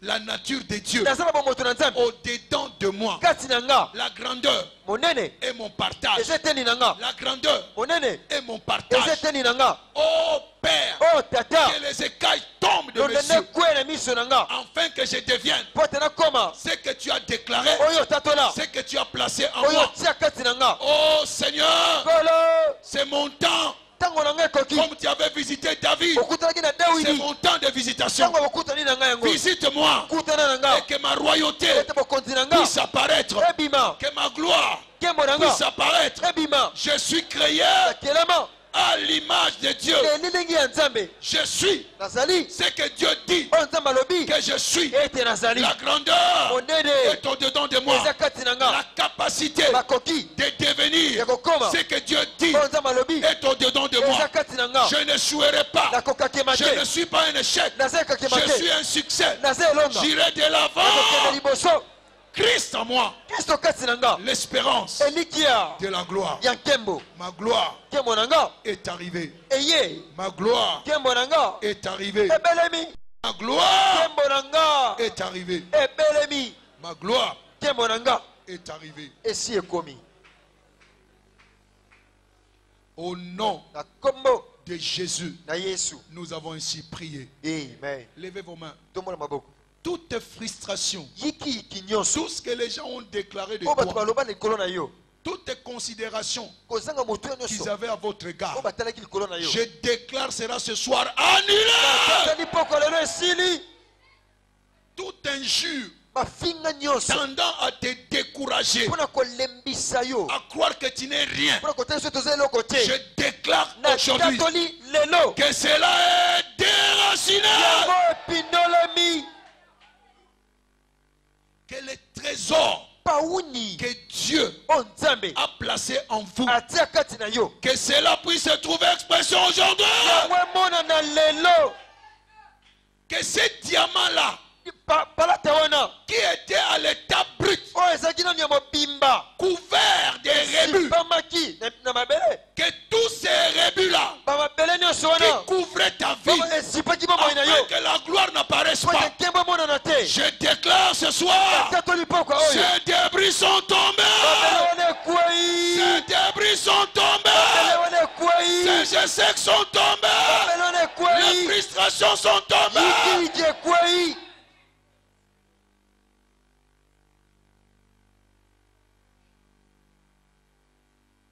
la nature de Dieu
Nazala ba moto na Nzambe.
au-dedans de moi.
Kati na nga.
La grandeur
Monene.
est mon partage.
Eze teni na nga.
La grandeur
Monene.
est mon
Eze
partage.
teni na nga.
Oh Père,
Oh tata.
que les écailles tombent de mes
Lolene
yeux,
kwele miso na nga.
afin que je devienne
Pote na koma.
ce que tu as déclaré,
Oyo tatola.
ce que tu as placé en
Oyo
moi.
tia kati na nga.
Oh Seigneur,
Kolo.
c'est mon temps,
Tango na nga ekoki.
comme tu avais visité David.
Okutanaki na
C'est
Dawidi.
mon temps de visitation.
Tango okutani na nga yango.
Visite-moi
Kutana na
et
nga.
que ma royauté
Ete bokonzi na nga.
puisse apparaître,
Ebima.
que ma gloire
Kembo na nga.
puisse apparaître.
Ebima.
Je suis créé
Kelema.
à l'image de Dieu.
Eliningi ya Nzambe.
Je suis
Nazali.
ce que Dieu dit
Oyo Nzambe alobi.
que je suis.
Ete nazali.
La grandeur
Monene.
est au-dedans de moi.
Eza kati na nga.
La capacité
Bakoki.
de devenir
Ya kokoma.
ce que Dieu dit
Oyo Nzambe alobi.
est au-dedans de
Eza
moi.
kati na nga.
Je n'échouerai pas.
Nakokakema
Je
te.
ne suis pas un échec.
Naza ekakema
Je suis
te.
un succès.
Naza elonga.
J'irai de
Nakokende
l'avant.
liboso.
Christ en moi.
Kristo kati na nga.
L'espérance
Elikia.
de la gloire.
Ya nkembo.
Ma gloire
Nkembo na nga.
est arrivée.
Eye.
Ma gloire
Nkembo na nga.
est arrivée.
Ebelemi.
Ma gloire
Nkembo na nga.
est arrivée.
Ebelemi.
Ma gloire
Nkembo na nga.
est arrivée.
Esi ekomi.
Au nom
Na kombo
de Jésus,
na Yesu.
nous avons ainsi prié.
Amen.
Levez vos mains.
Tombola maboko.
Toute frustration,
Yiki nyonso.
tout ce que les gens ont déclaré de
O bato
toi,
baloba likolo na yo.
toutes considérations
Kozanga motu ya
qu'ils
nyonso.
avaient à votre
O
égard,
batalaki likolo na yo.
je déclare cela ce soir annulé.
Tani poko lelo esili.
Toute injure
Bafinga nyonso.
tendant à te décourager,
Mpona kolembisa yo.
à croire que tu n'es rien,
Mpona kotala so toza eloko te.
je déclare
Na
aujourd'hui
tatoli lelo.
que cela est déraciné.
Yango epindolami.
Que les trésors
Pauni.
que Dieu
O Nzambe.
a placés en vous,
Atia kati na yo.
que cela puisse trouver expression aujourd'hui.
Yango emona na lelo.
Que ces diamants-là,
Palata wana.
qui étaient à l'état brut,
O ezalaki nanu ya mobimba.
couverts des rébus,
Sipamaki na mabele.
que tous ces rébus-là
Bamabele nyonso
qui
wana.
couvraient ta vie,
Esipaki bomoi na
afin
yo.
que la gloire n'apparaisse
Po
pas,
nkembo emonana te.
je déclare ce soir,
Tatoli poko oyo.
ces débris sont tombés.
Babele wana ekwei.
Ces débris sont tombés.
Babele wana ekwei.
Ces échecs sont tombés.
Babele wana
Les
ekwei.
frustrations sont tombées.
Yiki ekwei.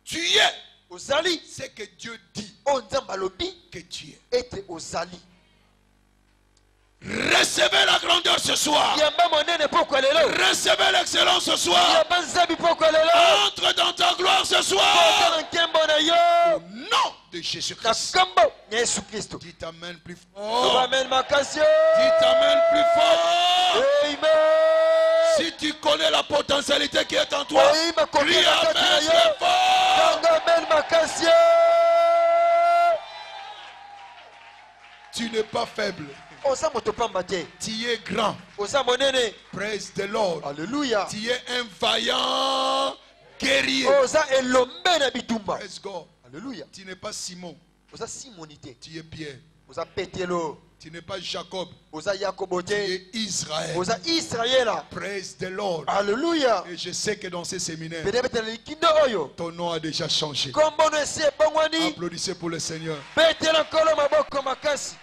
Tu es
Ozali.
ce que Dieu dit
O Nzambe alobi
que tu es.
ete ozali.
Recevez la grandeur ce soir.
Yamba monene poko lelo.
Recevez l'excellence ce soir.
Yamba nzambi poko lelo.
Entre dans ta gloire ce
Kota
soir.
na nkembo na
Au
yo.
nom de
Na
Jésus-Christ.
kombo ya Yesu Kristo.
Dites Amen plus fort.
Amen makasi.
Dites Amen plus fort.
Amen.
Si tu connais la potentialité qui est en toi,
Oui, ma copine,
crie
ma
Amen
copine,
très fort.
Amen makasi.
Tu n'es pas faible.
Oza moto pamba te.
Tu es grand.
Oza monene.
Praise the Lord.
Alléluia.
Tu es un vaillant guerrier.
Oza elombe na bitumba.
Praise God.
Alléluia.
Tu n'es pas Simon.
Oza simonité.
Tu es Pierre.
Oza petelo.
Tu n'es pas Jacob.
Oza Yakobo
Tu
te.
es Israël.
Oza Israëla.
Praise the Lord.
Alléluia.
Et je sais que dans ces séminaires,
Peut-être likindo oyo.
ton nom a déjà changé.
Kombo no ese bongo tongwani
Applaudissez pour le Seigneur.
betela nkolo maboko makasi